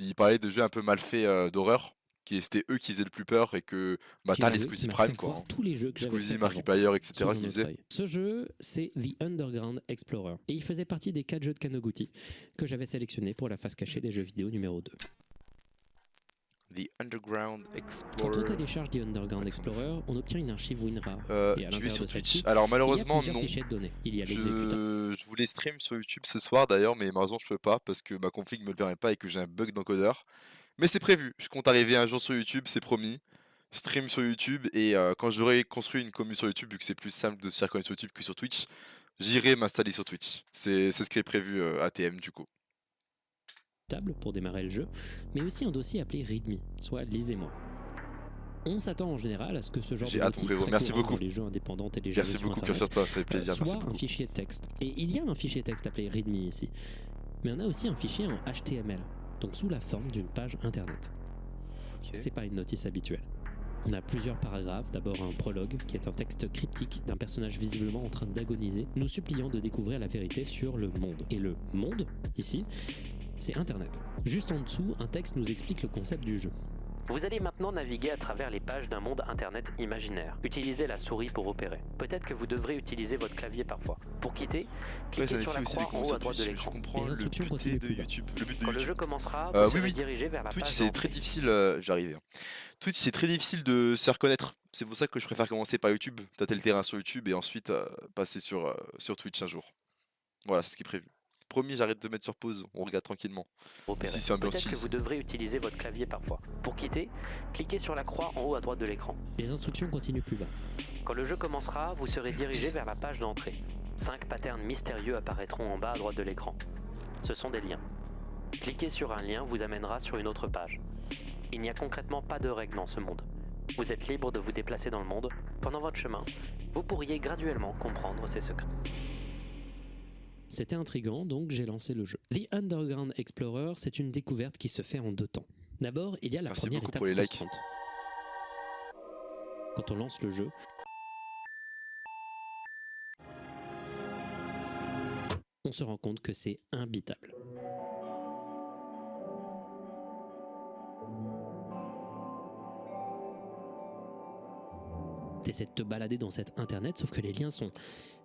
il parlait de jeux un peu mal faits d'horreur, c'était eux qui faisaient le plus peur et que bah J'y t'as ai les joué, Squeezie m'a Prime fait quoi. voir tous les jeux que j'avais Squeezie, fait Markiplier, etc. sous un qui autre faisaient. œil. Ce jeu, c'est The Underground Explorer. Et il faisait partie des 4 jeux de Kanoguchi que j'avais sélectionnés pour la face cachée des jeux vidéo numéro 2. The Underground Quand Explorer. on télécharge The Underground Explorer, on obtient une archive WinRAR. Et à Tu es l'intérieur sur de Twitch. celle-ci, Alors il y a malheureusement plusieurs non. fichiers de données. Il y a l'exécutant. Je voulais stream sur YouTube ce soir d'ailleurs, mais malheureusement je peux pas parce que ma config me le permet pas et que j'ai un bug d'encodeur. Mais c'est prévu. Je compte arriver un jour sur YouTube, c'est promis. Stream sur YouTube et quand j'aurai construit une commune sur YouTube, vu que c'est plus simple de se faire connaître sur YouTube que sur Twitch, j'irai m'installer sur Twitch. C'est ce qui est prévu ATM du coup. Pour démarrer le jeu, mais aussi un dossier appelé README, soit lisez-moi. On s'attend en général à ce que ce genre de J'ai hâte, notice frérot. très Merci courant beaucoup. dans les jeux indépendants téléchargés Merci sur beaucoup, Internet, sur toi, ça fait plaisir. soit Merci un beaucoup. fichier de texte. Et il y a un fichier texte appelé README ici, mais on a aussi un fichier en HTML, donc sous la forme d'une page internet. Ok. C'est pas une notice habituelle. On a plusieurs paragraphes, d'abord un prologue qui est un texte cryptique d'un personnage visiblement en train d'agoniser, nous suppliant de découvrir la vérité sur le monde. Et le monde, ici, c'est Internet. Juste en dessous, un texte nous explique le concept du jeu. Vous allez maintenant naviguer à travers les pages d'un monde internet imaginaire. Utilisez la souris pour opérer. Peut-être que vous devrez utiliser votre clavier parfois. Pour quitter, cliquez sur la croix en haut à droite de l'écran. Les instructions continuent de YouTube. Le but de Quand le YouTube. jeu commencera, vous serez oui. dirigé vers la Twitch page c'est d'entrée. très difficile, j'arrive. Twitch c'est très difficile de se faire connaître. C'est pour ça que je préfère commencer par YouTube, tâter le terrain sur YouTube et ensuite passer sur Twitch un jour. Voilà, c'est ce qui est prévu. Promis, j'arrête de mettre sur pause, on regarde tranquillement. Ici c'est ambiance Peut-être chill. que vous devrez utiliser votre clavier parfois. Pour quitter, cliquez sur la croix en haut à droite de l'écran. Les instructions continuent plus bas. Quand le jeu commencera, vous serez dirigé vers la page d'entrée. 5 patterns mystérieux apparaîtront en bas à droite de l'écran. Ce sont des liens. Cliquez sur un lien vous amènera sur une autre page. Il n'y a concrètement pas de règles dans ce monde. Vous êtes libre de vous déplacer dans le monde. Pendant votre chemin, vous pourriez graduellement comprendre ses secrets. C'était intriguant, donc j'ai lancé le jeu. The Underground Explorer, c'est une découverte qui se fait en 2 temps. D'abord, il y a la Merci première beaucoup étape pour les likes. frustrante. Quand on lance le jeu, on se rend compte que c'est imbitable. T'essaies de te balader dans cet internet, sauf que les liens sont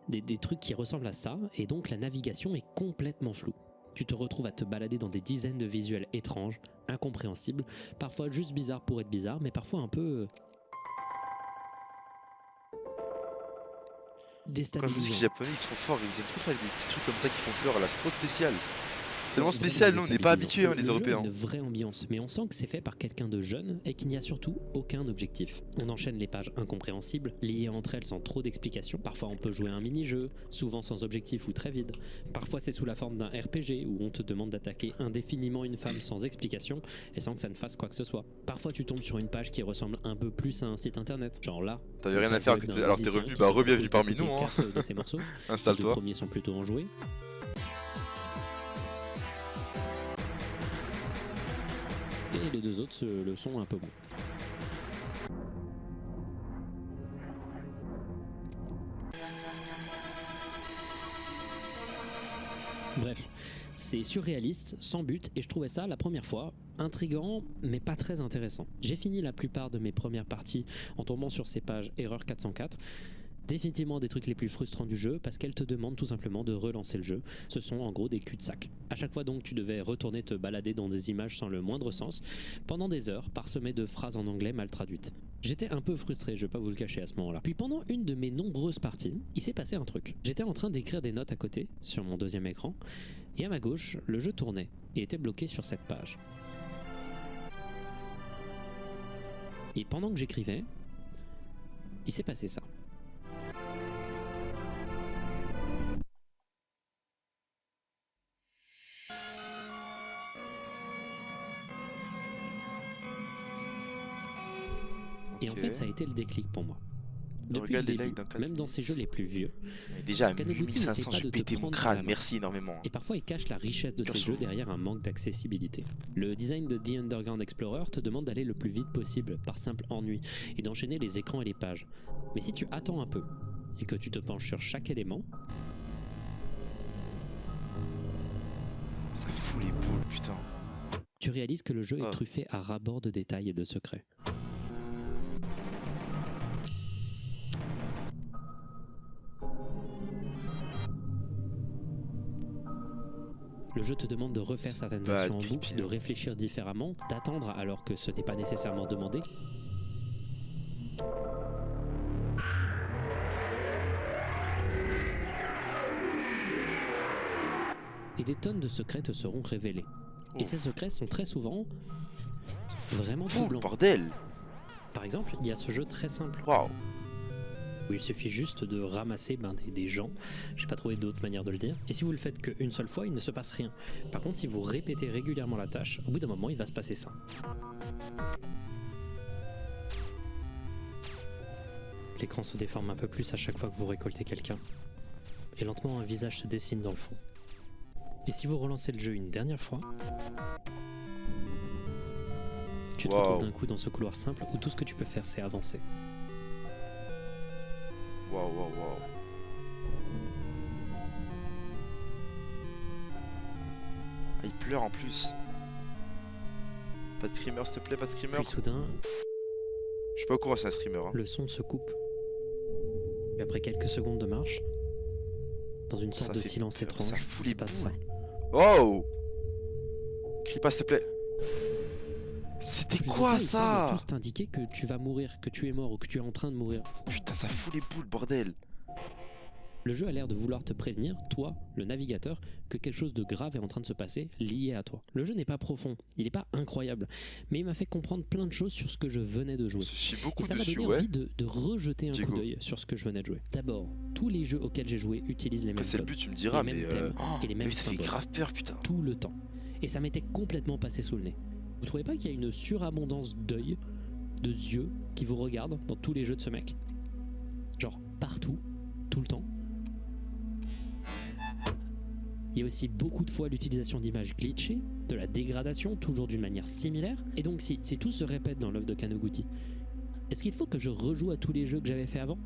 des trucs qui ressemblent à ça, et donc la navigation est complètement floue. Tu te retrouves à te balader dans des dizaines de visuels étranges, incompréhensibles, parfois juste bizarres pour être bizarres, mais parfois un peu Quand je déstabilisants. dis que les japonais ils sont forts, ils aiment trop faire des petits trucs comme ça qui font peur là, c'est trop spécial. Tellement spécial, nous on n'est pas habitués les Européens. Il y a une vraie ambiance, mais on sent que c'est fait par quelqu'un de jeune et qu'il n'y a surtout aucun objectif. On enchaîne les pages incompréhensibles, liées entre elles sans trop d'explications. Parfois on peut jouer à un mini-jeu, souvent sans objectif ou très vide. Parfois c'est sous la forme d'un RPG où on te demande d'attaquer indéfiniment une femme sans explication et sans que ça ne fasse quoi que ce soit. Parfois tu tombes sur une page qui ressemble un peu plus à un site internet, genre là. T'avais rien à faire, alors t'es revenu, bah re-bienvenue parmi nous hein. De ces morceaux. Installe-toi. Les 2 premiers sont plutôt enjoués. Et les 2 autres le sont un peu moins. Bref, c'est surréaliste, sans but, et je trouvais ça, la première fois, intriguant, mais pas très intéressant. J'ai fini la plupart de mes premières parties en tombant sur ces pages erreur 404. Définitivement des trucs les plus frustrants du jeu parce qu'elles te demandent tout simplement de relancer le jeu. Ce sont en gros des cul-de-sac. À chaque fois donc tu devais retourner te balader dans des images sans le moindre sens pendant des heures parsemées de phrases en anglais mal traduites. J'étais un peu frustré, je vais pas vous le cacher à ce moment-là. Puis pendant une de mes nombreuses parties, il s'est passé un truc. J'étais en train d'écrire des notes à côté sur mon 2e écran et à ma gauche, le jeu tournait et était bloqué sur cette page. Et pendant que j'écrivais, il s'est passé ça. Et en fait, ça a été le déclic pour moi. Depuis le début, même dans ces jeux les plus vieux, déjà, Kanoguchi 8500, n'essaie j'ai pas de te pété mon prendre crâne, la main. merci énormément. Et parfois, il cache la richesse de ces jeux derrière un manque d'accessibilité. Le design de The Underground Explorer te demande d'aller le plus vite possible, par simple ennui, et d'enchaîner les écrans et les pages. Mais si tu attends un peu, et que tu te penches sur chaque élément, ça fout les boules, putain. tu réalises que le jeu est Ah. truffé à ras-bord de détails et de secrets. Le jeu te demande de refaire C'est certaines pas actions en creepy, boucle, de hein. réfléchir différemment, d'attendre alors que ce n'est pas nécessairement demandé. Et des tonnes de secrets te seront révélés. Et Ouf. ces secrets sont très souvent vraiment Fou, le troublants. bordel. Par exemple, il y a ce jeu très simple Waouh. où il suffit juste de ramasser des gens. J'ai pas trouvé d'autre manière de le dire. Et si vous le faites qu'une seule fois, il ne se passe rien. Par contre, si vous répétez régulièrement la tâche, au bout d'un moment, il va se passer ça. L'écran se déforme un peu plus à chaque fois que vous récoltez quelqu'un. Et lentement, un visage se dessine dans le fond. Et si vous relancez le jeu une dernière fois, tu te Wow. retrouves d'un coup dans ce couloir simple où tout ce que tu peux faire, c'est avancer. Waouh, waouh, waouh. Ah, il pleure en plus. Pas de screamer, s'il te plaît, pas de screamer. Puis soudain, Je sais pas au courant, c'est un streamer. Hein. le son se coupe. Et après quelques secondes de marche, dans une sorte Ça de fait silence peur, étrange, ça fout il les se passe ça. boules. Oh! Crie pas, s'il te plaît. C'était Plus de quoi il semble ça? tous t'indiquer que tu vas mourir, que tu es mort ou que tu es en train de mourir. Putain, ça fout les boules, bordel. Le jeu a l'air de vouloir te prévenir, toi, le navigateur, que quelque chose de grave est en train de se passer lié à toi. Le jeu n'est pas profond, il n'est pas incroyable, mais il m'a fait comprendre plein de choses sur ce que je venais de jouer. On se chie Et beaucoup ça m'a dessus, donné ouais. envie de rejeter un Diego. coup d'œil sur ce que je venais de jouer. D'abord, tous les jeux auxquels j'ai joué utilisent les Après, mêmes c'est le codes, but, tu me diras, les mêmes mais. thèmes et les mêmes mais ça fait symboles. grave peur, putain. Tout le temps. Et ça m'était complètement passé sous le nez. Vous trouvez pas qu'il y a une surabondance d'œil, de yeux qui vous regardent dans tous les jeux de ce mec? Genre partout, tout le temps. Il y a aussi beaucoup de fois l'utilisation d'images glitchées, de la dégradation, toujours d'une manière similaire. Et donc si tout se répète dans l'œuvre de Kanoguchi, est-ce qu'il faut que je rejoue à tous les jeux que j'avais fait avant?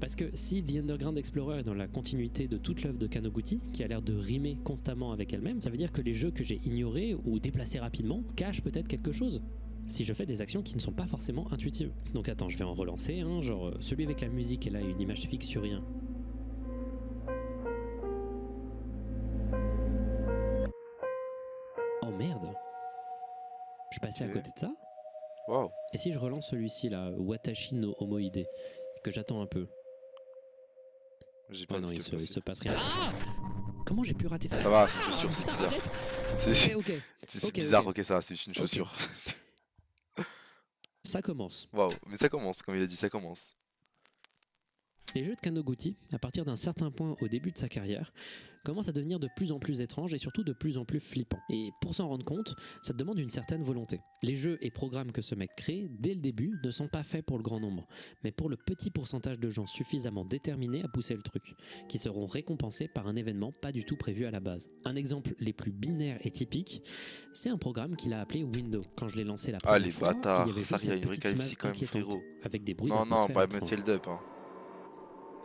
Parce que si The Underground Explorer est dans la continuité de toute l'œuvre de Kanoguchi, qui a l'air de rimer constamment avec elle-même, ça veut dire que les jeux que j'ai ignorés ou déplacés rapidement cachent peut-être quelque chose. Si je fais des actions qui ne sont pas forcément intuitives. Donc attends, je vais en relancer, hein, genre celui avec la musique et là une image fixe sur rien. Oh merde! Je suis passé Ok. à côté de ça? Waouh. Et si je relance celui-ci là, Watashi no Homoide, et que j'attends un peu? J'ai Oh pas non, dit il ce qui se s'est passé. passe rien. Ah! Comment j'ai pu rater ça? Ça va, c'est une chaussure, c'est Putain, bizarre. arrête. C'est Ok, c'est Ok, bizarre, ok. ok, ça, c'est une chaussure. ça commence. Waouh, mais ça commence, comme il a dit, ça commence. Les jeux de Kanoguchi, à partir d'un certain point au début de sa carrière, commencent à devenir de plus en plus étranges et surtout de plus en plus flippants. Et pour s'en rendre compte, ça te demande une certaine volonté. Les jeux et programmes que ce mec crée, dès le début, ne sont pas faits pour le grand nombre, mais pour le petit pourcentage de gens suffisamment déterminés à pousser le truc, qui seront récompensés par un événement pas du tout prévu à la base. Un exemple les plus binaires et typiques, c'est un programme qu'il a appelé Window. Quand je l'ai lancé la première Ah, les fois, bâtards, il y avait ça, juste il a cette une petite récalcie image quand même, inquiétante, frérot. avec des bruits Non, non, d'atmosphère pas étranges. Feld Up. Hein.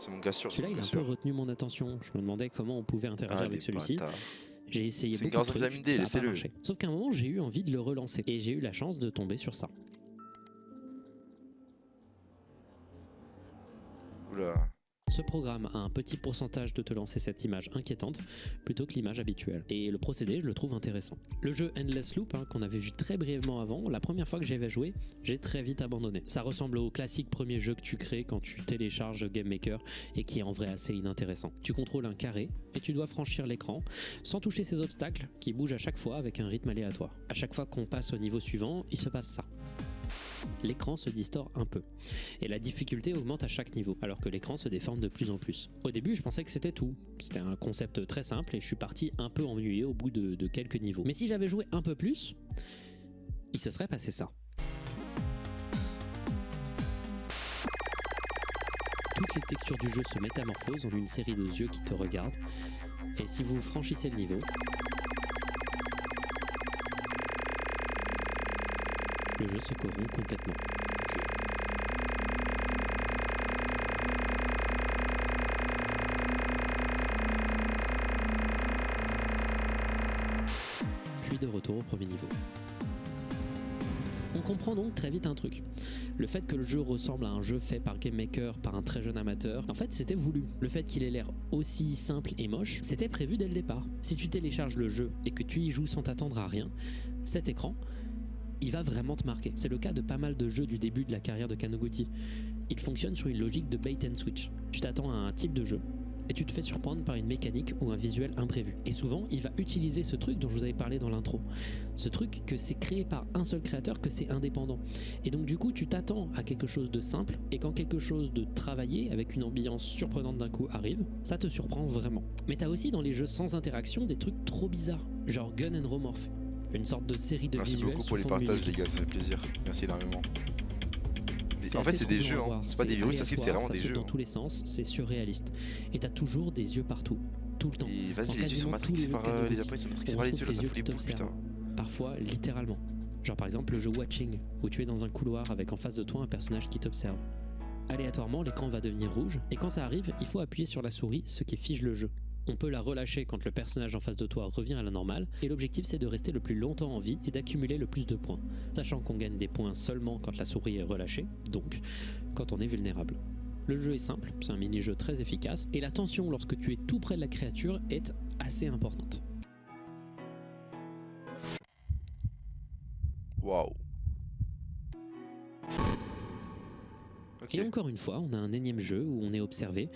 C'est mon gars sûr, c'est Celui-là, mon il a gars un peu sûr. retenu mon attention. Je me demandais comment on pouvait interagir Ah, avec les celui-ci. bâtards. J'ai essayé C'est une beaucoup de grande vitamine trucs, D, ça a pas laissez-le. marché. Sauf qu'à un moment, j'ai eu envie de le relancer. Et j'ai eu la chance de tomber sur ça. Oula. Ce programme a un petit pourcentage de te lancer cette image inquiétante plutôt que l'image habituelle. Et le procédé, je le trouve intéressant. Le jeu Endless Loop, qu'on avait vu très brièvement avant, la première fois que j'y avais joué, j'ai très vite abandonné. Ça ressemble au classique premier jeu que tu crées quand tu télécharges Game Maker et qui est en vrai assez inintéressant. Tu contrôles un carré et tu dois franchir l'écran sans toucher ces obstacles qui bougent à chaque fois avec un rythme aléatoire. À chaque fois qu'on passe au niveau suivant, il se passe ça. L'écran se distord un peu et la difficulté augmente à chaque niveau alors que l'écran se déforme de plus en plus. Au début je pensais que c'était tout, c'était un concept très simple et je suis parti un peu ennuyé au bout de quelques niveaux. Mais si j'avais joué un peu plus, il se serait passé ça. Toutes les textures du jeu se métamorphosent en une série de yeux qui te regardent et si vous franchissez le niveau, le jeu se corrompt complètement. Puis de retour au premier niveau. On comprend donc très vite un truc. Le fait que le jeu ressemble à un jeu fait par Game Maker, par un très jeune amateur, en fait c'était voulu. Le fait qu'il ait l'air aussi simple et moche, c'était prévu dès le départ. Si tu télécharges le jeu et que tu y joues sans t'attendre à rien, cet écran, il va vraiment te marquer. C'est le cas de pas mal de jeux du début de la carrière de Kanoguchi. Il fonctionne sur une logique de bait and switch. Tu t'attends à un type de jeu, et tu te fais surprendre par une mécanique ou un visuel imprévu. Et souvent, il va utiliser ce truc dont je vous avais parlé dans l'intro. Ce truc que c'est créé par un seul créateur, que c'est indépendant. Et donc du coup, tu t'attends à quelque chose de simple, et quand quelque chose de travaillé, avec une ambiance surprenante d'un coup arrive, ça te surprend vraiment. Mais t'as aussi dans les jeux sans interaction des trucs trop bizarres, genre Gun and Romorph. Une sorte de série de Merci visuels beaucoup sous pour les fond de partages, musique. les gars, ça fait plaisir. Merci énormément. Mais en fait, assez c'est des troublant jeux, à voir. c'est pas des vidéos, ça c'est aléatoire, vraiment ça des saute jeux. dans tous les sens, c'est surréaliste. Et t'as toujours des yeux partout, tout le temps. Et Dans vas-y, les yeux sont quasiment tous matrixés les par jeux de les Kanoguchi, Japonais sont matrixés on par les retrouve yeux, là, ces ça yeux fout qui les boules, t'observent. putain. Parfois littéralement. Genre par exemple le jeu Watching, où tu es dans un couloir avec en face de toi un personnage qui t'observe. Aléatoirement, l'écran va devenir rouge, et quand ça arrive, il faut appuyer sur la souris, ce qui fige le jeu. On peut la relâcher quand le personnage en face de toi revient à la normale, et l'objectif c'est de rester le plus longtemps en vie et d'accumuler le plus de points, sachant qu'on gagne des points seulement quand la souris est relâchée, donc quand on est vulnérable. Le jeu est simple, c'est un mini-jeu très efficace, et la tension lorsque tu es tout près de la créature est assez importante. Waouh. Ok. Et encore une fois, on a un énième jeu où on est observé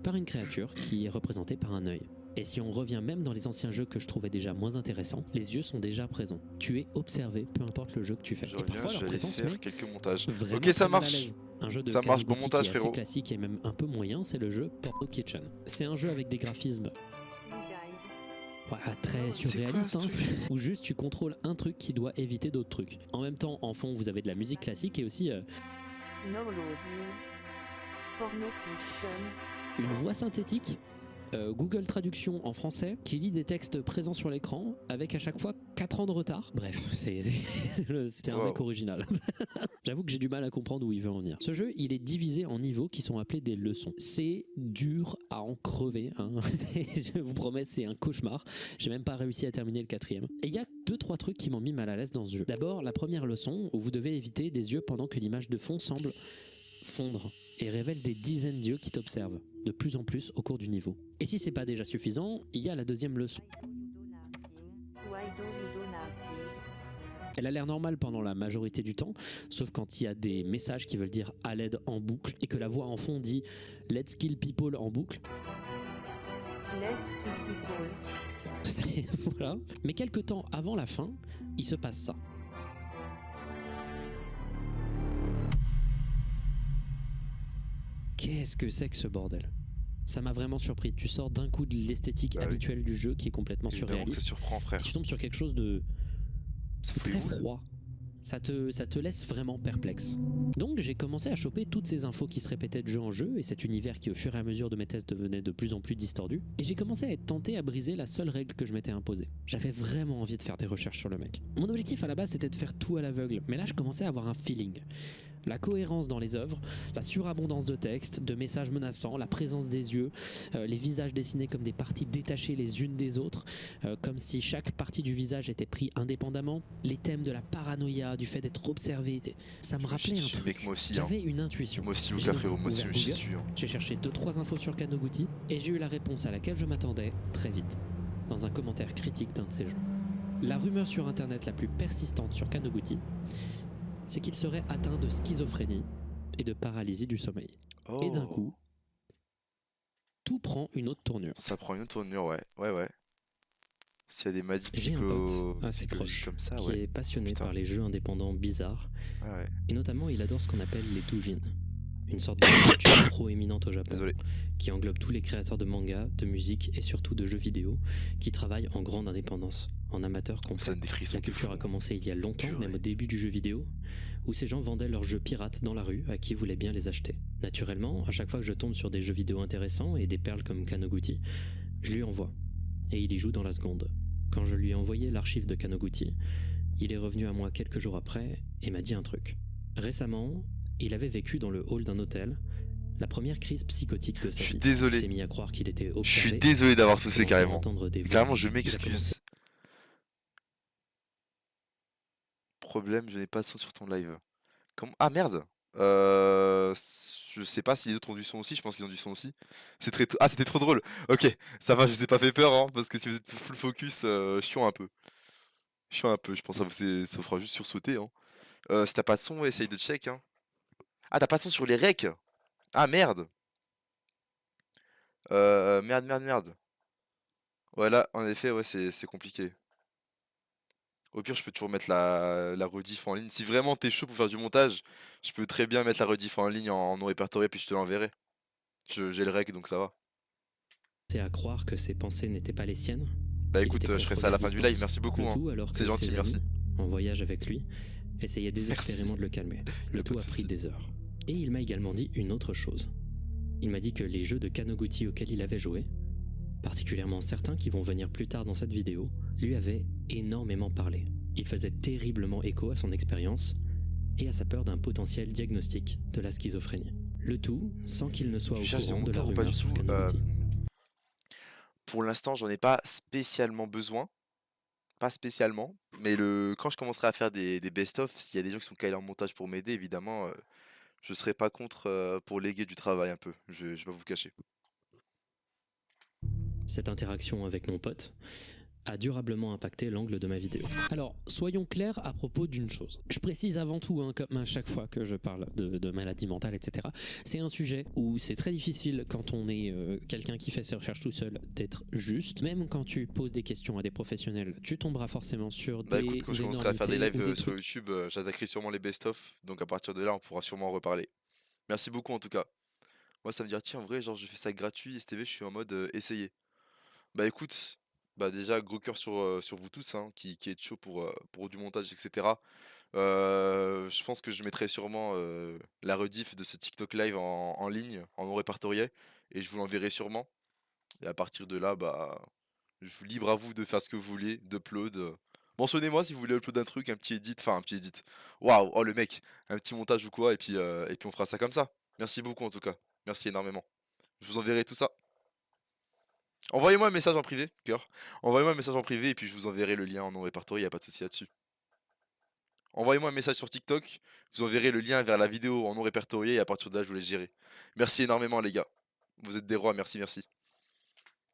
par une créature qui est représentée par un œil. Et si on revient même dans les anciens jeux que je trouvais déjà moins intéressants, les yeux sont déjà présents. Tu es observé, peu importe le jeu que tu fais. Je Et reviens, parfois je leur vais aller présence faire met quelques montages. vraiment Ok, ça très mal à marche. l'aise. Un jeu de Ça marche, bon Kanoguchi montage, qui est assez frérot. classique et même un peu moyen, c'est le jeu Porno Kitchen. C'est un jeu avec des graphismes très surréalistes, ce truc où juste tu contrôles un truc qui doit éviter d'autres trucs. En même temps, en fond, vous avez de la musique classique et aussi No loading. Porno Kitchen. une voix synthétique, Google Traduction en français, qui lit des textes présents sur l'écran, avec à chaque fois 4 ans de retard. Bref, c'est un Wow. mec original. J'avoue que j'ai du mal à comprendre où il veut en venir. Ce jeu, il est divisé en niveaux qui sont appelés des leçons. C'est dur à en crever, hein. Je vous promets, c'est un cauchemar. J'ai même pas réussi à terminer le 4e. Et il y a 2-3 trucs qui m'ont mis mal à l'aise dans ce jeu. D'abord, la première leçon, où vous devez éviter des yeux pendant que l'image de fond semble fondre et révèle des dizaines d'yeux qui t'observent, de plus en plus au cours du niveau. Et si c'est pas déjà suffisant, il y a la deuxième leçon. Why do you do nothing? Elle a l'air normale pendant la majorité du temps, sauf quand il y a des messages qui veulent dire à l'aide en boucle et que la voix en fond dit Let's kill people en boucle. Let's kill people. Voilà. Mais quelques temps avant la fin, il se passe ça. Qu'est-ce que c'est que ce bordel? Ça m'a vraiment surpris. Tu sors d'un coup de l'esthétique Bah oui. habituelle du jeu qui est complètement Évidemment que ça surréaliste. surprend, frère. Et tu tombes sur quelque chose de Ça fout les très boules. froid. Ça te laisse vraiment perplexe. Donc j'ai commencé à choper toutes ces infos qui se répétaient de jeu en jeu et cet univers qui au fur et à mesure de mes tests devenait de plus en plus distordu. Et j'ai commencé à être tenté à briser la seule règle que je m'étais imposée. J'avais vraiment envie de faire des recherches sur le mec. Mon objectif à la base c'était de faire tout à l'aveugle, mais là je commençais à avoir un feeling. La cohérence dans les œuvres, la surabondance de textes, de messages menaçants, la présence des yeux, les visages dessinés comme des parties détachées les unes des autres, comme si chaque partie du visage était pris indépendamment, les thèmes de la paranoïa, du fait d'être observé, ça me rappelait un truc. Mec, moi aussi, hein. J'avais une intuition. Moi aussi, J'ai Lucas, donc frérot, moi aussi, ouvert je suis Google, sûr. J'ai cherché 2-3 infos sur Kanoguchi et j'ai eu la réponse à laquelle je m'attendais très vite, dans un commentaire critique d'un de ces jeux. La rumeur sur internet la plus persistante sur Kanoguchi, c'est qu'il serait atteint de schizophrénie et de paralysie du sommeil. Oh. Et d'un coup, tout prend une autre tournure. Ça prend une autre tournure, ouais. Ouais, ouais. S'il y a des maladies J'ai un pote assez psychologiques proche comme ça, qui ouais. est passionné Putain. par les jeux indépendants bizarres, Ah ouais. et notamment il adore ce qu'on appelle les doujins, une sorte de culture proéminente au Japon, Désolé. qui englobe tous les créateurs de manga, de musique et surtout de jeux vidéo, qui travaillent en grande indépendance, en amateur Ça complet. donne des frissons. La de culture fou. a commencé il y a longtemps, Purée. même au début du jeu vidéo, où ces gens vendaient leurs jeux pirates dans la rue à qui voulait bien les acheter. Naturellement, à chaque fois que je tombe sur des jeux vidéo intéressants et des perles comme Kanoguchi, je lui envoie. Et il y joue dans la seconde. Quand je lui ai envoyé l'archive de Kanoguchi, il est revenu à moi quelques jours après et m'a dit un truc. Récemment, il avait vécu dans le hall d'un hôtel la première crise psychotique de sa Je suis vie. désolé. Il s'est mis à croire qu'il était Je observé. suis désolé d'avoir Il toussé commençait à carrément. entendre des voix Carrément, je il a commencé- m'excuse. problème, je n'ai pas de son sur ton live. Ah merde! Je sais pas si les autres ont du son aussi, je pense qu'ils ont du son aussi. Ah, c'était trop drôle! Ok, ça va, je vous ai pas fait peur, hein, parce que si vous êtes full focus, chiant un peu. Chiant un peu, je pense que ça vous fera juste sursauter, hein. Si t'as pas de son, ouais, essaye de check, hein. Ah, t'as pas de son sur les recs! Ah merde! Merde, merde, merde. Ouais, là, en effet, ouais, c'est compliqué. Au pire, je peux toujours mettre la rediff en ligne. Si vraiment t'es chaud pour faire du montage, je peux très bien mettre la rediff en ligne en non répertorié, puis je te l'enverrai. J'ai le rec, donc ça va. C'est à croire que ses pensées n'étaient pas les siennes. Bah qu'il écoute, était je ferai ça contrôlé à la à fin du live, distance. merci beaucoup, Le hein. tout alors que C'est gentil, ses merci. amis, en voyage avec lui, essayaient désespérément de le calmer. Y Le a pas tout de a pris souci. des heures. Et il m'a également dit une autre chose. Il m'a dit que les jeux de Kanoguchi auxquels il avait joué, particulièrement certains qui vont venir plus tard dans cette vidéo, lui avaient énormément parlé. Il faisait terriblement écho à son expérience et à sa peur d'un potentiel diagnostic de la schizophrénie. Le tout sans qu'il ne soit Tu au cherches du courant de la monteur ou pas rumeur du sur tout? Kanoguchi. Pour l'instant, j'en ai pas spécialement besoin. Pas spécialement. Mais quand je commencerai à faire des best-of, s'il y a des gens qui sont calés en montage pour m'aider, évidemment, je serai pas contre pour léguer du travail un peu. Je vais pas vous cacher. Cette interaction avec mon pote a durablement impacté l'angle de ma vidéo. Alors, soyons clairs à propos d'une chose. Je précise avant tout, hein, comme à chaque fois que je parle de maladie mentale, etc., c'est un sujet où c'est très difficile quand on est quelqu'un qui fait ses recherches tout seul d'être juste. Même quand tu poses des questions à des professionnels, tu tomberas forcément sur Bah des écoute, quand je commencerai à faire des énormités lives ou des sur trucs. YouTube, j'attaquerai sûrement les best-of. Donc à partir de là, on pourra sûrement en reparler. Merci beaucoup en tout cas. Moi, ça me dit, tiens, en vrai, genre, je fais ça gratuit, STV, je suis en mode essayer. Bah écoute, bah déjà, gros cœur sur vous tous, hein, qui êtes chaud pour du montage, etc. Je pense que je mettrai sûrement la rediff de ce TikTok live en ligne, en non répertorié, et je vous l'enverrai sûrement. Et à partir de là, bah, je vous libre à vous de faire ce que vous voulez, d'upload. Mentionnez-moi si vous voulez upload un truc, un petit edit, enfin un petit edit. Waouh, oh le mec, un petit montage ou quoi, et puis on fera ça comme ça. Merci beaucoup en tout cas, merci énormément. Je vous enverrai tout ça. Envoyez-moi un message en privé, cœur. Envoyez-moi un message en privé et puis je vous enverrai le lien en non répertorié, y a pas de souci là-dessus. Envoyez-moi un message sur TikTok, je vous enverrai le lien vers la vidéo en non répertorié et à partir de là, je vous laisse gérer. Merci énormément les gars. Vous êtes des rois, merci, merci.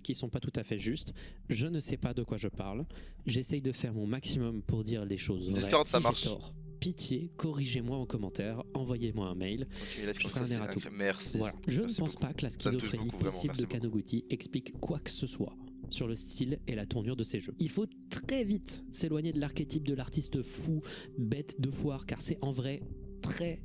Qui sont pas tout à fait justes. Je ne sais pas de quoi je parle. J'essaye de faire mon maximum pour dire les choses vraies. Discord, ça Si j'ai marche. tort, pitié, corrigez-moi en commentaire, envoyez-moi un mail. Continuez live Je comme ferai ça, un air à tout. merci. Voilà. Je Merci ne pense beaucoup. pas que la Ça me touche schizophrénie beaucoup, vraiment, possible merci de beaucoup. Kanoguchi explique quoi que ce soit sur le style et la tournure de ses jeux. Il faut très vite s'éloigner de l'archétype de l'artiste fou, bête de foire, car c'est en vrai très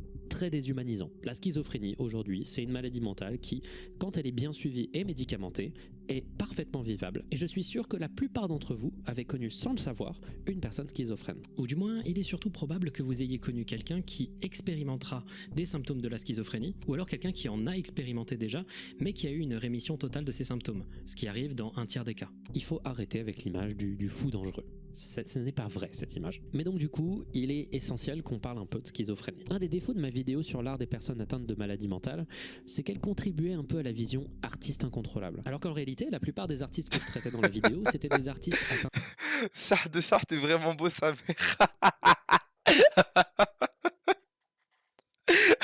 déshumanisant. La schizophrénie aujourd'hui, c'est une maladie mentale qui, quand elle est bien suivie et médicamentée, est parfaitement vivable. Et je suis sûr que la plupart d'entre vous avez connu sans le savoir une personne schizophrène. Ou du moins, il est surtout probable que vous ayez connu quelqu'un qui expérimentera des symptômes de la schizophrénie, ou alors quelqu'un qui en a expérimenté déjà, mais qui a eu une rémission totale de ses symptômes, ce qui arrive dans un tiers des cas. Il faut arrêter avec l'image du fou dangereux. Ce n'est pas vrai cette image. Mais donc du coup, il est essentiel qu'on parle un peu de schizophrénie. Un des défauts de ma vidéo sur l'art des personnes atteintes de maladies mentales, c'est qu'elle contribuait un peu à la vision artiste incontrôlable. Alors qu'en réalité, la plupart des artistes que je traitais dans la vidéo, c'était des artistes atteints Ça, de ça, t'es vraiment beau, sa mère.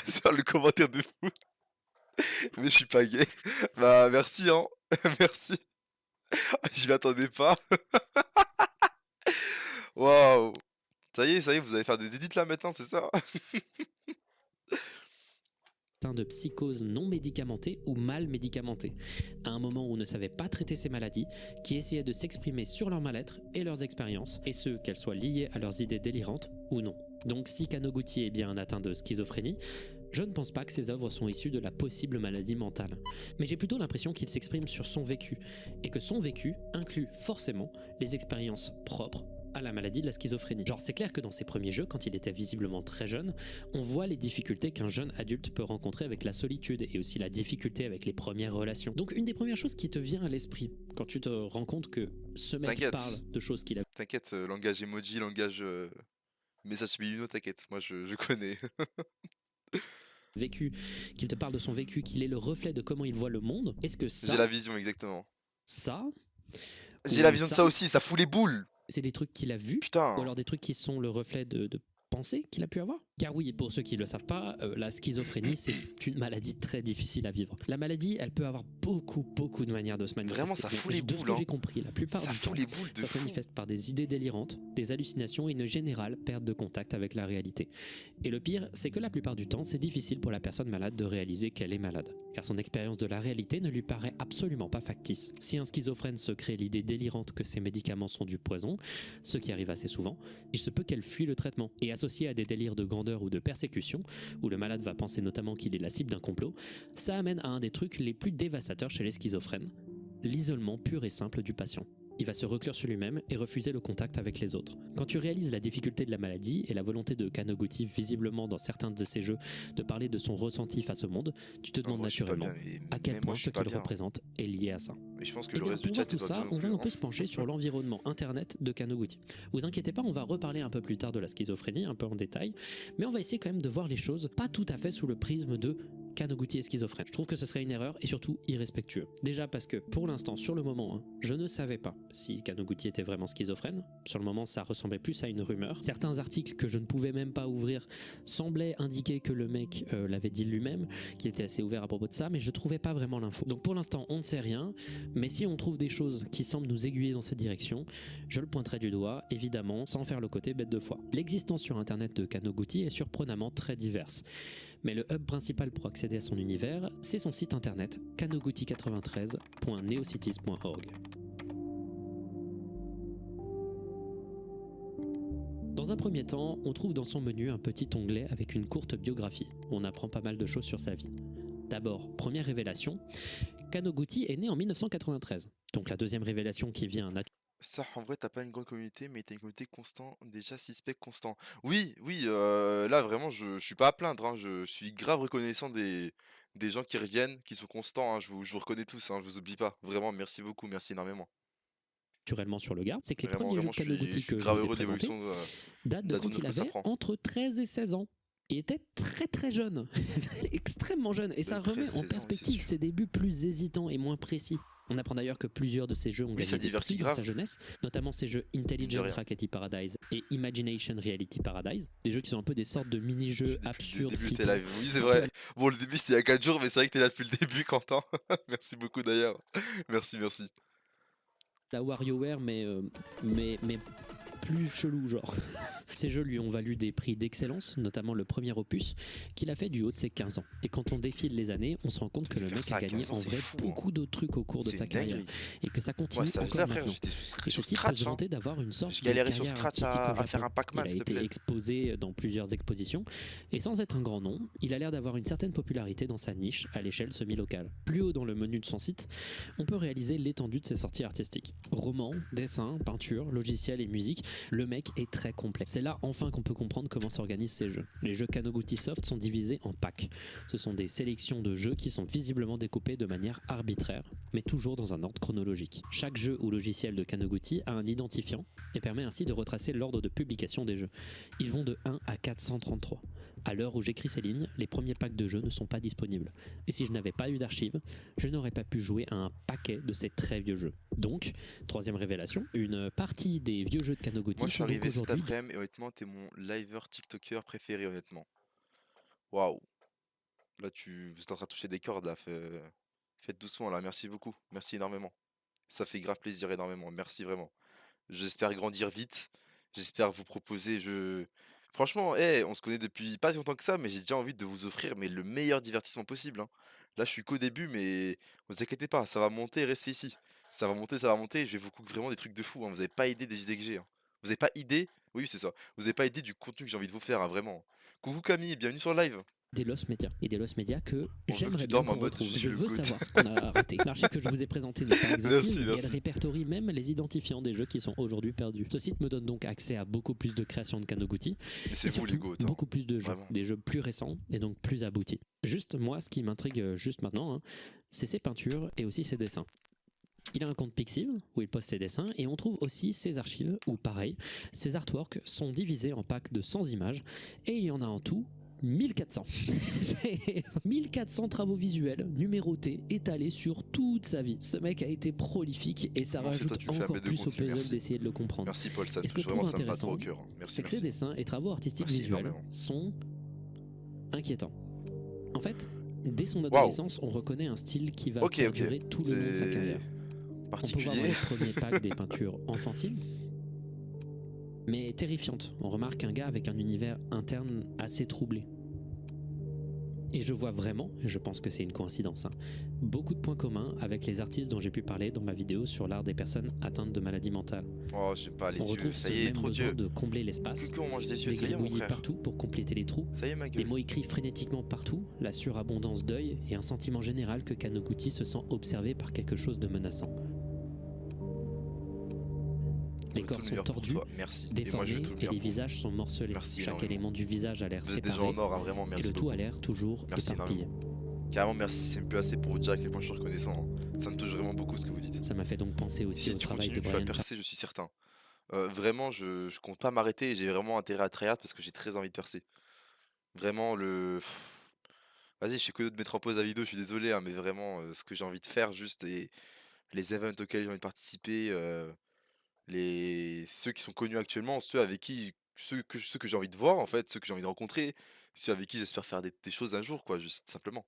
C'est le commentaire de fou. Mais je suis pas gay. Bah merci hein. Merci. Je m'y attendais pas. Waouh. Ça y est, vous allez faire des edits là maintenant, c'est ça? de psychose non médicamentée ou mal médicamentée, à un moment où on ne savait pas traiter ces maladies, qui essayaient de s'exprimer sur leur mal-être et leurs expériences, et ce, qu'elles soient liées à leurs idées délirantes ou non. Donc si Kanoguchi est bien un atteint de schizophrénie, je ne pense pas que ses œuvres sont issues de la possible maladie mentale. Mais j'ai plutôt l'impression qu'il s'exprime sur son vécu, et que son vécu inclut forcément les expériences propres à la maladie de la schizophrénie. Genre c'est clair que dans ses premiers jeux, quand il était visiblement très jeune, on voit les difficultés qu'un jeune adulte peut rencontrer avec la solitude et aussi la difficulté avec les premières relations. Donc une des premières choses qui te vient à l'esprit quand tu te rends compte que ce mec parle de choses qu'il a... T'inquiète, langage emoji, langage message subliminaux, t'inquiète, moi je connais. vécu, qu'il te parle de son vécu, qu'il est le reflet de comment il voit le monde. Est-ce que ça... J'ai la vision, exactement. Ça... J'ai la vision de ça aussi, ça fout les boules. C'est des trucs qu'il a vus, putain. ou alors des trucs qui sont le reflet de pensé qu'il a pu avoir. Car oui, pour ceux qui ne le savent pas, la schizophrénie, c'est une maladie très difficile à vivre. La maladie, elle peut avoir beaucoup de manières de se manifester. Vraiment, ça fout les De ce boules, que hein. j'ai compris, la plupart Ça du fout temps, les boules de ça se fou. manifeste par des idées délirantes, des hallucinations et une générale perte de contact avec la réalité. Et le pire, c'est que la plupart du temps, c'est difficile pour la personne malade de réaliser qu'elle est malade, car son expérience de la réalité ne lui paraît absolument pas factice. Si un schizophrène se crée l'idée délirante que ses médicaments sont du poison, ce qui arrive assez souvent, il se peut qu'elle fuit le traitement. Et associé à des délires de grandeur ou de persécution, où le malade va penser notamment qu'il est la cible d'un complot, ça amène à un des trucs les plus dévastateurs chez les schizophrènes, l'isolement pur et simple du patient. Il va se reclure sur lui-même et refuser le contact avec les autres. Quand tu réalises la difficulté de la maladie et la volonté de Kaneguchi, visiblement dans certains de ses jeux, de parler de son ressenti face au monde, tu te demandes Moi, je suis pas naturellement bien, mais à quel même point moi, je ce suis pas qu'il bien. représente est lié à ça. Mais je pense que Et le bien, reste du pour chat voir tout est pas ça, bien on non va plus, un peu hein. se pencher sur l'environnement internet de Kaneguchi. Vous inquiétez pas, on va reparler un peu plus tard de la schizophrénie, un peu en détail, mais on va essayer quand même de voir les choses pas tout à fait sous le prisme de Kaneguchi est schizophrène. Je trouve que ce serait une erreur et surtout irrespectueux. Déjà parce que pour l'instant, sur le moment, je ne savais pas si Kaneguchi était vraiment schizophrène. Sur le moment, ça ressemblait plus à une rumeur. Certains articles que je ne pouvais même pas ouvrir semblaient indiquer que le mec l'avait dit lui-même, qu'il était assez ouvert à propos de ça, mais je trouvais pas vraiment l'info. Donc pour l'instant, on ne sait rien, mais si on trouve des choses qui semblent nous aiguiller dans cette direction, je le pointerai du doigt, évidemment, sans faire le côté bête de foi. L'existence sur internet de Kaneguchi est surprenamment très diverse. Mais le hub principal pour accéder à son univers, c'est son site internet kaneguchi93.neocities.org. Dans un premier temps, on trouve dans son menu un petit onglet avec une courte biographie, où on apprend pas mal de choses sur sa vie. D'abord, première révélation, Kaneguchi est né en 1993. Donc la deuxième révélation qui vient Ça, en vrai, t'as pas une grande communauté, mais t'as une communauté constant, déjà 6 specs constant. Oui, oui, là, vraiment, je suis pas à plaindre, hein, je suis grave reconnaissant des gens qui reviennent, qui sont constants, hein, je vous reconnais tous, hein, je vous oublie pas. Vraiment, merci beaucoup, merci énormément. naturellement sur le garde, c'est que les Vraiment, premiers jeux vraiment, de Kaneguchi je suis que je grave vous ai heureux de présentés l'évolution datent de la quand zone il que ça avait prend. entre 13 et 16 ans. Il était très jeune, extrêmement jeune, et ça De 13, remet 16 en ans, oui, c'est perspective sûr. ses débuts plus hésitants et moins précis. On apprend d'ailleurs que plusieurs de ces jeux ont Oui, gagné ça des divertit prix dans sa grave, jeunesse, notamment ces jeux mine de Intelligent rien. Reality Paradise et Imagination Reality Paradise, des jeux qui sont un peu des sortes de mini-jeux Depuis le absurdes, début, t'es flippants, là, oui, c'est un peu à vrai. Bon, le début, c'était il y a 4 jours, mais c'est vrai que t'es là depuis le début, Quentin. Merci beaucoup, d'ailleurs. Merci, merci. la WarioWare, mais plus chelou, genre. Ces jeux lui ont valu des prix d'excellence, notamment le premier opus, qu'il a fait du haut de ses 15 ans. Et quand on défile les années, on se rend compte que le Faire mec ça a à gagné 15 ans, en c'est vrai fou, hein. beaucoup d'autres trucs au cours de C'est sa une carrière. dinguerie. Et que ça Moi, continue ça, encore là, frère, maintenant. j'étais Et ce sur type peut Scratch, se hein. vanter d'avoir une sorte Je de galérais sur carrière Scratch artistique au à faire Japon. un Il Pac-Man, a s'il te été plaît. exposé dans plusieurs expositions, et sans être un grand nom, il a l'air d'avoir une certaine popularité dans sa niche à l'échelle semi-locale. Plus haut dans le menu de son site, on peut réaliser l'étendue de ses sorties artistiques. Romans, dessins, peinture, logiciels et musique, le mec est très complet. C'est là enfin qu'on peut comprendre comment s'organisent ces jeux. Les jeux Kaneguchi Soft sont divisés en packs. Ce sont des sélections de jeux qui sont visiblement découpés de manière arbitraire, mais toujours dans un ordre chronologique. Chaque jeu ou logiciel de Kaneguchi a un identifiant et permet ainsi de retracer l'ordre de publication des jeux. Ils vont de 1 à 433. À l'heure où j'écris ces lignes, les premiers packs de jeux ne sont pas disponibles. Et si je n'avais pas eu d'archives, je n'aurais pas pu jouer à un paquet de ces très vieux jeux. Donc, troisième révélation, une partie des vieux jeux de Kaneguchi Moi, je suis sont donc arrivé cet aujourd'hui après-midi et honnêtement, t'es mon liver TikToker préféré, honnêtement. Waouh. Là, vous êtes en train de toucher des cordes, là. Faites doucement, là. Merci beaucoup. Merci énormément. Ça fait grave plaisir, énormément. Merci vraiment. J'espère grandir vite. J'espère vous proposer. Franchement, on se connaît depuis pas si longtemps que ça, mais j'ai déjà envie de vous offrir le meilleur divertissement possible, hein. Là, je suis qu'au début, mais vous inquiétez pas, ça va monter, restez ici. Ça va monter, ça va monter. Je vais vous cook vraiment des trucs de fou, hein. Vous avez pas idée des idées que j'ai, hein. Vous avez pas idée. Oui, c'est ça. Vous avez pas idée du contenu que j'ai envie de vous faire, hein, vraiment. Coucou Camille, bienvenue sur le live. des Lost Media et des Lost Media que On veut que j'aimerais tu bien dormes en qu'on mode retrouve. je suis Je le veux GOAT. savoir ce qu'on a raté. L'archive que je vous ai présenté n'est pas exhaustive Merci, et elle merci. répertorie même les identifiants des jeux qui sont aujourd'hui perdus. Ce site me donne donc accès à beaucoup plus de créations de Kaneguchi Mais c'est et vous les surtout GOAT, hein. beaucoup plus de jeux, Vraiment. des jeux plus récents et donc plus aboutis. Juste moi, ce qui m'intrigue juste maintenant, c'est ses peintures et aussi ses dessins. Il a un compte Pixiv où il poste ses dessins et on trouve aussi ses archives où pareil, ses artworks sont divisés en packs de 100 images et il y en a en tout 1400. C'est 1400 travaux visuels, numérotés, étalés sur toute sa vie. Ce mec a été prolifique et ça Non, c'est toi, rajoute tu le fais à encore mettre de plus au contenu, puzzle merci. d'essayer de le comprendre. Merci Paul, ça Et ce que touche je vraiment, trouve ça me bat intéressant, trop au cœur. Merci, c'est que ces merci. dessins et travaux artistiques Merci visuels énormément. sont inquiétants. En fait, dès son Waouh. adolescence, on reconnaît un style qui va Ok, perdurer tout le long de sa c'est carrière. On peut voir particulier. les premiers packs des peintures enfantines, mais terrifiantes. On remarque un gars avec un univers interne assez troublé. Et je vois vraiment, et je pense que c'est une coïncidence, hein, beaucoup de points communs avec les artistes dont j'ai pu parler dans ma vidéo sur l'art des personnes atteintes de maladies mentales. Oh, j'aime pas les On yeux, retrouve ça ce y est, même trop besoin Dieu. de combler l'espace, Plus qu'on mange des yeux, des ça y est mon gribouillis frère. partout pour compléter les trous, Ça y est ma des gueule. mots écrits frénétiquement partout, la surabondance d'œil et un sentiment général que Kanoguchi se sent observé par quelque chose de menaçant. Les Tout corps le sont meilleur pour tordus, toi, merci. Et moi déformés je veux tout le et meilleur les pour vous. visages sont morcelés. Merci Chaque énormément. élément du visage a l'air Vous êtes déjà séparé en or, hein, vraiment, et merci le tout beaucoup. a l'air toujours Merci éparpillé. énormément. Carrément, merci, c'est plus assez pour vous dire à quel point je suis reconnaissant. Hein. Ça me touche vraiment beaucoup ce que vous dites. Ça m'a fait donc penser aussi Si au tu travail de continues, tu vas Brian percer, je suis certain. Vraiment, je compte pas m'arrêter et j'ai vraiment intérêt à tryhard parce que j'ai très envie de percer. Vraiment, vas-y, je sais que de mettre en pause la vidéo, je suis désolé, hein, mais vraiment, ce que j'ai envie de faire juste et les events auxquels j'ai envie de participer, ceux qui sont connus actuellement, ceux que j'ai envie de voir en fait, ceux que j'ai envie de rencontrer, ceux avec qui j'espère faire des choses un jour, quoi, juste simplement.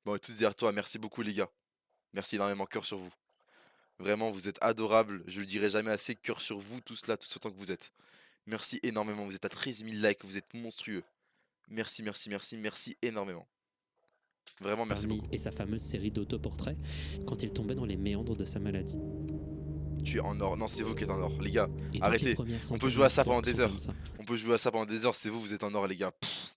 Bon, et tous derrière toi, merci beaucoup les gars. Merci énormément, cœur sur vous. Vraiment, vous êtes adorables, je le dirai jamais assez, cœur sur vous, tous là, tous autant que vous êtes. Merci énormément, vous êtes à 13 000 likes, vous êtes monstrueux. Merci, merci, merci, merci énormément. Vraiment, merci Burnley beaucoup. et sa fameuse série d'autoportraits quand il tombait dans les méandres de sa maladie. Tu es en or. Non, c'est vous qui êtes en or, les gars. Et toutes les Arrêtez. premières On peut centaines jouer à ça d'histoires pendant des sont heures. comme ça. On peut jouer à ça pendant des heures, c'est vous, vous êtes en or, les gars. Pff.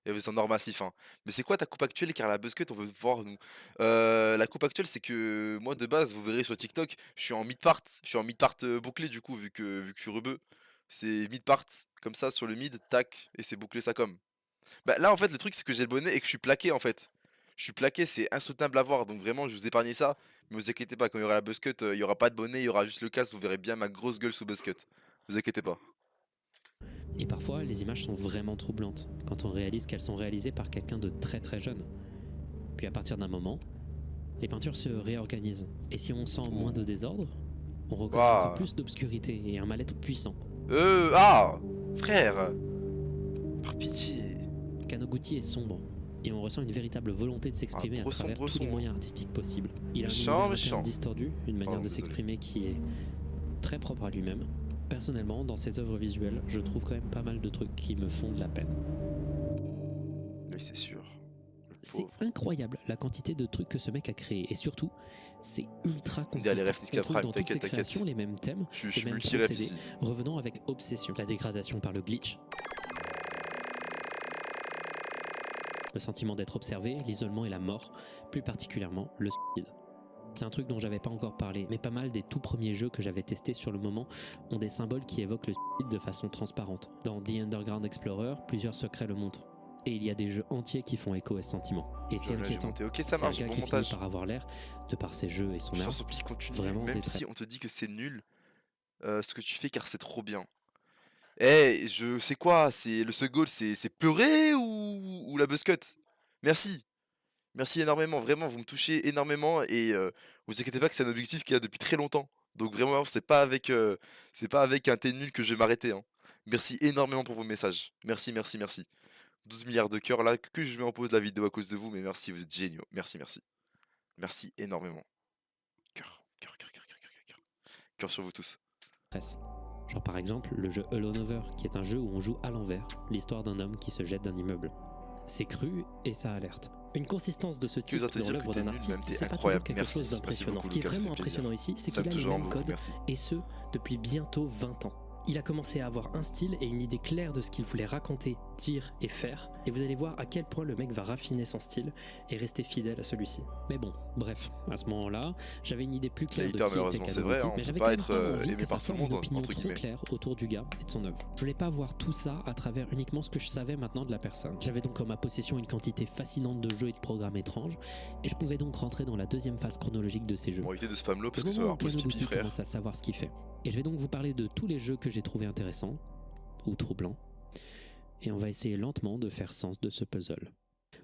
Et vous êtes en or massif, hein. Mais c'est quoi ta coupe actuelle, car la buzzcut, on veut voir, nous. La coupe actuelle, c'est que moi, de base, vous verrez sur TikTok, je suis en mid-part. Je suis en mid-part bouclé, du coup, vu que je suis rebeu. C'est mid-part, comme ça, sur le mid, tac, et c'est bouclé ça comme. Bah là, en fait, le truc, c'est que j'ai le bonnet et que je suis plaqué, en fait. Je suis plaqué, c'est insoutenable à voir, donc vraiment, je vous épargne ça. Mais vous inquiétez pas, quand il y aura la buzzcut, il y aura pas de bonnet, il y aura juste le casque, vous verrez bien ma grosse gueule sous buzzcut. Vous inquiétez pas. Et parfois, les images sont vraiment troublantes quand on réalise qu'elles sont réalisées par quelqu'un de très très jeune. Puis à partir d'un moment, les peintures se réorganisent. Et si on sent moins de désordre, on reconnaît Waouh. encore plus d'obscurité et un mal-être puissant. Ah frère. Par pitié. Kanoguchi est sombre, et on ressent une véritable volonté de s'exprimer à gros travers sombre tous les sombre. moyens artistiques possibles. Il a un Méchant, univers méchant. interne distordu, une manière Pardon, de désolé. s'exprimer qui est très propre à lui-même. Personnellement, dans ses œuvres visuelles, je trouve quand même pas mal de trucs qui me font de la peine. Oui, c'est sûr. Le C'est pauvre. incroyable la quantité de trucs que ce mec a créé, et surtout, c'est ultra On dirait les consistant. refs On Niska trouve Prime, dans toutes ses t'inquiète, créations t'inquiète. les mêmes thèmes, Je les suis mêmes multi-ref procédés, ici. revenant avec obsession. La dégradation par le glitch, le sentiment d'être observé, l'isolement et la mort, plus particulièrement le suicide. C'est un truc dont j'avais pas encore parlé, mais pas mal des tout premiers jeux que j'avais testés sur le moment ont des symboles qui évoquent le suicide de façon transparente. Dans The Underground Explorer, plusieurs secrets le montrent. Et il y a des jeux entiers qui font écho à ce sentiment. Et c'est Là, j'ai inquiétant. monté. Ok, ça C'est un marche, gars bon qui montage. finit par avoir l'air, de par ses jeux et son Je t'en art, supplie, continue. vraiment Même d'être- si on te dit que c'est nul, ce que tu fais, car c'est trop bien. Eh, je sais quoi, c'est le second goal, c'est pleurer ou la buzzcut? Merci. Merci énormément, vraiment, vous me touchez énormément et vous inquiétez pas que c'est un objectif qu'il y a depuis très longtemps. Donc vraiment, c'est pas avec un t'es nul que je vais m'arrêter, hein. Merci énormément pour vos messages. Merci, merci, merci. 12 milliards de cœurs là, que je mets en pause la vidéo à cause de vous, mais merci, vous êtes géniaux. Merci, merci. Merci énormément. Cœur, cœur, cœur, cœur, cœur, cœur, cœur. Cœur sur vous tous. stress. Genre par exemple le jeu Alone Over, qui est un jeu où on joue à l'envers, l'histoire d'un homme qui se jette d'un immeuble. C'est cru et ça alerte. Une consistance de ce type osent te dans dire que l'œuvre t'es d'un nul, artiste, même, t'es c'est pas toujours incroyable. quelque Merci. chose Merci d'impressionnant. beaucoup, Ce qui est Lucas, ça vraiment fait plaisir. impressionnant ici, c'est Ça me qu'il a touche les vraiment mêmes beaucoup, codes, merci. et ce, depuis bientôt 20 ans. Il a commencé à avoir un style et une idée claire de ce qu'il voulait raconter, dire et faire, et vous allez voir à quel point le mec va raffiner son style et rester fidèle à celui-ci. Mais bon, bref, à ce moment-là, j'avais une idée plus claire de Hater, qui était malheureusement, c'est vrai, Kanoguchi, hein, on mais peut j'avais pas quand même être, pas envie aimé que ça par tout le forme monde, une opinion entre trop guillemets. claire autour du gars et de son œuvre. Je voulais pas voir tout ça à travers uniquement ce que je savais maintenant de la personne. J'avais donc en ma possession une quantité fascinante de jeux et de programmes étranges, et je pouvais donc rentrer dans la deuxième phase chronologique de ces jeux. Bon, évitez de spamlo parce Le que ça va moment où avoir pause pipi, Kanoguchi frère. commence à savoir ce qu'il fait. Et je vais donc vous parler de tous les jeux que j'ai trouvé intéressants ou troublants. et on va essayer lentement de faire sens de ce puzzle.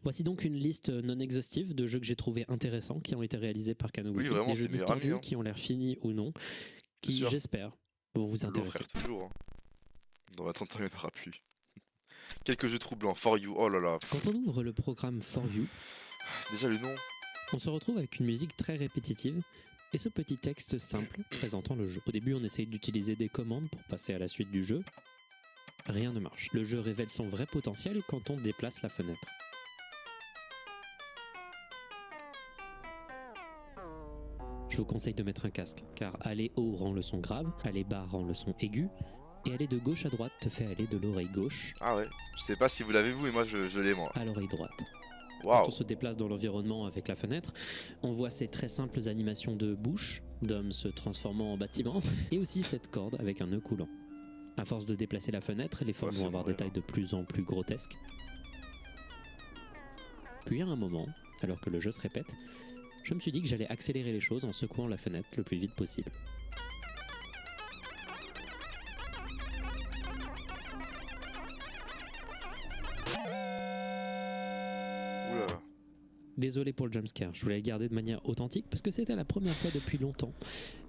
Voici donc une liste non exhaustive de jeux que j'ai trouvé intéressants qui ont été réalisés par Oui, Kanoguchi, vraiment, des c'est jeux le meilleur ami. distordus Hein. qui ont l'air finis ou non, qui sûr. j'espère vont vous Toujours, intéresser. frère, toujours. Hein. Dans 30 ans, il n'y en aura plus. Quelques jeux troublants. For You, oh là là. Quand on ouvre le programme For You, Déjà le nom. on se retrouve avec une musique très répétitive et ce petit texte simple présentant le jeu. Au début, on essaye d'utiliser des commandes pour passer à la suite du jeu. Rien ne marche. Le jeu révèle son vrai potentiel quand on déplace la fenêtre. Je vous conseille de mettre un casque, car aller haut rend le son grave, aller bas rend le son aigu, et aller de gauche à droite te fait aller de l'oreille gauche Ah ouais. Je sais pas si vous l'avez vous, mais moi je l'ai moi. à l'oreille droite. Quand Waouh. on se déplace dans l'environnement avec la fenêtre, on voit ces très simples animations de bouche, d'hommes se transformant en bâtiment, et aussi cette corde avec un nœud coulant. À force de déplacer la fenêtre, les formes Ouais, vont c'est avoir vrai, des tailles de plus en plus grotesques. Puis à un moment, alors que le jeu se répète, je me suis dit que j'allais accélérer les choses en secouant la fenêtre le plus vite possible. Oula. Désolé pour le jumpscare, je voulais le garder de manière authentique parce que c'était la première fois depuis longtemps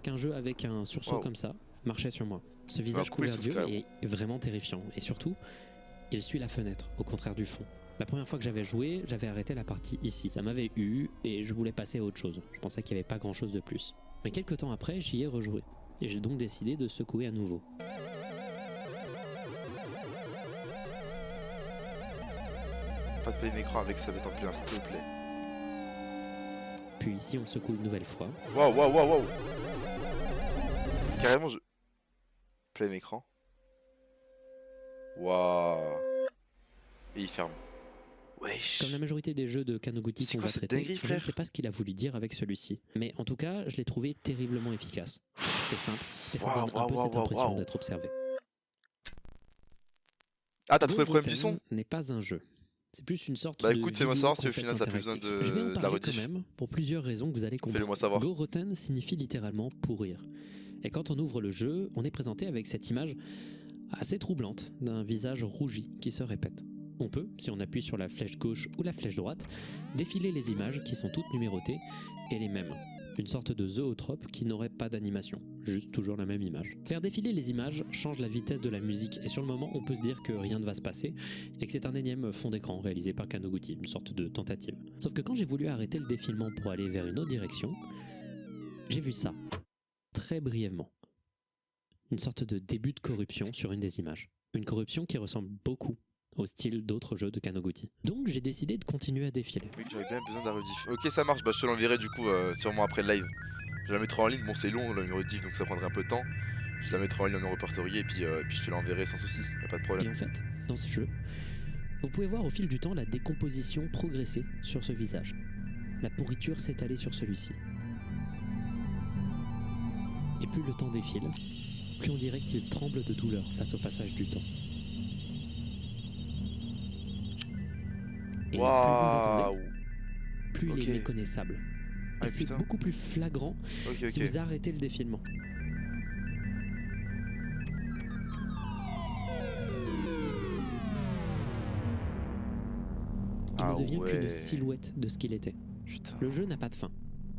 qu'un jeu avec un sursaut Wow. comme ça marchait sur moi. Ce visage coupé le couleur d'yeux souffle, est vraiment terrifiant et surtout, il suit la fenêtre au contraire du fond. La première fois que j'avais joué, j'avais arrêté la partie ici. Ça m'avait eu et je voulais passer à autre chose. Je pensais qu'il n'y avait pas grand chose de plus. Mais quelques temps après, j'y ai rejoué et j'ai donc décidé de secouer à nouveau. Pas de plein écran avec ça d'être bien, s'il te plaît. Puis ici, on secoue une nouvelle fois. Waouh, waouh, waouh, waouh. Carrément, je. Plein écran. Waouh. Et il ferme. Wesh. Comme la majorité des jeux de Kanoguchi C'est qu'on quoi va cette traiter, dinguerie, je ne frère sais pas ce qu'il a voulu dire avec celui-ci. Mais en tout cas, je l'ai trouvé terriblement efficace. C'est simple, et ça Waouh, donne un peu waouh, cette waouh, impression waouh. d'être observé. Ah, t'as trouvé le problème du Goten son? n'est pas un jeu. C'est plus une sorte Bah de écoute, fais-moi vidéo savoir si au concept final t'as plus besoin interactif. Je vais en de la parler quand rediff. même, pour plusieurs raisons que vous allez comprendre. Fais-le-moi savoir. Goroten signifie littéralement pourrir. Et quand on ouvre le jeu, on est présenté avec cette image assez troublante d'un visage rougi qui se répète. On peut, si on appuie sur la flèche gauche ou la flèche droite, défiler les images qui sont toutes numérotées et les mêmes. Une sorte de zootrope qui n'aurait pas d'animation, juste toujours la même image. Faire défiler les images change la vitesse de la musique et sur le moment on peut se dire que rien ne va se passer et que c'est un énième fond d'écran réalisé par Kanoguchi, une sorte de tentative. Sauf que quand j'ai voulu arrêter le défilement pour aller vers une autre direction, j'ai vu ça, très brièvement. Une sorte de début de corruption sur une des images. Une corruption qui ressemble beaucoup au style d'autres jeux de Kanoguchi. Donc j'ai décidé de continuer à défiler. Oui, j'avais bien besoin d'un rediff. Ok, ça marche, bah je te l'enverrai du coup sûrement après le live. Je la mettrai en ligne, bon c'est long le rediff donc ça prendrait un peu de temps. Je la mettrai en ligne en répertorié et puis je te l'enverrai sans souci, y a pas de Et problème. en fait, dans ce jeu, vous pouvez voir au fil du temps la décomposition progresser sur ce visage. La pourriture s'étaler sur celui-ci. Et plus le temps défile, plus on dirait qu'il tremble de douleur face au passage du temps. Et plus vous Waouh. attendez, plus il Ok. est méconnaissable. Ah Et c'est putain. beaucoup plus flagrant Ok, si ok. vous arrêtez le défilement. Il Ah ne devient qu'une ouais. silhouette de ce qu'il était. Putain. Le jeu n'a pas de fin.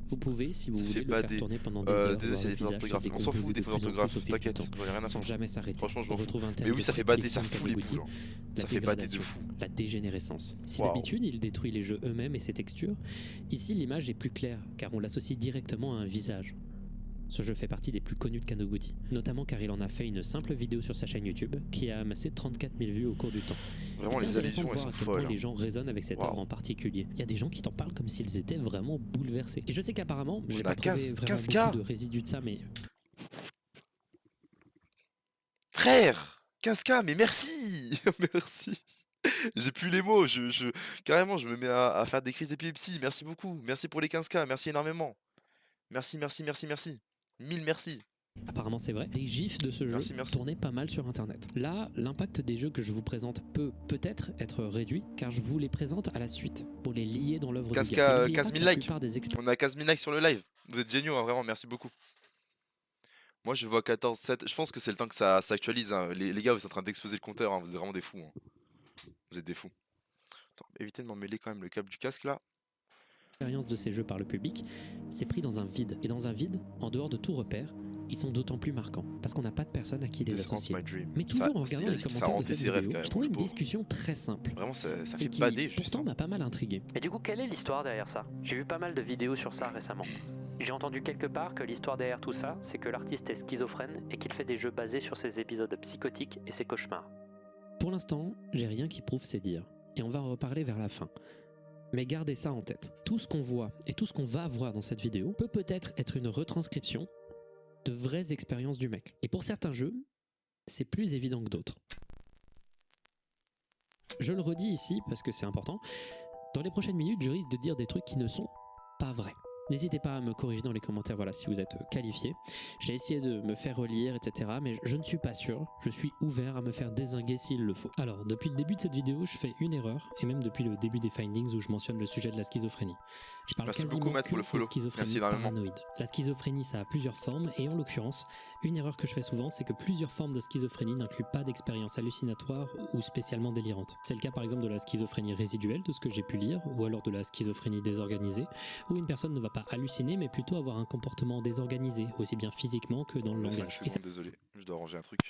Vous pouvez, si vous Ça voulez, fait le pas faire des- tourner pendant des heures, Désolé, voir c'est le des fautes visage se d'orthographe. On s'en fout décomposer des de fautes plus en plus d'orthographe, au fil du t'inquiète, temps, j'en ai rien à sans foutre. jamais s'arrêter. Franchement, je On m'en fous. retrouve un thème Mais oui, de ça fait très bader, ça typique fout les Kanoguchi, boules. Hein. la Ça fait bader de dégradation, fou. la dégénérescence. Si Waouh. d'habitude il détruit les jeux eux-mêmes et ses textures, ici l'image est plus claire car on l'associe directement à un visage. Ce jeu fait partie des plus connus de Kanoguchi, notamment car il en a fait une simple vidéo sur sa chaîne YouTube qui a amassé 34 000 vues au cours du temps. Vraiment, Et c'est les intéressant allusions, de elles voir sont à quel folles. point hein. les gens résonnent avec cette Waouh. œuvre en particulier. Il y a des gens qui t'en parlent comme s'ils étaient vraiment bouleversés. Et je sais qu'apparemment, j'ai On pas a trouvé 15 vraiment 15K. beaucoup de résidus de ça, mais Frère 15K, mais merci. Merci. J'ai plus les mots, carrément, je me mets à faire des crises d'épilepsie. Merci beaucoup. Merci pour les 15K, merci énormément. Merci, merci, merci, merci. 1000 merci. apparemment c'est vrai, des gifs de ce jeu Merci, merci. tournaient pas mal sur internet. Là, l'impact des jeux que je vous présente peut peut-être être réduit, car je vous les présente à la suite, pour les lier dans l'œuvre du 15K, gars. Et n'oubliez 15 pas que 000 la likes. plupart des On a 15 000 likes sur le live. Vous êtes géniaux, hein, vraiment, merci beaucoup. Moi, je vois 14, 7. Je pense que c'est le temps que ça s'actualise. Hein. Les gars, vous êtes en train d'exploser le compteur. Hein. Vous êtes vraiment des fous. Hein. Vous êtes des fous. Attends, évitez de m'emmêler quand même le câble du casque là. L'expérience de ces jeux par le public, c'est pris dans un vide. Et dans un vide, en dehors de tout repère, ils sont d'autant plus marquants. Parce qu'on n'a pas de personne à qui les This ends associer. my dream. Mais Ça, toujours en regardant il a les dit que ça commentaires de hantait cette ses rêves vidéo, quand même, je trouvais le une pauvre. discussion très simple. Vraiment, ça Et fait qui, bader juste. pourtant, Hein. m'a pas mal intrigué. Et du coup, quelle est l'histoire derrière ça? J'ai vu pas mal de vidéos sur ça récemment. J'ai entendu quelque part que l'histoire derrière tout ça, c'est que l'artiste est schizophrène et qu'il fait des jeux basés sur ses épisodes psychotiques et ses cauchemars. Pour l'instant, j'ai rien qui prouve ces dires. Et on va en reparler vers la fin. Mais gardez ça en tête. Tout ce qu'on voit et tout ce qu'on va voir dans cette vidéo peut peut-être être une retranscription de vraies expériences du mec. Et pour certains jeux, c'est plus évident que d'autres. Je le redis ici parce que c'est important. Dans les prochaines minutes, je risque de dire des trucs qui ne sont pas vrais. N'hésitez pas à me corriger dans les commentaires, voilà, si vous êtes qualifié. J'ai essayé de me faire relire, etc. Mais je ne suis pas sûr. Je suis ouvert à me faire dézinguer s'il le faut. Alors, depuis le début de cette vidéo, je fais une erreur. Et même depuis le début des findings où je mentionne le sujet de la schizophrénie. Je parle Merci quasiment beaucoup, Matt, que pour le de follow. schizophrénie Merci énormément. paranoïde. La schizophrénie, ça a plusieurs formes. Et en l'occurrence, une erreur que je fais souvent, c'est que plusieurs formes de schizophrénie n'incluent pas d'expérience hallucinatoire ou spécialement délirante. C'est le cas par exemple de la schizophrénie résiduelle, de ce que j'ai pu lire, ou alors de la schizophrénie désorganisée, où une personne ne va pas halluciner, mais plutôt avoir un comportement désorganisé, aussi bien physiquement que dans le 5 langage. Et secondes, désolé, je dois ranger un truc.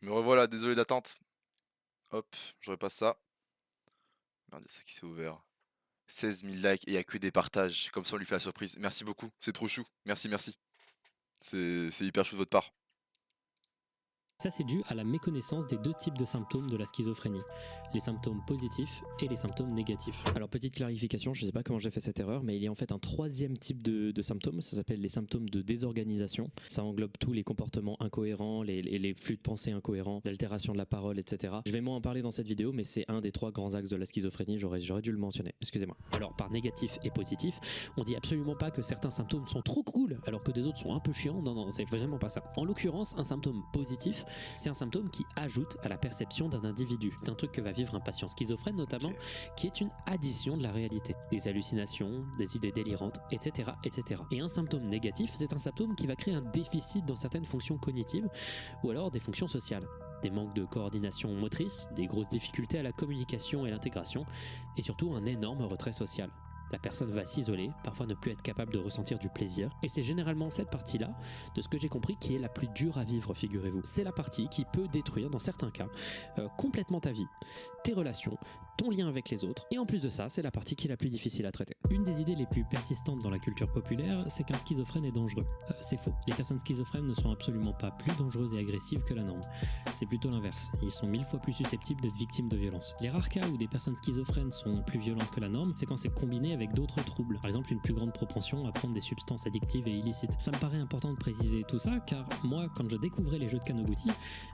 Me revoilà, désolé d'attente. Hop, je repasse ça. Merde, c'est ça qui s'est ouvert. 16 000 likes et il y a que des partages. Comme ça, on lui fait la surprise. Merci beaucoup, c'est trop chou. Merci, merci. C'est hyper chou de votre part. Ça, c'est dû à la méconnaissance des deux types de symptômes de la schizophrénie, les symptômes positifs et les symptômes négatifs. Alors, petite clarification, je ne sais pas comment j'ai fait cette erreur, mais il y a en fait un troisième type de symptômes, ça s'appelle les symptômes de désorganisation. Ça englobe tous les comportements incohérents, les flux de pensée incohérents, l'altération de la parole, etc. Je vais moins en parler dans cette vidéo, mais c'est un des trois grands axes de la schizophrénie, j'aurais dû le mentionner, excusez-moi. Alors, par négatif et positif, on dit absolument pas que certains symptômes sont trop cool, alors que des autres sont un peu chiants, non, c'est vraiment pas ça. En l'occurrence, un symptôme positif, c'est un symptôme qui ajoute à la perception d'un individu. C'est un truc que va vivre un patient schizophrène notamment, qui est une addition de la réalité. Des hallucinations, des idées délirantes, etc., etc. Et un symptôme négatif, c'est un symptôme qui va créer un déficit dans certaines fonctions cognitives ou alors des fonctions sociales. Des manques de coordination motrice, des grosses difficultés à la communication et l'intégration, et surtout un énorme retrait social. La personne va s'isoler, parfois ne plus être capable de ressentir du plaisir. Et c'est généralement cette partie-là, de ce que j'ai compris, qui est la plus dure à vivre, figurez-vous. C'est la partie qui peut détruire, dans certains cas, complètement ta vie, tes relations, ton lien avec les autres. Et en plus de ça, c'est la partie qui est la plus difficile à traiter. Une des idées les plus persistantes dans la culture populaire, c'est qu'un schizophrène est dangereux. C'est faux. Les personnes schizophrènes ne sont absolument pas plus dangereuses et agressives que la norme. C'est plutôt l'inverse. Ils sont 1000 fois plus susceptibles d'être victimes de violences. Les rares cas où des personnes schizophrènes sont plus violentes que la norme, c'est quand c'est combiné avec d'autres troubles. Par exemple, une plus grande propension à prendre des substances addictives et illicites. Ça me paraît important de préciser tout ça, car moi, quand je découvrais les jeux de Kanoguchi,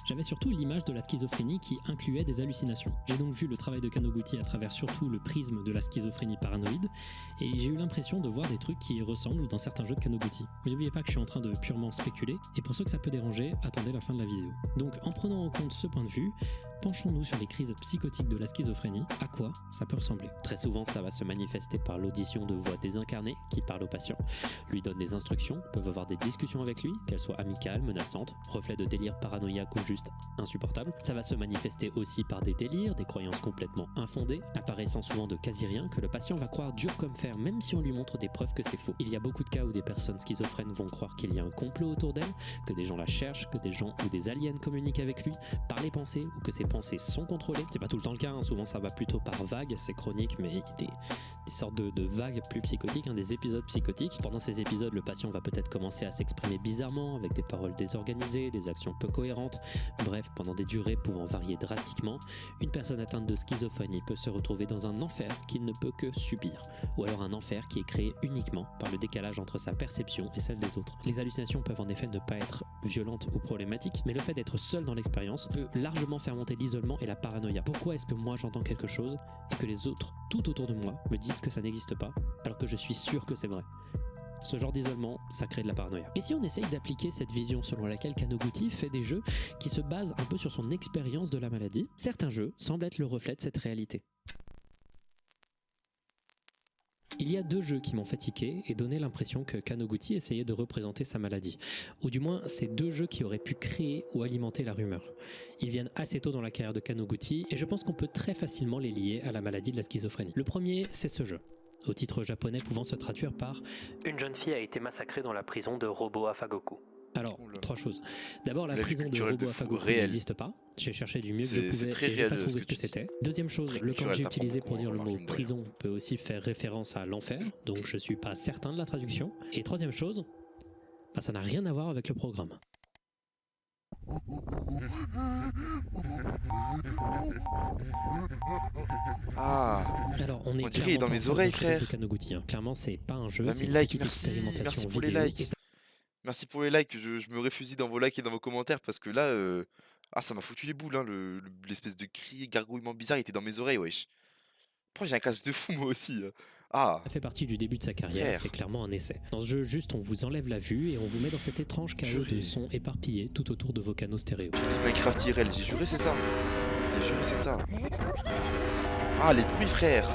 j'avais surtout l'image de la schizophrénie qui incluait des hallucinations. J'ai donc vu le travail de Kanoguchi à travers surtout le prisme de la schizophrénie paranoïde, et j'ai eu l'impression de voir des trucs qui y ressemblent dans certains jeux de Kanoguchi. Mais n'oubliez pas que je suis en train de purement spéculer, et pour ceux que ça peut déranger, attendez la fin de la vidéo. Donc en prenant en compte ce point de vue, penchons-nous sur les crises psychotiques de la schizophrénie, à quoi ça peut ressembler. Très souvent, ça va se manifester par l'audition de voix désincarnées qui parlent au patient, lui donnent des instructions, peuvent avoir des discussions avec lui, qu'elles soient amicales, menaçantes, reflets de délire paranoïaque ou juste insupportables. Ça va se manifester aussi par des délires, des croyances complètement infondées, apparaissant souvent de quasi rien, que le patient va croire dur comme fer, même si on lui montre des preuves que c'est faux. Il y a beaucoup de cas où des personnes schizophrènes vont croire qu'il y a un complot autour d'elles, que des gens la cherchent, que des gens ou des aliens communiquent avec lui, par les pensées, ou que ses pensées sont contrôlées. C'est pas tout le temps le cas, hein. Souvent ça va plutôt par vagues, c'est chronique, mais des sortes de vagues plus psychotiques, hein, des épisodes psychotiques. Pendant ces épisodes, le patient va peut-être commencer à s'exprimer bizarrement, avec des paroles désorganisées, des actions peu cohérentes, bref, pendant des durées pouvant varier drastiquement. Une personne atteinte de schizophrénie peut se retrouver dans un enfer qu'il ne peut que subir, ou alors un enfer qui est créé uniquement par le décalage entre sa perception et celle des autres. Les hallucinations peuvent en effet ne pas être violentes ou problématiques, mais le fait d'être seul dans l'expérience peut largement faire monter l'isolement et la paranoïa. Pourquoi est-ce que moi j'entends quelque chose et que les autres, tout autour de moi, me disent que ça n'existe pas, alors que je suis sûr que c'est vrai? Ce genre d'isolement, ça crée de la paranoïa. Et si on essaye d'appliquer cette vision selon laquelle Kanoguchi fait des jeux qui se basent un peu sur son expérience de la maladie, certains jeux semblent être le reflet de cette réalité. Il y a deux jeux qui m'ont fatigué et donné l'impression que Kanoguchi essayait de représenter sa maladie. Ou du moins, c'est deux jeux qui auraient pu créer ou alimenter la rumeur. Ils viennent assez tôt dans la carrière de Kanoguchi et je pense qu'on peut très facilement les lier à la maladie de la schizophrénie. Le premier, c'est ce jeu, au titre japonais pouvant se traduire par « Une jeune fille a été massacrée dans la prison de Robo Afagoku ». Alors, trois choses. D'abord, la La vie prison de culturelle de Robo fou, Afagoku réel. n'existe pas. J'ai cherché du mieux que je C'est pouvais très et j'ai pas réel, trouvé ce ce que que tu dis. c'était. Deuxième chose, Très le temps que culturel, j'ai t'apprends utilisé beaucoup pour dire en le mot marketing, d'ailleurs. prison peut aussi faire référence à l'enfer, donc je suis pas certain de la traduction. Et troisième chose, ça n'a rien à voir avec le programme. Ah, Alors, on est on dirait il est dans clairement mes pas en oreilles, face d'un jeu de frère. Kanoguchi, hein. Clairement, c'est pas un jeu, 20 c'est 000 une likes, petite merci. expérimentation Merci pour les vidéo. likes. Et ça Merci pour les likes. Je me réfugie dans vos likes et dans vos commentaires parce que là, ah, ça m'a foutu les boules, hein. L'espèce de cri, gargouillement bizarre, il était dans mes oreilles, wesh. Pourquoi j'ai un casque de fou, moi aussi? Ah, fait partie du début de sa carrière, frère. c'est clairement un essai. Dans ce jeu, juste on vous enlève la vue et on vous met dans cet étrange chaos de Purée. sons éparpillés tout autour de vos canaux stéréo. Minecraft IRL, j'ai juré, c'est ça. J'ai juré, c'est ça. Ah, les bruits, frère.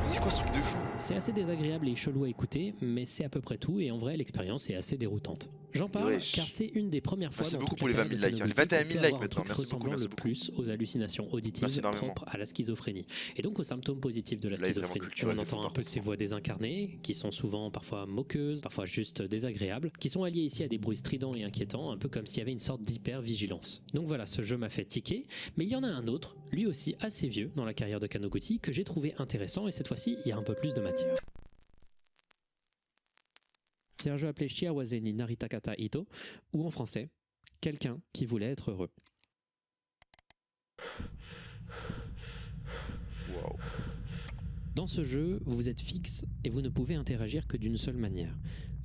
C'est quoi ce truc de fou? C'est assez désagréable et chelou à écouter, mais c'est à peu près tout et en vrai l'expérience est assez déroutante. J'en parle Wesh. car c'est une des premières fois Merci dans beaucoup toute pour la les 20 000 carrière de likes, hein. Les Kadobuti 21 qu'on 000 peut likes avoir un maintenant. truc Merci beaucoup, ressemblant merci le beaucoup. plus aux hallucinations auditives Merci énormément. propres à la schizophrénie et donc aux symptômes positifs de la Là, il est vraiment schizophrénie. culturel On de fou, entend un par peu contre. ces voix désincarnées qui sont souvent parfois moqueuses, parfois juste désagréables, qui sont alliées ici à des bruits stridents et inquiétants, un peu comme s'il y avait une sorte d'hyper-vigilance. Donc voilà, ce jeu m'a fait tiquer, mais il y en a un autre, lui aussi assez vieux dans la carrière de Kanoguchi, que j'ai trouvé intéressant et cette fois-ci, il y a un peu plus de matière. C'est un jeu appelé Shiawase ni Naritakata Ito, ou en français, quelqu'un qui voulait être heureux. Waouh. Dans ce jeu, vous êtes fixe et vous ne pouvez interagir que d'une seule manière.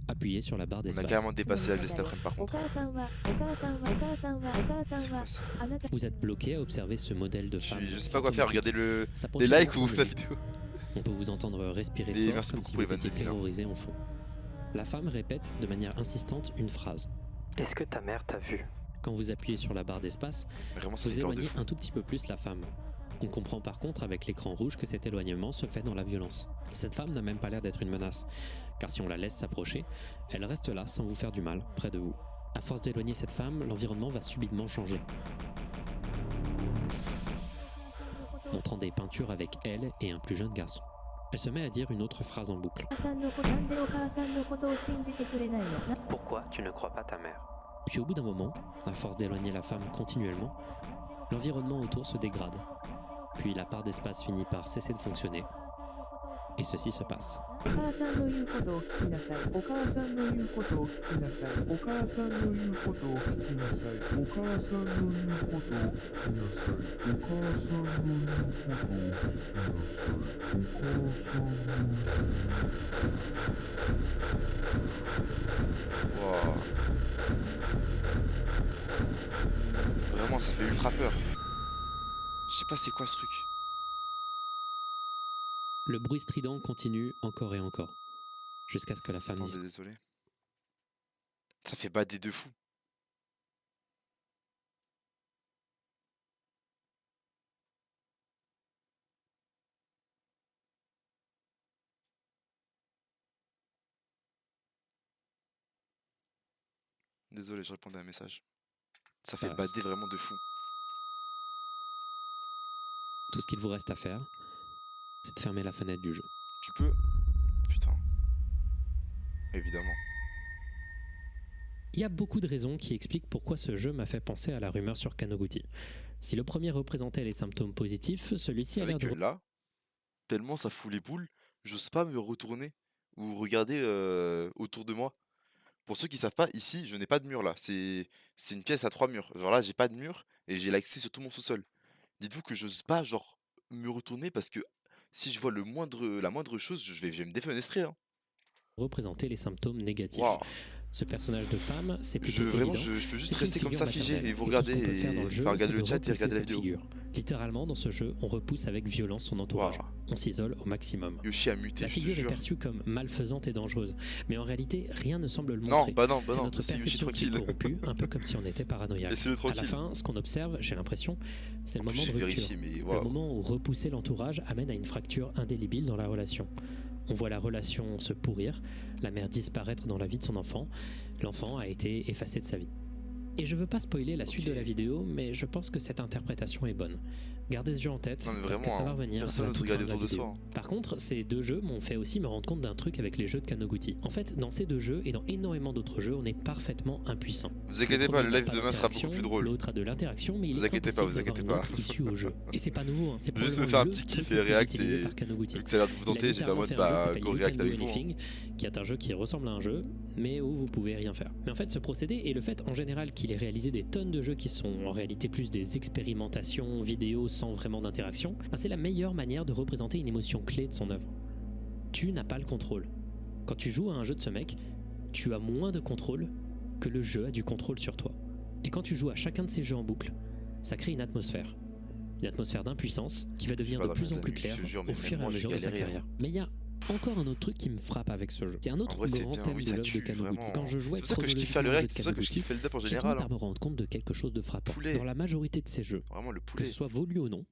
Appuyez sur la barre On a d'espace. carrément dépassé l'âge de cet après-midi par contre. C'est quoi ça? Vous êtes bloqué à observer ce modèle de femme. Je sais pas quoi faire, regardez Ça les poursuit likes ou le la jeu. vidéo. On peut vous entendre respirer Et fort merci comme beaucoup si pour les vous étiez 22 000, hein. terrorisé en fond. La femme répète de manière insistante une phrase. Est-ce que ta mère t'a vu? Quand vous appuyez sur la barre d'espace, Vraiment, ça vous fait peur de éloignez fou. un tout petit peu plus la femme. On comprend par contre avec l'écran rouge que cet éloignement se fait dans la violence. Cette femme n'a même pas l'air d'être une menace, car si on la laisse s'approcher, elle reste là sans vous faire du mal, près de vous. À force d'éloigner cette femme, l'environnement va subitement changer. Montrant des peintures avec elle et un plus jeune garçon. Elle se met à dire une autre phrase en boucle. Pourquoi tu ne crois pas ta mère? Puis au bout d'un moment, à force d'éloigner la femme continuellement, l'environnement autour se dégrade. Puis la barre d'espace finit par cesser de fonctionner. Et ceci se passe. Waouh. Vraiment, ça fait ultra peur. Je sais pas c'est quoi ce truc. Le bruit strident continue encore et encore, jusqu'à ce que la femme Attendez, disparaisse. désolé. Ça fait bader de fou. Désolé, je répondais à un message. Ça fait Passe. bader vraiment de fou. Tout ce qu'il vous reste à faire, c'est de fermer la fenêtre du jeu. Tu peux? Putain. Évidemment. Il y a beaucoup de raisons qui expliquent pourquoi ce jeu m'a fait penser à la rumeur sur Kanoguchi. Si le premier représentait les symptômes positifs, celui-ci C'est a vrai l'air que de... là, tellement ça fout les boules, j'ose pas me retourner ou regarder autour de moi. Pour ceux qui savent pas, ici, je n'ai pas de mur là. C'est une pièce à 3 murs. Genre là, j'ai pas de mur et j'ai l'accès sur tout mon sous-sol. Dites-vous que j'ose pas, genre, me retourner parce que si je vois la moindre chose, je vais me défenestrer, hein. représenter les symptômes négatifs. Waouh. Ce personnage de femme, c'est plutôt Vraiment, évident. je peux juste C'est une rester comme ça figure figé maternelle. et vous tout ce regarder qu'on peut faire dans le jeu, enfin, regarder c'est le de chat et repousser regarder la cette vidéo. figure. Littéralement, dans ce jeu, on repousse avec violence son entourage. Waouh. On s'isole au maximum. Yoshi a muté, La je te figure est jure. perçue comme malfaisante et dangereuse, mais en réalité, rien ne semble le Non, montrer. bah non, C'est notre laissez Yoshi perception qui est tranquille. corrompue, un peu comme si on était paranoïaque. Laissez-le À la tranquille. fin, ce qu'on observe, j'ai l'impression, c'est le En plus, moment de j'ai rupture. vérifié, mais Le waouh. moment où repousser l'entourage amène à une fracture indélébile dans la relation. On voit la relation se pourrir, la mère disparaître dans la vie de son enfant, l'enfant a été effacé de sa vie. Et je veux pas spoiler la suite Ok. de la vidéo, mais je pense que cette interprétation est bonne. Gardez ce jeu en tête, Non, mais parce que vraiment, ça va hein, revenir personne à la n'ose toute regarder fin de la autour de vidéo. soi, hein. Par contre, ces deux jeux m'ont fait aussi me rendre compte d'un truc avec les jeux de Kanoguchi. En fait, dans ces deux jeux et dans énormément d'autres jeux, on est parfaitement impuissant. Vous inquiétez pas, premier le n'a live pas demain sera beaucoup d'interaction, plus drôle. L'autre a de l'interaction, mais il Vous est inquiétez pas, impossible vous inquiétez d'avoir pas. une autre issue au jeu. Et c'est pas nouveau, hein, c'est Juste me probablement faire un le petit truc kiff le et plus react utilisé et par Kanoguchi. vu que ça a l'air de vous Il a tenter, j'étais en littéralement mode fait un jeu qui bah s'appelle go You react Can Do avec vous, hein. Anything, qui est un jeu qui ressemble à un jeu, mais où vous pouvez rien faire. Mais en fait, ce procédé et le fait en général qu'il ait réalisé des tonnes de jeux qui sont en réalité plus des expérimentations vidéo sans vraiment d'interaction, ben c'est la meilleure manière de représenter une émotion clé de son œuvre. Tu n'as pas le contrôle. Quand tu joues à un jeu de ce mec, tu as moins de contrôle que le jeu a du contrôle sur toi. Et quand tu joues à chacun de ces jeux en boucle, ça crée une atmosphère. Une atmosphère d'impuissance qui va devenir pas de dormi plus en la plus nuit, claire je te jure, mais au fur et même à moi, j'ai mesure de sa galéré, hein. carrière. Mais il y a encore un autre truc qui me frappe avec ce jeu. C'est un autre En vrai, c'est grand bien, thème oui, de ça l'œuvre de tue, Kanoguchi. vraiment. Quand je jouais C'est pour ça que je kiffe faire le chronologiquement aux jeux react, de c'est pour ça que je Kanoguchi, kiffe le dub en j'ai fini général, par hein. me rendre compte de quelque chose de frappant. Poulet. Dans la majorité de ces jeux, Vraiment le que poulet. ce soit voulu ou non,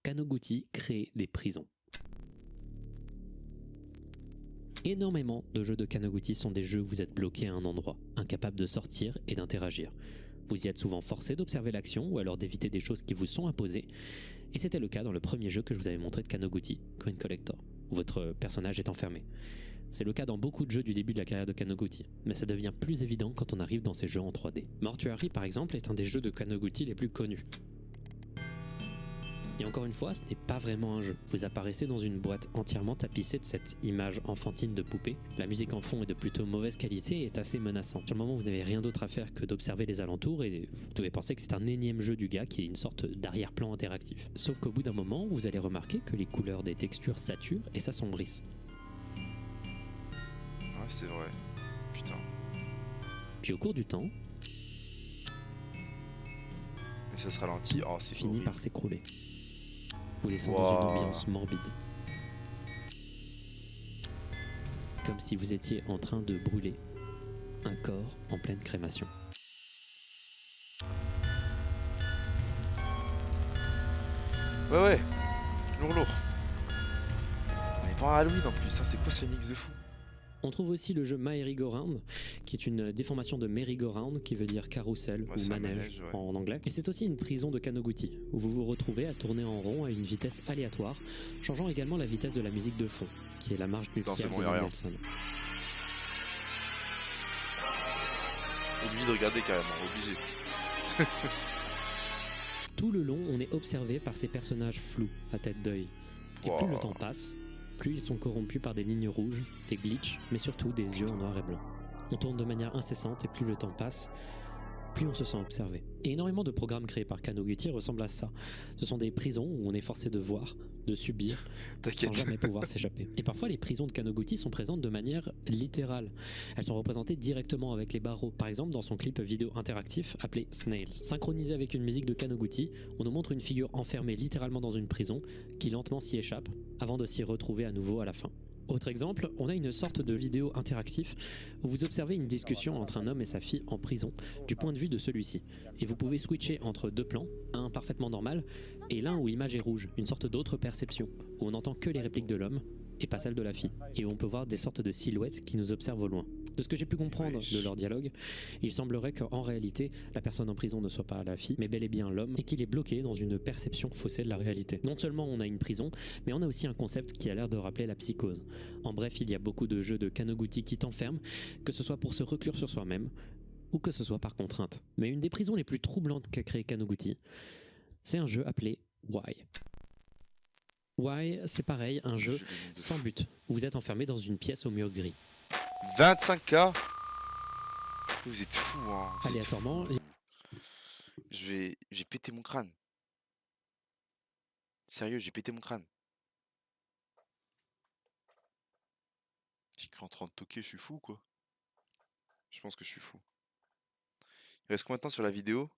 Kanoguchi crée des prisons. Énormément de jeux de Kanoguchi sont des jeux où vous êtes bloqué à un endroit, incapable de sortir et d'interagir. Vous y êtes souvent forcé d'observer l'action ou alors d'éviter des choses qui vous sont imposées. Et c'était le cas dans le premier jeu que je vous avais montré de Kanoguchi, Coin Collector, où votre personnage est enfermé. C'est le cas dans beaucoup de jeux du début de la carrière de Kanoguchi, mais ça devient plus évident quand on arrive dans ces jeux en 3D. Mortuary par exemple est un des jeux de Kanoguchi les plus connus. Et encore une fois, ce n'est pas vraiment un jeu. Vous apparaissez dans une boîte entièrement tapissée de cette image enfantine de poupée. La musique en fond est de plutôt mauvaise qualité et est assez menaçante. Sur le moment, vous n'avez rien d'autre à faire que d'observer les alentours et vous devez penser que c'est un énième jeu du gars qui est une sorte d'arrière-plan interactif. Sauf qu'au bout d'un moment, vous allez remarquer que les couleurs des textures saturent et s'assombrissent. Ouais, c'est vrai. Putain. Puis au cours du temps, Et ça se ralentit. Oh, c'est finit horrible. par s'écrouler, vous laissant dans Wow. une ambiance morbide. Comme si vous étiez en train de brûler un corps en pleine crémation. Ouais, ouais. Lourd. On est pas à Halloween en plus, hein. C'est quoi ce phénix de fou? On trouve aussi le jeu Merry-Go-Round, qui est une déformation de merry-go-round, qui veut dire carrousel Ouais, ou c'est un manège manège, ouais. en anglais. Et c'est aussi une prison de Kanoguchi, où vous vous retrouvez à tourner en rond à une vitesse aléatoire, changeant également la vitesse de la musique de fond, qui est la marche Non, c'est nuptiale bon, de y a rien. Mendelssohn. Obligé de regarder carrément, obligé. Tout le long, on est observé par ces personnages flous, à tête d'œil. Et plus le temps passe, plus ils sont corrompus par des lignes rouges, des glitches, mais surtout des yeux en noir et blanc. On tourne de manière incessante et plus le temps passe, plus on se sent observé. Et énormément de programmes créés par Kanoguchi ressemblent à ça. Ce sont des prisons où on est forcé de voir, de subir, sans T'inquiète. jamais pouvoir s'échapper. Et parfois, les prisons de Kanoguchi sont présentes de manière littérale. Elles sont représentées directement avec les barreaux. Par exemple, dans son clip vidéo interactif appelé Snails. Synchronisé avec une musique de Kanoguchi, on nous montre une figure enfermée littéralement dans une prison, qui lentement s'y échappe, avant de s'y retrouver à nouveau à la fin. Autre exemple, on a une sorte de vidéo interactif où vous observez une discussion entre un homme et sa fille en prison du point de vue de celui-ci. Et vous pouvez switcher entre deux plans, un parfaitement normal et l'un où l'image est rouge, une sorte d'autre perception, où on n'entend que les répliques de l'homme et pas celles de la fille, et où on peut voir des sortes de silhouettes qui nous observent au loin. De ce que j'ai pu comprendre de leur dialogue, il semblerait qu'en réalité, la personne en prison ne soit pas la fille, mais bel et bien l'homme, et qu'il est bloqué dans une perception faussée de la réalité. Non seulement on a une prison, mais on a aussi un concept qui a l'air de rappeler la psychose. En bref, il y a beaucoup de jeux de Kanoguchi qui t'enferment, que ce soit pour se reclure sur soi-même, ou que ce soit par contrainte. Mais une des prisons les plus troublantes qu'a créé Kanoguchi, c'est un jeu appelé Why. Why, c'est pareil, un jeu sans but, où vous êtes enfermé dans une pièce au mur gris. 25K. Vous êtes fous, hein. Vous êtes Aléatoirement, fous. J'ai pété mon crâne. Sérieux, j'ai pété mon crâne. J'ai cru en train de toquer, je suis fou quoi. Je pense que je suis fou. Il reste combien de temps sur la vidéo?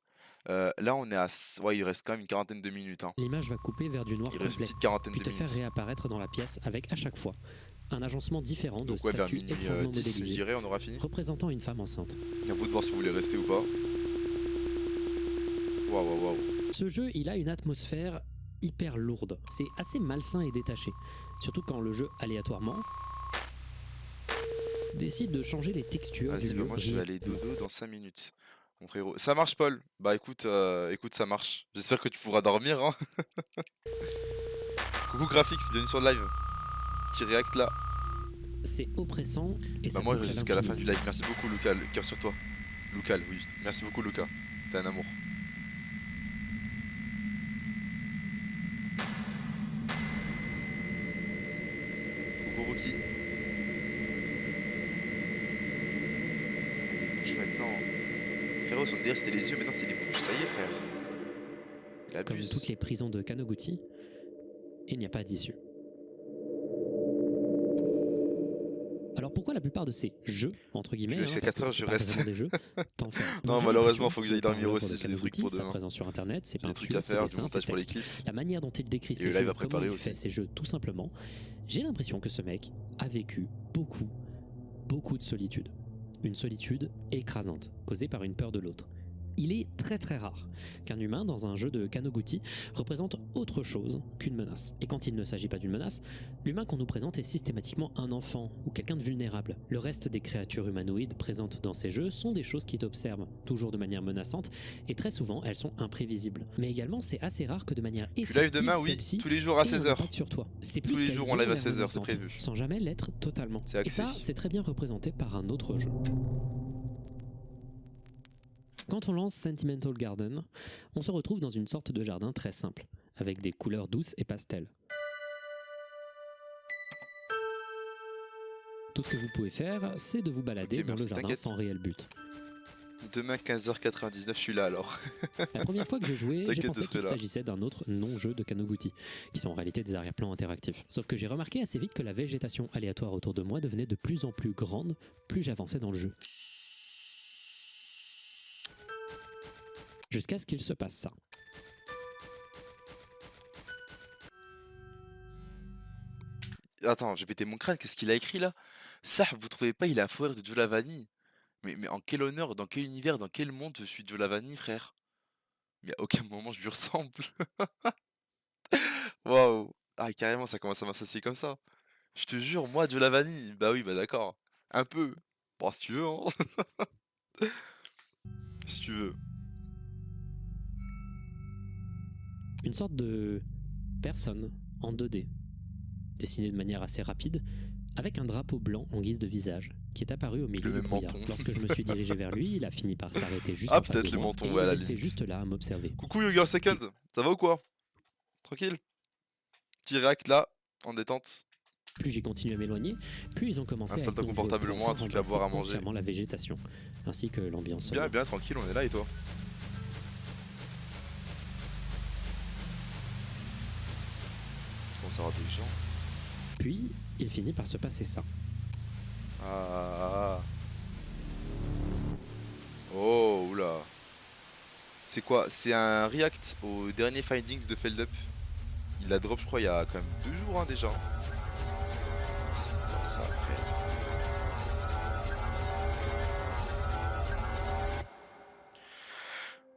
Là on est à... Ouais, il reste quand même une quarantaine de minutes. Hein. l'image va couper vers du noir Il reste une complet, petite quarantaine puis de te faire minutes. réapparaître dans la pièce avec à chaque fois un agencement différent de Donc ouais, vers statues minuit étrangement 10, je modélisées, dirais, on aura fini. représentant une femme enceinte. À vous de voir si vous voulez rester ou pas. Waouh. Ce jeu, il a une atmosphère hyper lourde. C'est assez malsain et détaché. Surtout quand le jeu, aléatoirement, décide de changer les textures Vas-y, du bah lieu. moi je vais aller dodo dans 5 minutes. Mon frérot. Ça marche Paul. Bah écoute, ça marche. J'espère que tu pourras dormir. Hein. Coucou Graphics, bienvenue sur le live. Petit react là. C'est oppressant et ça Bah moi boucle à jusqu'à la fin l'infini. du live. Merci beaucoup Lucas, le cœur sur toi. Lucal, oui. Merci beaucoup Lucas. T'es un amour. Coucou Rocky. Les bouches maintenant. Frérot, son délire c'était les yeux, maintenant c'est les bouches, ça y est frère. Il Comme abuse. toutes les prisons de Kanoguchi, il n'y a pas d'issue. Alors pourquoi la plupart de ces jeux, entre guillemets, Jusqu'à parce 4 que heures, c'est je pas reste. vraiment des jeux, t'enferment. Non, J'ai malheureusement, l'impression faut que j'aille par dormir l'œuvre aussi, de j'ai des trucs Kanoguchi, pour ça demain. présent sur internet, c'est J'ai des trucs peintures, à c'est faire, du dessins, montage c'est pour les textes. clips. La manière dont il décrit Et ces le live jeux, à comment préparer il aussi. fait ces jeux, tout simplement, j'ai l'impression que ce mec a vécu beaucoup de solitude. Une solitude écrasante, causée par une peur de l'autre. Il est très très rare qu'un humain dans un jeu de Kanoguchi représente autre chose qu'une menace. Et quand il ne s'agit pas d'une menace, l'humain qu'on nous présente est systématiquement un enfant ou quelqu'un de vulnérable. Le reste des créatures humanoïdes présentes dans ces jeux sont des choses qui t'observent, toujours de manière menaçante, et très souvent elles sont imprévisibles. Mais également c'est assez rare que de manière Tu live effective demain, oui, celle-ci tous les jours à ait un 16h. impact sur toi. C'est plus Tous les qu'elles jours ont on live à l'air 16h, c'est menaçantes, prévu. sans jamais l'être totalement. C'est Et axé. ça, c'est très bien représenté par un autre jeu. Quand on lance Sentimental Garden, on se retrouve dans une sorte de jardin très simple, avec des couleurs douces et pastel. Tout ce que vous pouvez faire, c'est de vous balader Ok, dans le merci, jardin t'inquiète. sans réel but. Demain 15h99, je suis là alors. La première fois que j'ai joué, j'ai T'inquiète, pensé je serai qu'il là. s'agissait d'un autre non-jeu de Kanoguchi, qui sont en réalité des arrière-plans interactifs. Sauf que j'ai remarqué assez vite que la végétation aléatoire autour de moi devenait de plus en plus grande, plus j'avançais dans le jeu. Jusqu'à ce qu'il se passe ça. Attends, j'ai pété mon crâne, qu'est-ce qu'il a écrit là? Ça, vous trouvez pas, il a un faux rire de Joe Lavani? Mais en quel honneur, dans quel univers, dans quel monde je suis Joe Lavani, frère? Mais à aucun moment je lui ressemble. Waouh! Ah, carrément, ça commence à m'associer comme ça. Je te jure, moi, Joe Lavani, bah oui, bah d'accord. Un peu. Bon, si tu veux, hein. Si tu veux. Une sorte de personne en 2D, dessinée de manière assez rapide, avec un drapeau blanc en guise de visage, qui est apparu au milieu Le du même brouillard. menton. Lorsque je me suis dirigé vers lui, il a fini par s'arrêter juste Ah, en face peut-être de le moi, menton, et il ouais, à est la resté limite. juste là à m'observer. Coucou Yoga Second, ça va ou quoi? Tranquille? Petit react là, en détente. Plus j'ai continué à m'éloigner, plus ils ont commencé à être Installe-toi nombreux, confortablement, pour un enfin truc à boire, à remplacer manger. entièrement la végétation, ainsi que l'ambiance Bien, sonore. bien, tranquille, on est là et toi? Je commence à avoir des gens. Puis, il finit par se passer ça. Ah. Oh, oula. C'est quoi? C'est un react au dernier findings de Feld Up. Il l'a drop, je crois, il y a quand même 2 jours hein, déjà. C'est quoi ça, frère?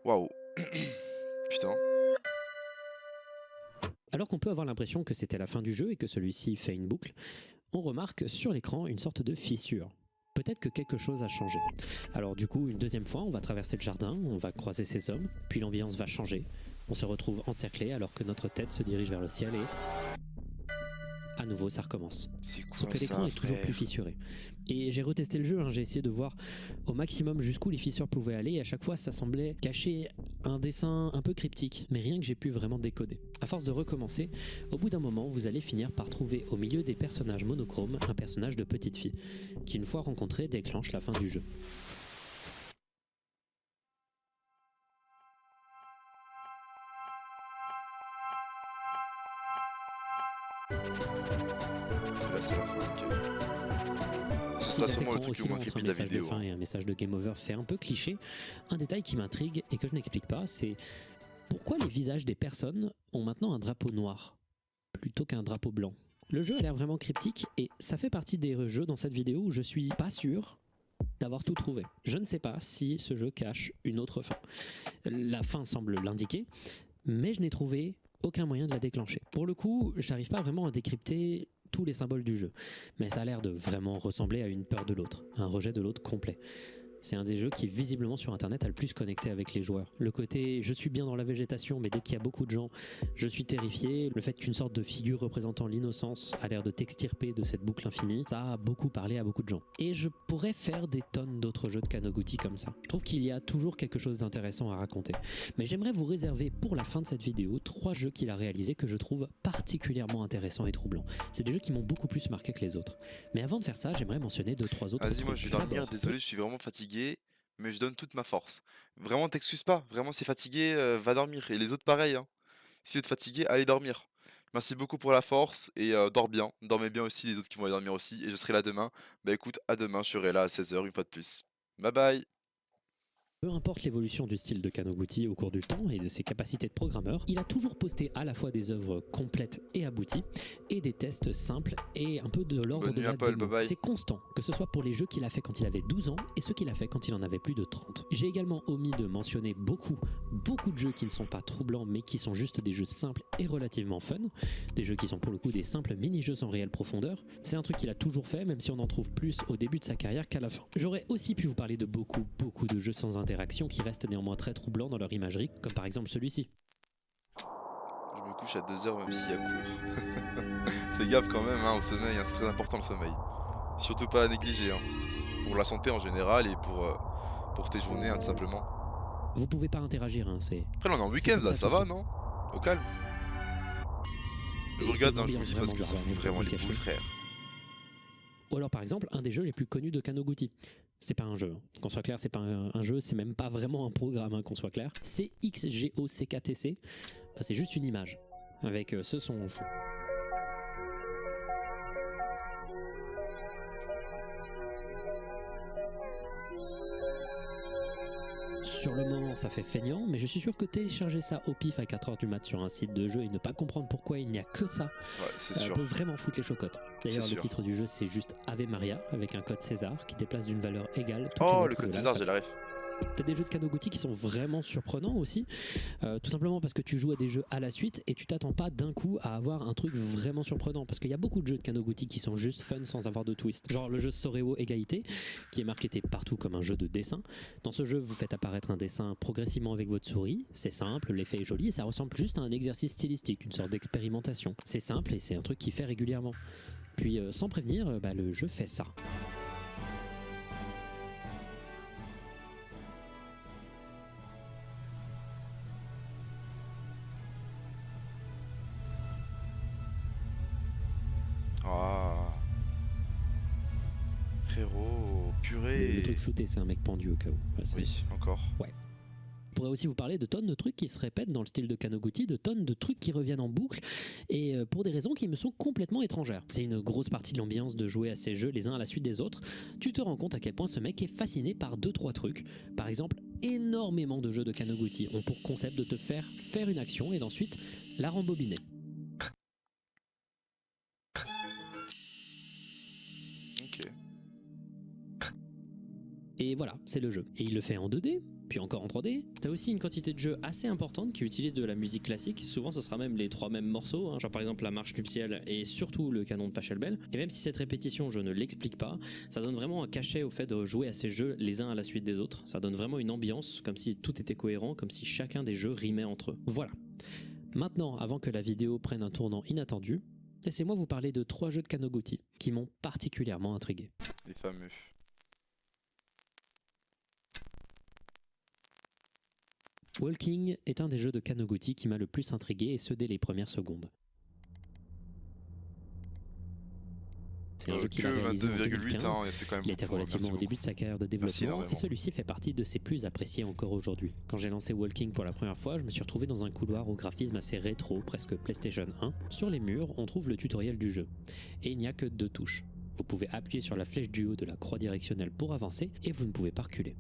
Waouh. Putain. Alors qu'on peut avoir l'impression que c'était la fin du jeu et que celui-ci fait une boucle, on remarque sur l'écran une sorte de fissure. Peut-être que quelque chose a changé. Alors du coup, une deuxième fois, on va traverser le jardin, on va croiser ces hommes, puis l'ambiance va changer. On se retrouve encerclé alors que notre tête se dirige vers le ciel et... à nouveau, ça recommence. C'est quoi Sauf que l'écran ça, est toujours plus frère? fissuré. Et j'ai retesté le jeu, hein, j'ai essayé de voir au maximum jusqu'où les fissures pouvaient aller, et à chaque fois ça semblait cacher un dessin un peu cryptique, mais rien que j'ai pu vraiment décoder. À force de recommencer, au bout d'un moment, vous allez finir par trouver au milieu des personnages monochromes un personnage de petite fille, qui une fois rencontré déclenche la fin du jeu. Là, c'est la fin, ok. Ce Sous sera cet sûrement le écran truc le oscillant moins entre creepy un de la message de vidéo. fin Hein. et un message de game over fait un peu cliché, un détail qui m'intrigue et que je n'explique pas, c'est pourquoi les visages des personnes ont maintenant un drapeau noir plutôt qu'un drapeau blanc. Le jeu a l'air vraiment cryptique et ça fait partie des jeux dans cette vidéo où je suis pas sûr d'avoir tout trouvé. Je ne sais pas si ce jeu cache une autre fin. La fin semble l'indiquer, mais je n'ai trouvé aucun moyen de la déclencher. Pour le coup, j'arrive pas vraiment à décrypter tous les symboles du jeu, mais ça a l'air de vraiment ressembler à une peur de l'autre, un rejet de l'autre complet. C'est un des jeux qui visiblement sur internet a le plus connecté avec les joueurs. Le côté je suis bien dans la végétation mais dès qu'il y a beaucoup de gens je suis terrifié, le fait qu'une sorte de figure représentant l'innocence a l'air de t'extirper de cette boucle infinie, ça a beaucoup parlé à beaucoup de gens. Et je pourrais faire des tonnes d'autres jeux de Kanoguchi comme ça. Je trouve qu'il y a toujours quelque chose d'intéressant à raconter. Mais j'aimerais vous réserver pour la fin de cette vidéo 3 jeux qu'il a réalisés que je trouve particulièrement intéressants et troublants. C'est des jeux qui m'ont beaucoup plus marqué que les autres. Mais avant de faire ça, j'aimerais mentionner 2-3 autres Vas-y, moi trucs. je vais dormir, D'abord, désolé, je suis vraiment fatigué, mais je donne toute ma force. Vraiment, t'excuses pas, vraiment, c'est fatigué, va dormir. Et les autres, pareil, hein. Si vous êtes fatigué, allez dormir. Merci beaucoup pour la force et dors bien. Dormez bien aussi, les autres qui vont aller dormir aussi. Et je serai là demain. Bah écoute, à demain, je serai là à 16h une fois de plus. Bye bye. Peu importe l'évolution du style de Kanoguchi au cours du temps et de ses capacités de programmeur, il a toujours posté à la fois des œuvres complètes et abouties, et des tests simples et un peu de l'ordre Bonne de nuit la à Paul, démo. bye bye. C'est constant, que ce soit pour les jeux qu'il a fait quand il avait 12 ans et ceux qu'il a fait quand il en avait plus de 30. J'ai également omis de mentionner beaucoup de jeux qui ne sont pas troublants mais qui sont juste des jeux simples et relativement fun, des jeux qui sont pour le coup des simples mini-jeux sans réelle profondeur. C'est un truc qu'il a toujours fait, même si on en trouve plus au début de sa carrière qu'à la fin. J'aurais aussi pu vous parler de beaucoup de jeux sans interaction qui restent néanmoins très troublants dans leur imagerie, comme par exemple celui-ci. Je me couche à 2h même s'il y a cours. Fais gaffe quand même au sommeil, c'est très important le sommeil. Surtout pas à négliger, pour la santé en général et pour tes journées tout simplement. Vous pouvez pas interagir, c'est... Après là on est en C'est week-end comme là, ça ça tout le va temps. non? Au calme. Je Et regarde, c'est une je vous ambiance dis parce que vraiment ça fout bizarre, vraiment je les vais vous boules le cacher. frère. Ou alors par exemple, un des jeux les plus connus de Kanoguchi. C'est pas un jeu, qu'on soit clair, c'est pas un jeu, c'est même pas vraiment un programme, qu'on soit clair. C'est XGOCKTC, enfin, c'est juste une image, avec ce son en fond. Sur le moment, ça fait feignant, mais je suis sûr que télécharger ça au pif à 4h du mat sur un site de jeu et ne pas comprendre pourquoi il n'y a que ça Ouais, c'est sûr. peut vraiment foutre les chocottes. D'ailleurs, C'est le sûr. titre du jeu, c'est juste Ave Maria, avec un code César qui déplace d'une valeur égale toutes les Oh, lettres le de code César, l'alphabet. j'ai la ref. T'as des jeux de Kanoguchi qui sont vraiment surprenants aussi, tout simplement parce que tu joues à des jeux à la suite et tu t'attends pas d'un coup à avoir un truc vraiment surprenant, parce qu'il y a beaucoup de jeux de Kanoguchi qui sont juste fun sans avoir de twist. Genre le jeu Soreo Égalité, qui est marketé partout comme un jeu de dessin. Dans ce jeu, vous faites apparaître un dessin progressivement avec votre souris, c'est simple, l'effet est joli et ça ressemble juste à un exercice stylistique, une sorte d'expérimentation. C'est simple et c'est un truc qui fait régulièrement. Puis sans prévenir, le jeu fait ça. Ah. Frérot, purée. Le truc flouté, c'est un mec pendu au cas où. Ouais, c'est- Oui, encore. Je pourrais aussi vous parler de tonnes de trucs qui se répètent dans le style de Kanoguchi, de tonnes de trucs qui reviennent en boucle, et pour des raisons qui me sont complètement étrangères. C'est une grosse partie de l'ambiance de jouer à ces jeux les uns à la suite des autres. Tu te rends compte à quel point ce mec est fasciné par 2-3 trucs. Par exemple, énormément de jeux de Kanoguchi ont pour concept de te faire une action et d'ensuite la rembobiner. Ok. Et voilà, c'est le jeu. Et il le fait en 2D, puis encore en 3D. T'as aussi une quantité de jeux assez importante qui utilise de la musique classique. Souvent, ce sera même les 3 mêmes morceaux, genre par exemple la marche nuptiale et surtout le canon de Pachelbel. Et même si cette répétition, je ne l'explique pas, ça donne vraiment un cachet au fait de jouer à ces jeux les uns à la suite des autres. Ça donne vraiment une ambiance, comme si tout était cohérent, comme si chacun des jeux rimait entre eux. Voilà. Maintenant, avant que la vidéo prenne un tournant inattendu, laissez-moi vous parler de 3 jeux de Kanoguchi qui m'ont particulièrement intrigué. Les fameux. Walking est un des jeux de Kanoguchi qui m'a le plus intrigué, et ce dès les premières secondes. C'est un jeu qu'il Que a réalisé en 22,8 2015. et c'est quand même Il était beaucoup, relativement merci au début de sa carrière de Merci développement, et énormément. celui-ci fait partie de ses plus appréciés encore aujourd'hui. Quand j'ai lancé Walking pour la première fois, je me suis retrouvé dans un couloir au graphisme assez rétro, presque PlayStation 1. Sur les murs, on trouve le tutoriel du jeu, et il n'y a que 2 touches. Vous pouvez appuyer sur la flèche du haut de la croix directionnelle pour avancer, et vous ne pouvez pas reculer.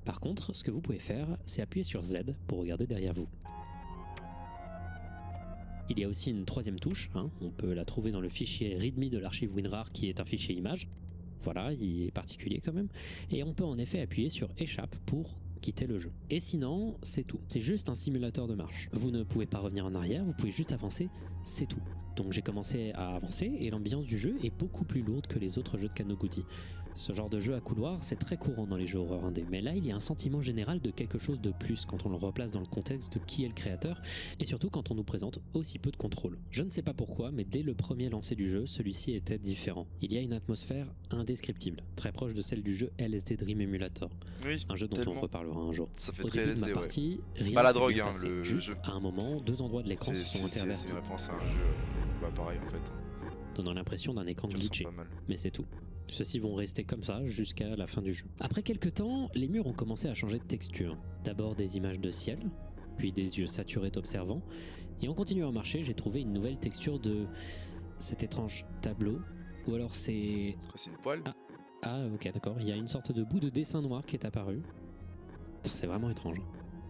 Par contre, ce que vous pouvez faire, c'est appuyer sur Z pour regarder derrière vous. Il y a aussi une 3e touche, on peut la trouver dans le fichier README de l'archive WinRAR qui est un fichier image. Voilà, il est particulier quand même. Et on peut en effet appuyer sur Échappe pour quitter le jeu. Et sinon, c'est tout. C'est juste un simulateur de marche. Vous ne pouvez pas revenir en arrière, vous pouvez juste avancer, c'est tout. Donc j'ai commencé à avancer et l'ambiance du jeu est beaucoup plus lourde que les autres jeux de Kanoguchi. Ce genre de jeu à couloir, c'est très courant dans les jeux horreur indé, mais là il y a un sentiment général de quelque chose de plus quand on le replace dans le contexte de qui est le créateur, et surtout quand on nous présente aussi peu de contrôle. Je ne sais pas pourquoi, mais dès le premier lancer du jeu, celui-ci était différent. Il y a une atmosphère indescriptible, très proche de celle du jeu LSD Dream Emulator, Oui, un jeu dont tellement. on reparlera un jour. Ça fait Au très début de LSD, ma ouais. partie, rien Pas la ne s'est drogue, bien hein, passé. le Juste, jeu. à un moment, 2 endroits de l'écran se sont C'est intervertis, une réponse à un jeu, pareil en fait. donnant l'impression d'un écran Je le sens glitché. pas mal. Mais c'est tout. Ceux-ci vont rester comme ça jusqu'à la fin du jeu. Après quelques temps, les murs ont commencé à changer de texture. D'abord des images de ciel, puis des yeux saturés observants, et en continuant à marcher, j'ai trouvé une nouvelle texture de cet étrange tableau, ou alors c'est... Quoi, c'est une poêle? Ah ok d'accord, il y a une sorte de bout de dessin noir qui est apparu. C'est vraiment étrange.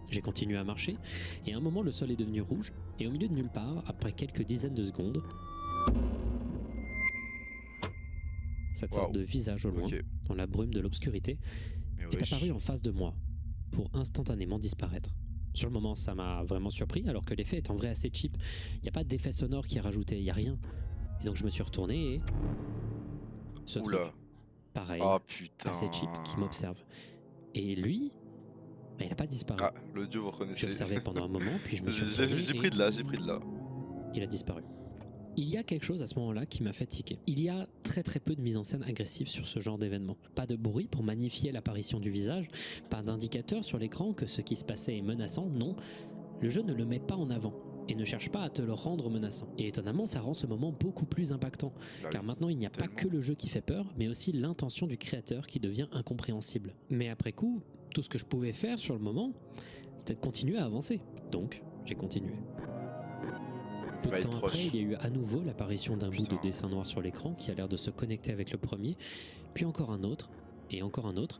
J'ai continué à marcher, et à un moment le sol est devenu rouge, et au milieu de nulle part, après quelques dizaines de secondes, cette sorte de visage au loin, Ok. dans la brume de l'obscurité, Mais est wesh. apparu en face de moi, pour instantanément disparaître. Sur le moment, ça m'a vraiment surpris, alors que l'effet est en vrai assez cheap. Il n'y a pas d'effet sonore qui est rajouté, il n'y a rien. Et donc je me suis retourné et... Ce Oula. truc, pareil, Ah putain. assez cheap, qui m'observe. Et lui, bah, il n'a pas disparu. Ah, l'audio vous J'ai reconnaissez. observé pendant un moment, puis je me suis J'ai retourné j'ai et pris de là, j'ai pris de là. il a disparu. Il y a quelque chose à ce moment-là qui m'a fait tiquer. Il y a très peu de mise en scène agressive sur ce genre d'événement. Pas de bruit pour magnifier l'apparition du visage, pas d'indicateur sur l'écran que ce qui se passait est menaçant, non. Le jeu ne le met pas en avant et ne cherche pas à te le rendre menaçant. Et étonnamment, ça rend ce moment beaucoup plus impactant, Bah car oui. maintenant il n'y a pas tellement. que le jeu qui fait peur, mais aussi l'intention du créateur qui devient incompréhensible. Mais après coup, tout ce que je pouvais faire sur le moment, c'était de continuer à avancer. Donc, j'ai continué. Peu va de être temps proche. après, il y a eu à nouveau l'apparition d'un bout de Putain. dessin noir sur l'écran qui a l'air de se connecter avec le premier, puis encore un autre, et encore un autre,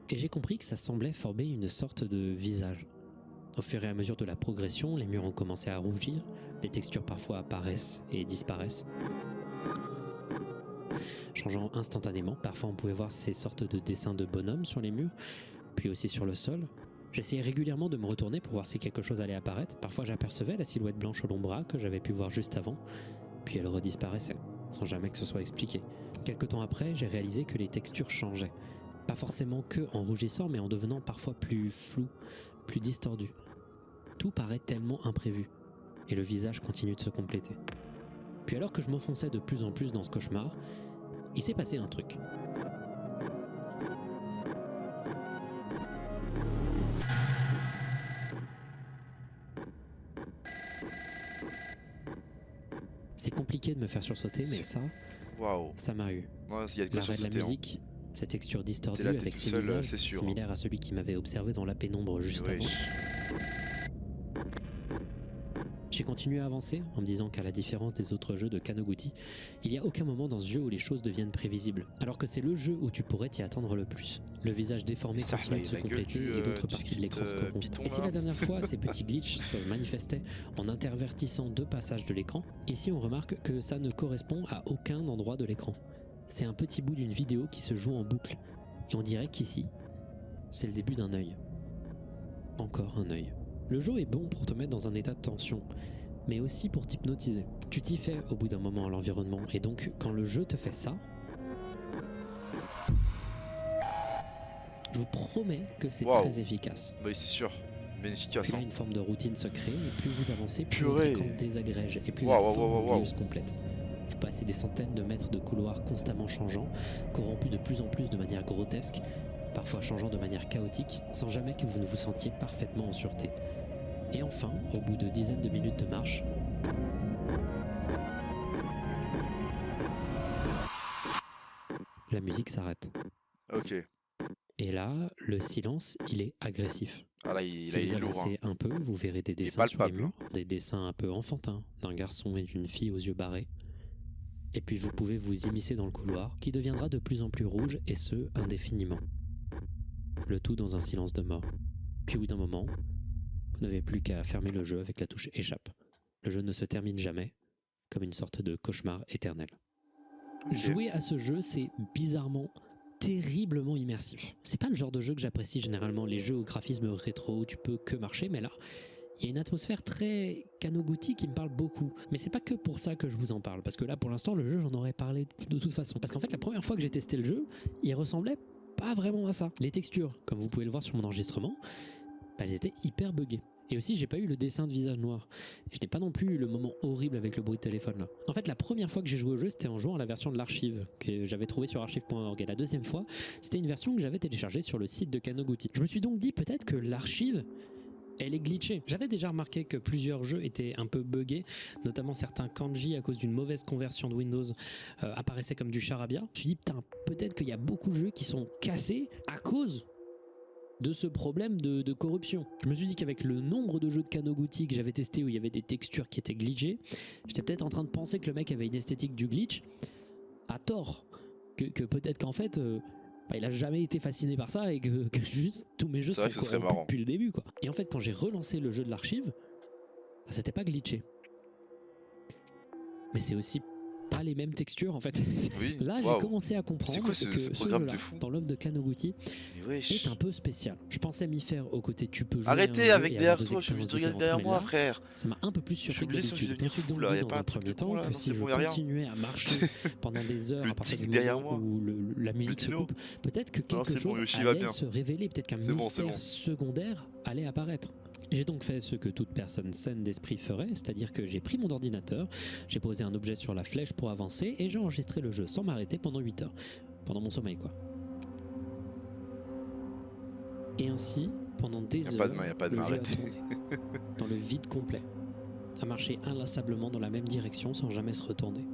et j'ai compris que ça semblait former une sorte de visage. Au fur et à mesure de la progression, les murs ont commencé à rougir, les textures parfois apparaissent et disparaissent, changeant instantanément. Parfois on pouvait voir ces sortes de dessins de bonhommes sur les murs, puis aussi sur le sol. J'essayais régulièrement de me retourner pour voir si quelque chose allait apparaître. Parfois j'apercevais la silhouette blanche au long bras que j'avais pu voir juste avant, puis elle redisparaissait, sans jamais que ce soit expliqué. Quelque temps après, j'ai réalisé que les textures changeaient. Pas forcément que en rougissant, mais en devenant parfois plus flou, plus distordu. Tout paraît tellement imprévu, et le visage continue de se compléter. Puis alors que je m'enfonçais de plus en plus dans ce cauchemar, il s'est passé un truc. C'est compliqué de me faire sursauter, mais C'est- ça Waouh. m'a eu. Ouais, il y a de quoi L'arrêt de la sursauter. Hein. musique, cette texture distordue T'es là, t'es avec tout ses seul, visages c'est sûr. similaires à celui qui m'avait observé dans la pénombre juste Mais avant. wesh. J'ai continué à avancer en me disant qu'à la différence des autres jeux de Kanoguchi, il n'y a aucun moment dans ce jeu où les choses deviennent prévisibles, alors que c'est le jeu où tu pourrais t'y attendre le plus. Le visage déformé Mais ça, continue là, de se la gueule compléter du, et d'autres du parties de l'écran se script, corrompent. Python, Et si là. la dernière fois ces petits glitches se manifestaient en intervertissant deux passages de l'écran, ici on remarque que ça ne correspond à aucun endroit de l'écran. C'est un petit bout d'une vidéo qui se joue en boucle, et on dirait qu'ici, c'est le début d'un œil. Encore un œil. Le jeu est bon pour te mettre dans un état de tension, mais aussi pour t'hypnotiser. Tu t'y fais au bout d'un moment à l'environnement, et donc quand le jeu te fait ça, je vous promets que c'est Waouh. très efficace. Bah, c'est sûr. Bien efficace. Puis là, Hein. une forme de routine se crée, et plus vous avancez, plus Purée. les séquences désagrègent, et plus Waouh, la waouh, forme waouh, au milieu waouh. se complète. Vous passez des centaines de mètres de couloirs constamment changeants, corrompus de plus en plus de manière grotesque, parfois changeant de manière chaotique, sans jamais que vous ne vous sentiez parfaitement en sûreté. Et enfin, au bout de dizaines de minutes de marche, la musique s'arrête. Ok. Et là, le silence, il est agressif. Ah là, il Si est vous lourd. Hein. avancez un peu, vous verrez des Il est dessins sur les palpable. murs, des dessins un peu enfantins, d'un garçon et d'une fille aux yeux barrés. Et puis vous pouvez vous immiscer dans le couloir, qui deviendra de plus en plus rouge, et ce, indéfiniment. Le tout dans un silence de mort. Puis au bout d'un moment, vous n'avez plus qu'à fermer le jeu avec la touche échappe. Le jeu ne se termine jamais, comme une sorte de cauchemar éternel. Ok. Jouer à ce jeu, c'est bizarrement terriblement immersif. C'est pas le genre de jeu que j'apprécie généralement, les jeux au graphisme rétro où tu peux que marcher, mais là, il y a une atmosphère très Kanoguchi qui me parle beaucoup. Mais c'est pas que pour ça que je vous en parle, parce que là, pour l'instant, le jeu, j'en aurais parlé de toute façon. Parce qu'en fait, la première fois que j'ai testé le jeu, il ressemblait pas vraiment à ça. Les textures, comme vous pouvez le voir sur mon enregistrement, elles étaient hyper buggées. Et aussi, j'ai pas eu le dessin de visage noir. Et je n'ai pas non plus eu le moment horrible avec le bruit de téléphone là. En fait, la première fois que j'ai joué au jeu, c'était en jouant à la version de l'archive que j'avais trouvée sur archive.org. Et la deuxième fois, c'était une version que j'avais téléchargée sur le site de Kanoguchi. Je me suis donc dit peut-être que l'archive, elle est glitchée. J'avais déjà remarqué que plusieurs jeux étaient un peu buggés, notamment certains kanji à cause d'une mauvaise conversion de Windows apparaissaient comme du charabia. Je me suis dit putain, peut-être qu'il y a beaucoup de jeux qui sont cassés à cause de ce problème de corruption. Je me suis dit qu'avec le nombre de jeux de Kanoguchi que j'avais testé où il y avait des textures qui étaient glitchées, j'étais peut-être en train de penser que le mec avait une esthétique du glitch à tort. Que peut-être qu'en fait, Enfin, il a jamais été fasciné par ça et que juste tous mes jeux C'est vrai sont que ce serait corrompus marrant. depuis le début, quoi. Et en fait, quand j'ai relancé le jeu de l'archive, bah, c'était pas glitché. Mais c'est aussi pas les mêmes textures en fait. Oui, Là, j'ai waouh. commencé à comprendre C'est quoi que ce programme jeu-là, de fou? dans l'œuvre de Kanoguchi, Mais wesh. est un peu spécial. Je pensais m'y faire au côté tu peux jouer Arrêtez à un jeu avec et derrière avoir deux toi, je suis obligé de expériences regarder derrière différentes, moi, mais là, frère. ça m'a un peu plus Je suis surpris que obligé sinon je vais d'habitude. Je me devenir suis fou donc là, dit y a dans pas un un truc de premier temps con là, que non si c'est je bon, y a rien. continuais à marcher pendant des heures Le à partir tic du derrière moment moi. où la musique se dino. coupe, peut-être que Non, quelque c'est bon, chose Yoshi va allait bien. se révéler, peut-être qu'un C'est bon, c'est mystère bon. secondaire allait apparaître. J'ai donc fait ce que toute personne saine d'esprit ferait, c'est-à-dire que j'ai pris mon ordinateur, j'ai posé un objet sur la flèche pour avancer et j'ai enregistré le jeu sans m'arrêter pendant 8 heures. Pendant mon sommeil, quoi. Et ainsi, pendant des Y a heures, pas de main, y a pas de le main, jeu a arrêtez. tourné, dans le vide complet, à marcher inlassablement dans la même direction sans jamais se retourner,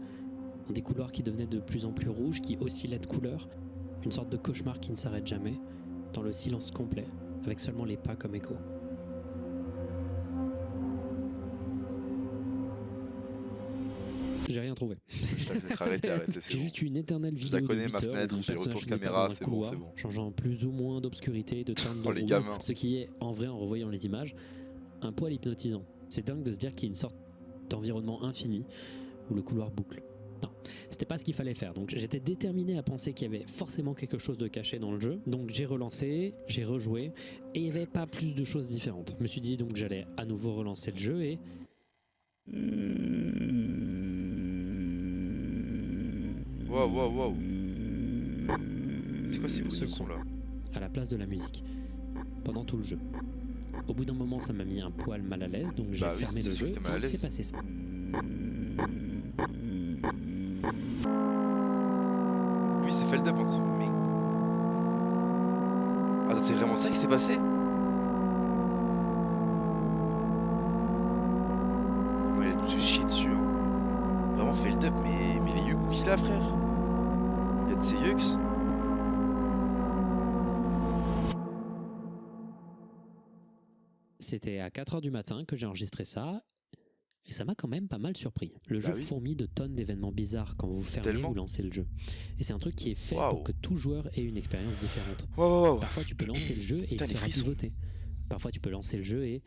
dans des couloirs qui devenaient de plus en plus rouges, qui oscillaient de couleur, une sorte de cauchemar qui ne s'arrête jamais, dans le silence complet, avec seulement les pas comme écho. J'ai rien trouvé. Je t'avais peut-être arrêté, c'est J'ai bon. juste eu une éternelle Je vidéo la connais, de 8 ma heures fenêtre, où mon j'ai le retour personnage de n'est pas caméra, dans un c'est bon, couloir, c'est bon. changeant plus ou moins d'obscurité, de teinte de Oh, les rouge, gamins. ce qui est, en vrai, en revoyant les images, un poil hypnotisant. C'est dingue de se dire qu'il y a une sorte d'environnement infini où le couloir boucle. Non, c'était pas ce qu'il fallait faire. Donc j'étais déterminé à penser qu'il y avait forcément quelque chose de caché dans le jeu. Donc j'ai relancé, j'ai rejoué, et il n'y avait pas plus de choses différentes. Je me suis dit donc que j'allais à nouveau relancer le jeu et... Waouh, waouh, waouh. C'est quoi ces bruits Ce de son. con là? à la place de la musique pendant tout le jeu. Au bout d'un moment, ça m'a mis un poil mal à l'aise, donc j'ai Bah oui, fermé c'est le sûr jeu que t'es mal à et il s'est l'aise. passé ça. Oui, c'est Feld Up en dessous, mais. Attends, c'est vraiment ça qui s'est passé? Non, il a tout se chier dessus, hein. Vraiment Feld Up, mais les yugs qu'il a, frère. Il y a de ces yugs. C'était à 4h du matin que j'ai enregistré ça, et ça m'a quand même pas mal surpris. Le jeu oui. fourmille de tonnes d'événements bizarres quand vous fermez Tellement. ou lancez le jeu. Et c'est un truc qui est fait Waouh. pour que tout joueur ait une expérience différente. Waouh, waouh, waouh. Parfois tu peux lancer le jeu et Putain, il les sera frissons. pivoté. Parfois tu peux lancer le jeu et...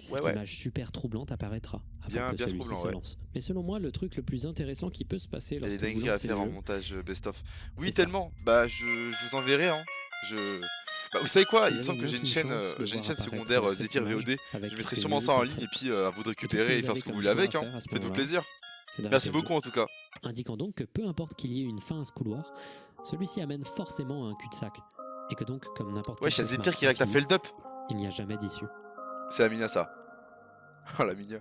Cette Ouais. image super troublante apparaîtra avant Bien- que bien celui-ci troublant, se ouais. lance. Mais selon moi, le truc le plus intéressant qui peut se passer Il y a des lorsque vous dingueries à lancez le faire en jeu, montage best-of. Oui, c'est ça. tellement. Bah, je vous enverrai, hein. Bah, vous savez quoi? Il Vous me avez semble que une j'ai une infime chaîne, chance de j'ai une voir chaîne apparaître secondaire cette Zephyr image VOD. avec Je mettrai les sûrement musiques ça en en ligne fond. et puis à vous de Et tout ce que récupérer et vous faire avez ce que vous comme voulez avec, choix à hein. faire à ce Faites-vous moment-là, plaisir. c'est d'arrêter Merci le jeu. beaucoup en tout cas. Indiquant donc que peu importe qu'il y ait une fin à ce couloir, celui-ci amène forcément à un cul-de-sac. Et que donc, comme n'importe Ouais, quel il y a cauchemar Zephyr qui réacte à infini, Feld Up. il n'y a jamais d'issue. C'est Amina ça. Oh la Minia.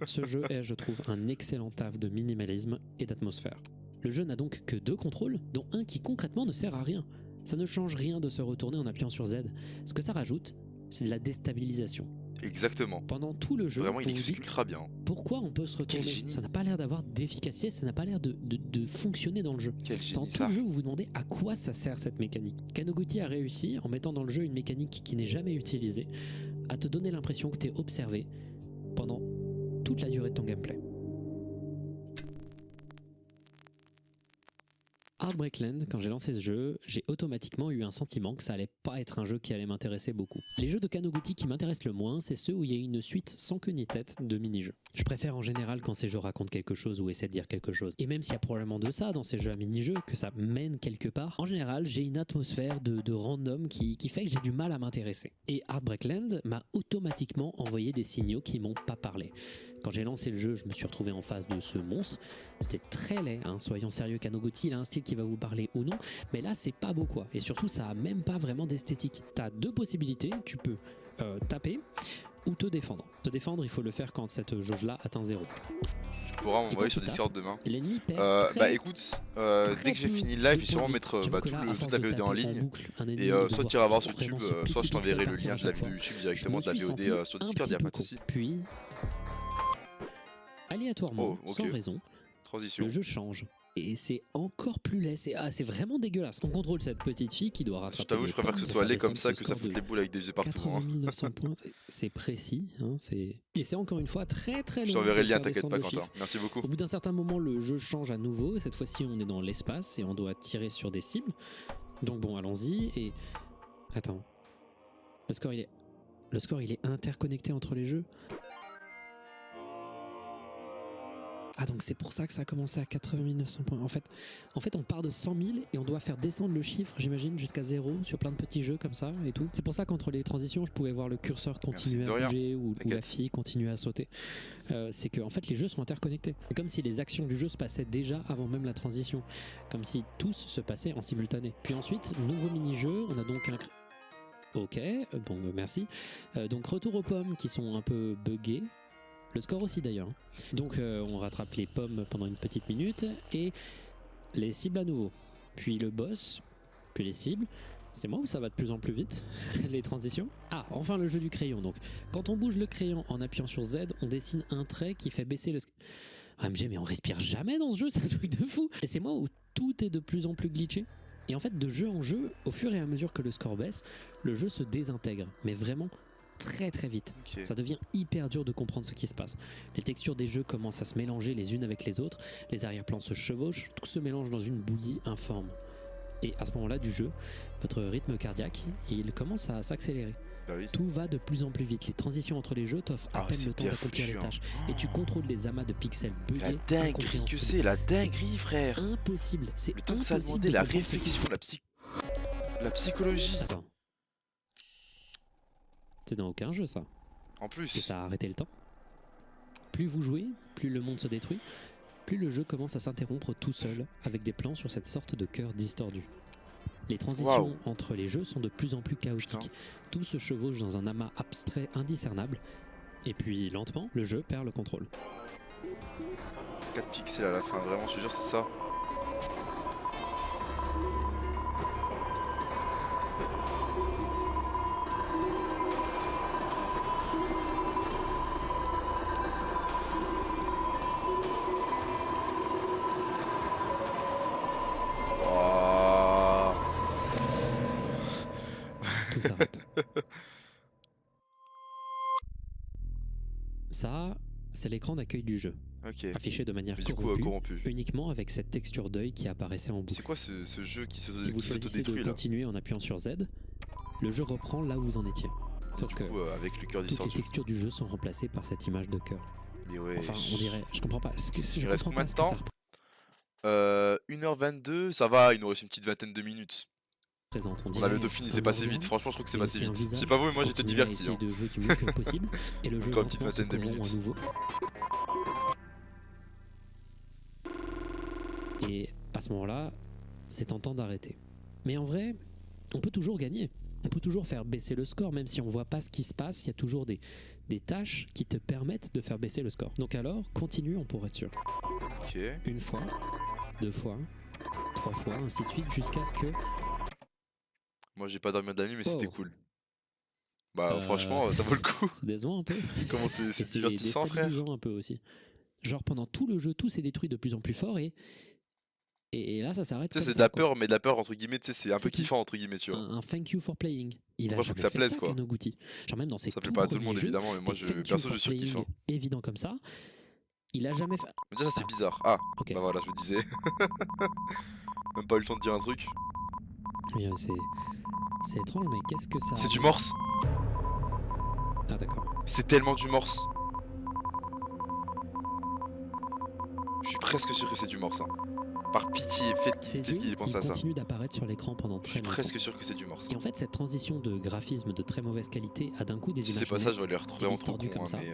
Ce jeu est, je trouve, un excellent taf de minimalisme et d'atmosphère. Le jeu n'a donc que 2 contrôles, dont un qui concrètement ne sert à rien. Ça ne change rien de se retourner en appuyant sur Z. Ce que ça rajoute, c'est de la déstabilisation. Exactement. Pendant tout le jeu, Vraiment, il vous vous explique dites ultra bien. pourquoi on peut se Quel retourner. génie. Ça n'a pas l'air d'avoir d'efficacité, ça n'a pas l'air de fonctionner dans le jeu. Quel Dans génie tout ça. le jeu, vous vous demandez à quoi ça sert cette mécanique. Kanoguchi a réussi, en mettant dans le jeu une mécanique qui n'est jamais utilisée, à te donner l'impression que tu es observé pendant toute la durée de ton gameplay. Heartbreak Land, quand j'ai lancé ce jeu, j'ai automatiquement eu un sentiment que ça allait pas être un jeu qui allait m'intéresser beaucoup. Les jeux de Kanoguchi qui m'intéressent le moins, c'est ceux où il y a une suite sans queue ni tête de mini-jeux. Je préfère en général quand ces jeux racontent quelque chose ou essaient de dire quelque chose. Et même s'il y a probablement de ça dans ces jeux à mini-jeux, que ça mène quelque part, en général j'ai une atmosphère de random qui fait que j'ai du mal à m'intéresser. Et Heartbreak Land m'a automatiquement envoyé des signaux qui m'ont pas parlé. Quand j'ai lancé le jeu, je me suis retrouvé en face de ce monstre. C'était très laid, hein. Soyons sérieux, Kanoguchi, il a un style qui va vous parler ou non, mais là c'est pas beau quoi. Et surtout ça a même pas vraiment d'esthétique. T'as 2 possibilités, tu peux taper ou te défendre. Te défendre, il faut le faire quand cette jauge là atteint 0. Tu pourras Et m'envoyer quand sur tu tapes, Discord demain. L'ennemi perd très, Bah écoute, dès que j'ai peu fini le de live, je vais sûrement points de mettre vie. J'avoue que là, à toute force la de VOD en taper ligne. boucle un ennemi Et de soit voir tu iras voir sur vraiment YouTube, ce petit soit je t'enverrai le pixel lien partir de à la chaque vidéo fois. YouTube Je directement me de la suis VOD senti sur un Discord, petit y a peu pas de soucis. con. Puis, aléatoirement, Oh, ok. sans raison, Transition. le jeu change. Et c'est encore plus laid, c'est vraiment dégueulasse. On contrôle cette petite fille qui doit rattraper. Je t'avoue, les je préfère pommes que ce et soit faire laid comme descendre ça ce que ça score foute de les boules avec des œufs partout. 80 Hein. 900 points, c'est précis. Hein, et c'est encore une fois très très long. Je t'enverrai de le lien, faire t'inquiète descendre pas, le Quentin. chiffre. Merci beaucoup. Au bout d'un certain moment, le jeu change à nouveau. Et cette fois-ci, on est dans l'espace et on doit tirer sur des cibles. Donc bon, allons-y. Et attends, le score il est interconnecté entre les jeux. Ah, donc c'est pour ça que ça a commencé à 80 900 points. En fait, on part de 100 000 et on doit faire descendre le chiffre, j'imagine, jusqu'à 0 sur plein de petits jeux comme ça et tout. C'est pour ça qu'entre les transitions, je pouvais voir le curseur continuer de à rien. bouger ou la T'inquiète. fille continuer à sauter. C'est que en fait, les jeux sont interconnectés. C'est comme si les actions du jeu se passaient déjà avant même la transition. Comme si tous se passaient en simultané. Puis ensuite, nouveau mini-jeu, on a donc un... Ok, bon, merci. Donc retour aux pommes qui sont un peu buggées. Le score aussi d'ailleurs. Donc on rattrape les pommes pendant une petite minute et les cibles à nouveau. Puis le boss, puis les cibles. C'est moi ou ça va de plus en plus vite les transitions? Ah, enfin le jeu du crayon donc. Quand on bouge le crayon en appuyant sur Z, on dessine un trait qui fait baisser le... AMG, mais on respire jamais dans ce jeu, c'est un truc de fou. Et c'est moi où tout est de plus en plus glitché. Et en fait, de jeu en jeu, au fur et à mesure que le score baisse, le jeu se désintègre. Mais vraiment très très vite. Ok. Ça devient hyper dur de comprendre ce qui se passe. Les textures des jeux commencent à se mélanger les unes avec les autres, les arrière-plans se chevauchent, tout se mélange dans une bouillie informe. Et à ce moment-là du jeu, votre rythme cardiaque, il commence à s'accélérer. Bah oui. Tout va de plus en plus vite. Les transitions entre les jeux t'offrent à Ah, peine c'est le temps bien d'accomplir foutu, les hein. tâches. Et tu contrôles des amas de pixels La buggés, dinguerie que incompréhensibles. c'est, la dinguerie, frère. Impossible. C'est Le temps que ça a impossible demandé, de la comprendre ce qui se réflexion, la psychologie. Attends. C'est dans aucun jeu ça. En Et plus. ça a arrêté le temps. Plus vous jouez, plus le monde se détruit, plus le jeu commence à s'interrompre tout seul avec des plans sur cette sorte de cœur distordu. Les transitions Waouh. entre les jeux sont de plus en plus chaotiques. Putain. Tout se chevauche dans un amas abstrait indiscernable. Et puis lentement, le jeu perd le contrôle. 4 pixels à la fin, vraiment, je te jure, c'est ça. Oh. Tout s'arrête. Ça, c'est l'écran d'accueil du jeu, Ok. affiché de manière Mais du coup, corrompue, corrompu. uniquement avec cette texture d'œil qui apparaissait en boucle. C'est quoi ce jeu qui Si vous qui choisissez de s'autodétruit là? continuer en appuyant sur Z, le jeu reprend là où vous en étiez. Sauf Du que coup, avec le cœur toutes les distordu. textures du jeu sont remplacées par cette image de cœur. Mais ouais. Enfin, on dirait, je comprends pas. Il reste combien de temps 1h22, ça va, il nous reste une petite vingtaine de minutes. Représente. On a le Dauphine, c'est passé vite, franchement je trouve que c'est passé vite. Je sais pas vous, mais moi j'étais diverti. Hein. De jouer du mieux que possible et le jeu Encore une petite lentement se vingtaine de corrompt minutes. à nouveau. Et à ce moment-là, c'est tentant d'arrêter. Mais en vrai, on peut toujours gagner. On peut toujours faire baisser le score, même si on voit pas ce qui se passe. Il y a toujours des tâches qui te permettent de faire baisser le score. Donc alors, continuons pour être sûr. Ok. Une fois, deux fois, trois fois, ainsi de suite, jusqu'à ce que... Moi j'ai pas dormi de la nuit, mais c'était Oh. cool. Bah Euh, franchement, ça vaut le coup. C'est décevant un peu. Comment c'est Et divertissant, frère. déstabilisant un peu aussi. Genre pendant tout le jeu, tout s'est détruit de plus en plus fort et là ça s'arrête. Tu sais, comme c'est de ça, la quoi. peur, mais de la peur entre guillemets, tu sais, c'est un peu C'est qui kiffant entre guillemets, tu vois. Un thank you for playing. Il a Après, faut que jamais ça fait plaise, ça, quoi. Kanoguchi. Genre même dans ses Ça plaît tout pas à tout le premiers monde jeux, évidemment, mais moi des thank you perso for je surkiffe. playing Hein. évident comme ça. Il a jamais fait. Mais déjà ça c'est bizarre. Ah, Ok. bah voilà, je me disais. Même pas eu le temps de dire un truc. Oui, c'est étrange, mais qu'est-ce que ça. C'est du morse. Ah d'accord. C'est tellement du morse. Je suis presque sûr que c'est du morse. Hein. Par pitié, faites Ces qu'il yeux, pense ils à ça. continuent d'apparaître sur l'écran pendant Je très suis longtemps. presque sûr que c'est du morse. Et en fait, cette transition de graphisme de très mauvaise qualité a d'un coup des Si images c'est pas ça, nettes. je vais l'air vraiment trop distordu con. comme Hein, ça. mais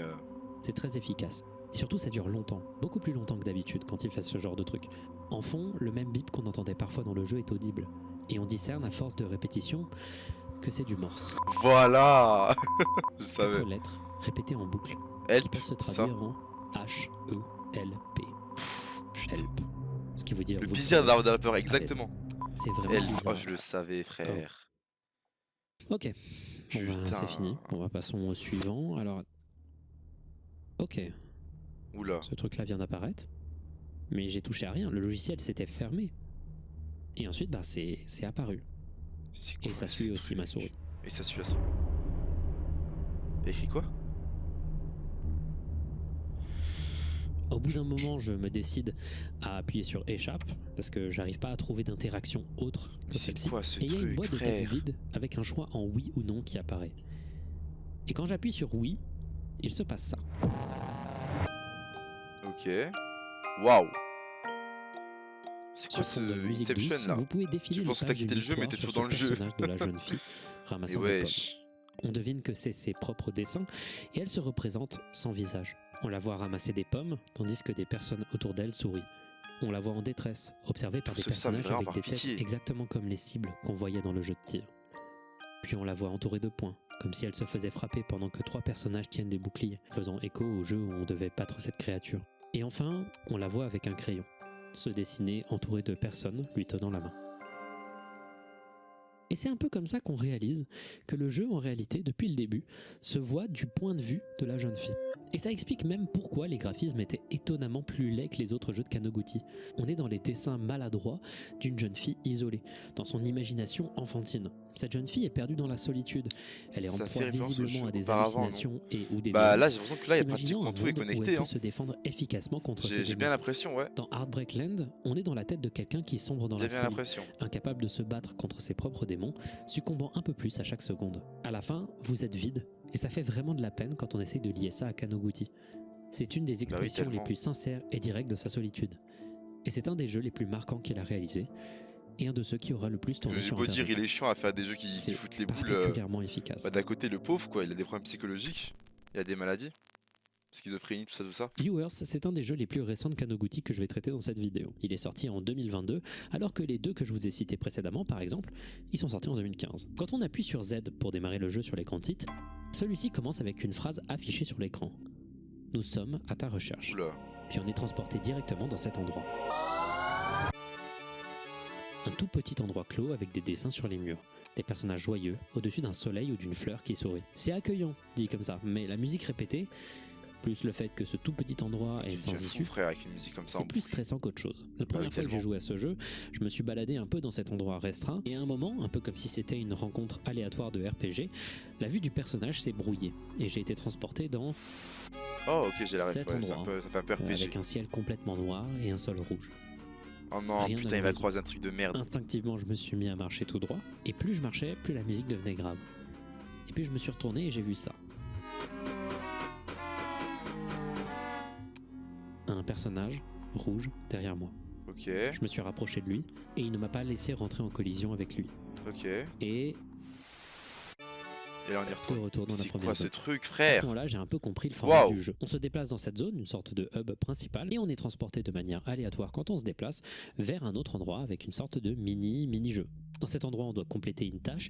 C'est très efficace. Et surtout, ça dure longtemps, beaucoup plus longtemps que d'habitude quand il fait ce genre de truc. En fond, le même bip qu'on entendait parfois dans le jeu est audible. Et on discerne à force de répétition que c'est du morse. voilà. Je savais. Quelques lettres répétées en boucle qui Help, peuvent se c'est ça. traduire en H-E-L-P. Putain. Help. Ce qui veut dire. Le vous plaisir pouvez- d'avoir de la peur, exactement. C'est vraiment Help. bizarre. Oh, je le savais, frère. Ok. Bon, ben, Putain. c'est fini. On va passer au suivant. Alors. Ok. Oula. Ce truc-là vient d'apparaître. Mais j'ai touché à rien, le logiciel s'était fermé. Et ensuite, bah, c'est apparu. C'est Et quoi ça ce suit aussi truc? ma souris. Et ça suit la souris. Écrit quoi? Au bout d'un moment, je me décide à appuyer sur échappe parce que j'arrive pas à trouver d'interaction autre Mais que c'est celle-ci. quoi ce Et il y a une truc, boîte de texte frère? vide avec un choix en oui ou non qui apparaît. Et quand j'appuie sur oui, il se passe ça. Ok. Waouh. C'est quoi Sur fond ce de musique Inception douce, là? vous pouvez défiler Tu les penses que t'as pages quitté d'une le jeu, mais histoire t'es sur toujours dans ce le jeu. personnage de la jeune fille Et ramassant des pommes. wesh. On devine que c'est ses propres dessins et elle se représente sans visage. On la voit ramasser des pommes tandis que des personnes autour d'elle sourient. On la voit en détresse, observée par Tout des ça, mais personnages vraiment avec par des têtes pitié. exactement comme les cibles qu'on voyait dans le jeu de tir. Puis on la voit entourée de poings, comme si elle se faisait frapper pendant que 3 personnages tiennent des boucliers, faisant écho au jeu où on devait battre cette créature. Et enfin, on la voit avec un crayon, se dessiner entourée de personnes lui tenant la main. Et c'est un peu comme ça qu'on réalise que le jeu, en réalité, depuis le début, se voit du point de vue de la jeune fille. Et ça explique même pourquoi les graphismes étaient étonnamment plus laids que les autres jeux de Kanoguchi. On est dans les dessins maladroits d'une jeune fille isolée, dans son imagination enfantine. Cette jeune fille est perdue dans la solitude. Elle est en Ça fait proie référence au visiblement jeu à des auparavant, non? hallucinations et ou des Bah là, violences, j'ai l'impression que là, il y a s'imaginant pratiquement un tout est monde où elle connecté. peut Hein. se défendre efficacement contre ses J'ai bien démons. l'impression, ouais. Dans Heartbreak Land, on est dans la tête de quelqu'un qui sombre dans J'ai la bien folie, l'impression. incapable de se battre contre ses propres démons, succombant un peu plus à chaque seconde. À la fin, vous êtes vide, et ça fait vraiment de la peine quand on essaye de lier ça à Kanoguchi. C'est une des expressions les tellement. plus sincères et directes de sa solitude. Et c'est un des jeux les plus marquants qu'il a réalisé, et un de ceux qui aura le plus tourné J'ai sur beau dire, Internet. il est chiant à faire des jeux qui C'est foutent les boules. particulièrement efficace. Bah, d'un côté, le pauvre, quoi, il a des problèmes psychologiques, il a des maladies, schizophrénie, tout ça, tout ça. Viewers, c'est un des jeux les plus récents de Kanoguchi que je vais traiter dans cette vidéo. Il est sorti en 2022, alors que les deux que je vous ai cités précédemment, par exemple, ils sont sortis en 2015. Quand on appuie sur Z pour démarrer le jeu sur l'écran titre, celui-ci commence avec une phrase affichée sur l'écran. Nous sommes à ta recherche. Oula. Puis on est transporté directement dans cet endroit. Un tout petit endroit clos avec des dessins sur les murs. Des personnages joyeux, au-dessus d'un soleil ou d'une fleur qui sourit. C'est accueillant, dit comme ça, mais la musique répétée, plus le fait que ce tout petit endroit est Tu sans deviens fou, issue, frère, avec une musique comme ça. c'est plus stressant qu'autre chose. La première fois que j'ai tellement. joué à ce jeu, je me suis baladé un peu dans cet endroit restreint, et à un moment, un peu comme si c'était une rencontre aléatoire de RPG, la vue du personnage s'est brouillée, et j'ai été transporté dans Oh, ok, j'ai la ref, cet ouais, endroit, ça fait un peu RPG. avec un ciel complètement noir et un sol rouge. Oh non, rien putain, à il va l'horizon. croiser un truc de merde. Instinctivement, je me suis mis à marcher tout droit, et plus je marchais, plus la musique devenait grave. Et puis je me suis retourné et j'ai vu ça. Un personnage rouge derrière moi. Ok, Je me suis rapproché de lui, et il ne m'a pas laissé rentrer en collision avec lui. ok. Et Et là, on y de retourne. retour dans la C'est première quoi ce zone. truc, À ce frère? moment-là, j'ai un peu compris le format Waouh. du jeu. On se déplace dans cette zone, une sorte de hub principal, et on est transporté de manière aléatoire quand on se déplace vers un autre endroit avec une sorte de mini-jeu. Dans cet endroit, on doit compléter une tâche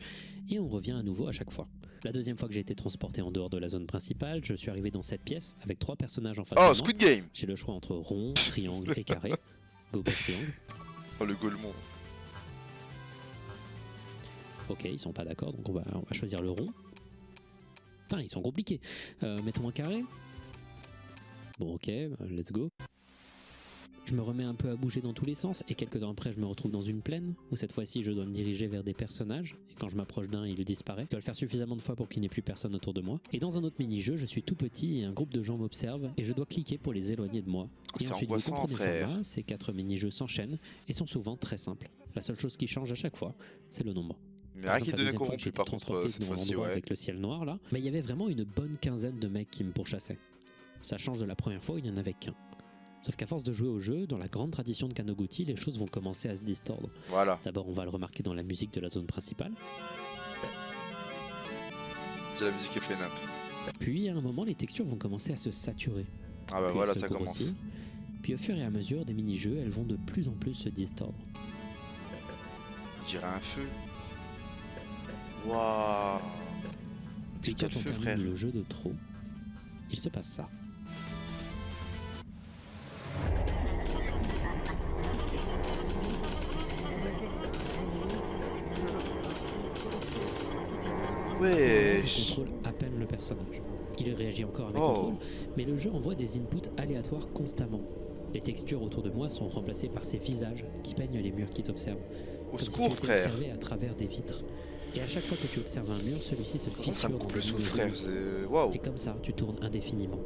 et on revient à nouveau à chaque fois. La deuxième fois que j'ai été transporté en dehors de la zone principale, je suis arrivé dans cette pièce avec 3 personnages en face de Oh, moi. Squid Game! J'ai le choix entre rond, triangle et carré. Go pour triangle. Oh, le Golemon. Ok, ils sont pas d'accord, donc on va choisir le rond. Putain, ils sont compliqués. Mettons un carré. Bon, ok, let's go. Je me remets un peu à bouger dans tous les sens et quelques temps après je me retrouve dans une plaine où cette fois-ci je dois me diriger vers des personnages et quand je m'approche d'un il disparaît. Je dois le faire suffisamment de fois pour qu'il n'y ait plus personne autour de moi. Et dans un autre mini-jeu je suis tout petit et un groupe de gens m'observe et je dois cliquer pour les éloigner de moi. Et C'est ensuite vous angoissant, comprenez le frère. format, ces 4 mini-jeux s'enchaînent et sont souvent très simples. La seule chose qui change à chaque fois c'est le nombre. Mais Par rien qui exemple, la devient deuxième fois que corrompu, j'étais par contre, transporté cette dans fois-ci, l'endroit ouais. avec le ciel noir là, il y avait vraiment une bonne quinzaine de mecs qui me pourchassaient. Ça change de la première fois où il n'y en avait qu'un. Sauf qu'à force de jouer au jeu, dans la grande tradition de Kanoguchi, les choses vont commencer à se distordre. Voilà, D'abord, on va le remarquer dans la musique de la zone principale. j'ai la musique effet nappe. Puis, à un moment, les textures vont commencer à se saturer. Ah bah Puis voilà, elles se ça commence. grossir. Puis, au fur et à mesure des mini-jeux, elles vont de plus en plus se distordre. Je dirais un feu. Waouh. Puis, Quel quand on feu, termine frère. le jeu de trop, il se passe ça. Je Wesh. contrôle à peine le personnage. Il réagit encore à mes Oh. contrôles, mais le jeu envoie des inputs aléatoires constamment. Les textures autour de moi sont remplacées par ces visages qui peignent les murs qui t'observent. Au Comme si secours, tu étais frère. observé à travers des vitres. Et à chaque fois que tu observes un mur, celui-ci se Comment fissure ça me dans coupe des le souffle, lignes frère? rouges. Waouh. Et comme ça, tu tournes indéfiniment.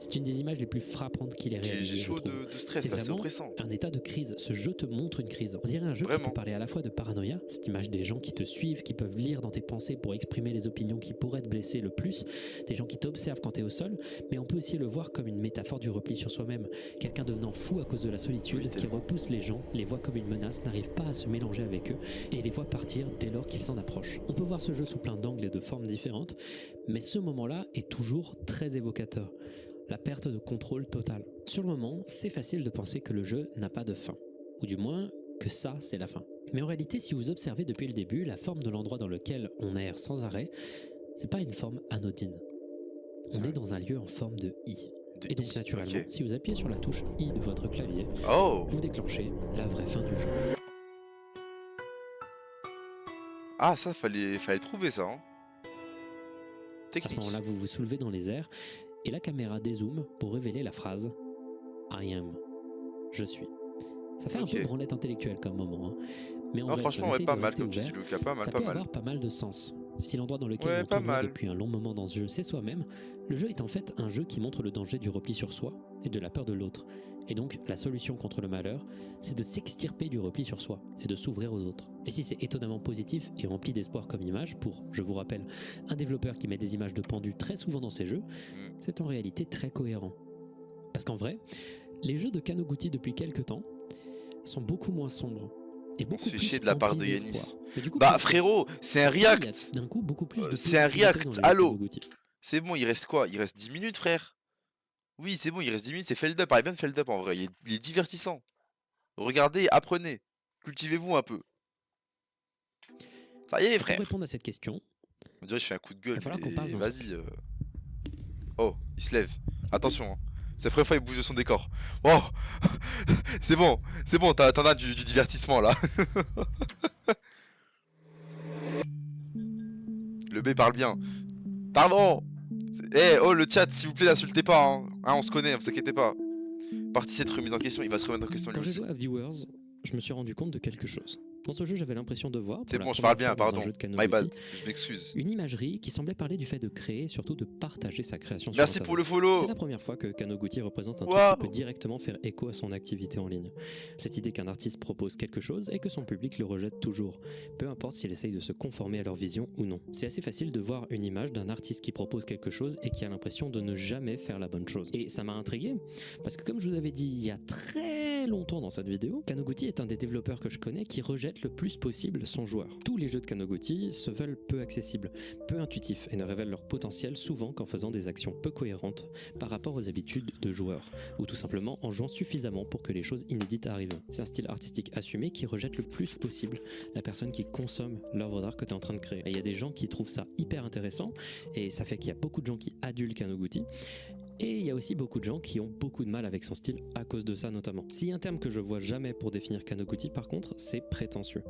C'est une des images les plus frappantes qu'il ait J'ai réalisées, je chaud trouve. de stress, C'est là, c'est vraiment oppressant. un état de crise. Ce jeu te montre une crise. On dirait un jeu qui Vraiment. peut parler à la fois de paranoïa, cette image des gens qui te suivent, qui peuvent lire dans tes pensées pour exprimer les opinions qui pourraient te blesser le plus, des gens qui t'observent quand tu es au sol, mais on peut aussi le voir comme une métaphore du repli sur soi-même. Quelqu'un devenant fou à cause de la solitude, Oui, qui tellement. repousse les gens, les voit comme une menace, n'arrive pas à se mélanger avec eux et les voit partir dès lors qu'ils s'en approchent. On peut voir ce jeu sous plein d'angles et de formes différentes, mais ce moment-là est toujours très évocateur. La perte de contrôle totale. Sur le moment, c'est facile de penser que le jeu n'a pas de fin. Ou du moins, que ça, c'est la fin. Mais en réalité, si vous observez depuis le début, la forme de l'endroit dans lequel on erre sans arrêt, c'est pas une forme anodine. On est dans un lieu en forme de I. Et donc naturellement, Ok. si vous appuyez sur la touche I de votre clavier, Oh. vous déclenchez la vraie fin du jeu. Ah, ça, fallait trouver ça, hein. À ce Technique. moment-là, vous vous soulevez dans les airs et la caméra dézoome pour révéler la phrase I am. Je suis. Ça fait un Ok. peu branlette intellectuelle comme moment, hein. Mais en Non, vrai, franchement, si on ouais, essaye pas de mal, rester comme tu dis, ouvert, Lucas, pas mal, ça pas peut mal. avoir pas mal de sens. Si l'endroit dans lequel Ouais, on pas tourne mal. depuis un long moment dans ce jeu, c'est soi-même, le jeu est en fait un jeu qui montre le danger du repli sur soi et de la peur de l'autre. Et donc, la solution contre le malheur, c'est de s'extirper du repli sur soi et de s'ouvrir aux autres. Et si c'est étonnamment positif et rempli d'espoir comme image pour, je vous rappelle, un développeur qui met des images de pendus très souvent dans ses jeux, c'est en réalité très cohérent. Parce qu'en vrai, les jeux de Kanoguchi depuis quelques temps sont beaucoup moins sombres. Et beaucoup se fait plus chier de la part remplis de Yanis. d'espoir. Mais du coup, Bah, pour- frérot, c'est un il y a react. d'un coup beaucoup plus de C'est un positivité react, dans les jeux de allô. Kanoguchi. C'est bon, il reste quoi? Il reste 10 minutes, frère. Oui, c'est bon, il reste 10 minutes, c'est Feld Up. Parlez bien de Feld Up en vrai, il est divertissant. Regardez, apprenez. Cultivez-vous un peu. Ça y est, Pour frère. répondre à cette question, On dirait que je fais un coup de gueule, va falloir qu'on mais parle d'un vas-y. Oh, il se lève. Attention, hein. C'est la première fois qu'il bouge de son décor. Oh. C'est bon, t'en as du divertissement là. Le B parle bien. Pardon. Oh, le chat, s'il vous plaît, n'insultez pas, hein. Hein, on se connaît, vous inquiétez pas. Partie 7 remise en question, il va se remettre en question lui quand j'ai aussi. joué à Viewers, je me suis rendu compte de quelque chose. Dans ce jeu, j'avais l'impression de voir, C'est pour bon, la je parle première bien, fois dans un pardon. jeu de My Kanoguchi, bad, je m'excuse. une imagerie qui semblait parler du fait de créer et surtout de partager sa création sur Merci Internet. pour le follow. C'est la première fois que Kanoguchi représente un Wow. truc qui peut directement faire écho à son activité en ligne. Cette idée qu'un artiste propose quelque chose et que son public le rejette toujours, peu importe s'il essaye de se conformer à leur vision ou non. C'est assez facile de voir une image d'un artiste qui propose quelque chose et qui a l'impression de ne jamais faire la bonne chose. Et ça m'a intrigué, parce que comme je vous avais dit il y a très longtemps dans cette vidéo, Kanoguchi est un des développeurs que je connais qui rejette le plus possible son joueur. Tous les jeux de Kanoguchi se veulent peu accessibles, peu intuitifs et ne révèlent leur potentiel souvent qu'en faisant des actions peu cohérentes par rapport aux habitudes de joueurs, ou tout simplement en jouant suffisamment pour que les choses inédites arrivent. C'est un style artistique assumé qui rejette le plus possible la personne qui consomme l'œuvre d'art que tu es en train de créer. Et il y a des gens qui trouvent ça hyper intéressant, et ça fait qu'il y a beaucoup de gens qui adulent Kanoguchi. Et il y a aussi beaucoup de gens qui ont beaucoup de mal avec son style à cause de ça notamment. S'il y a un terme que je vois jamais pour définir Kanoguchi par contre, c'est prétentieux.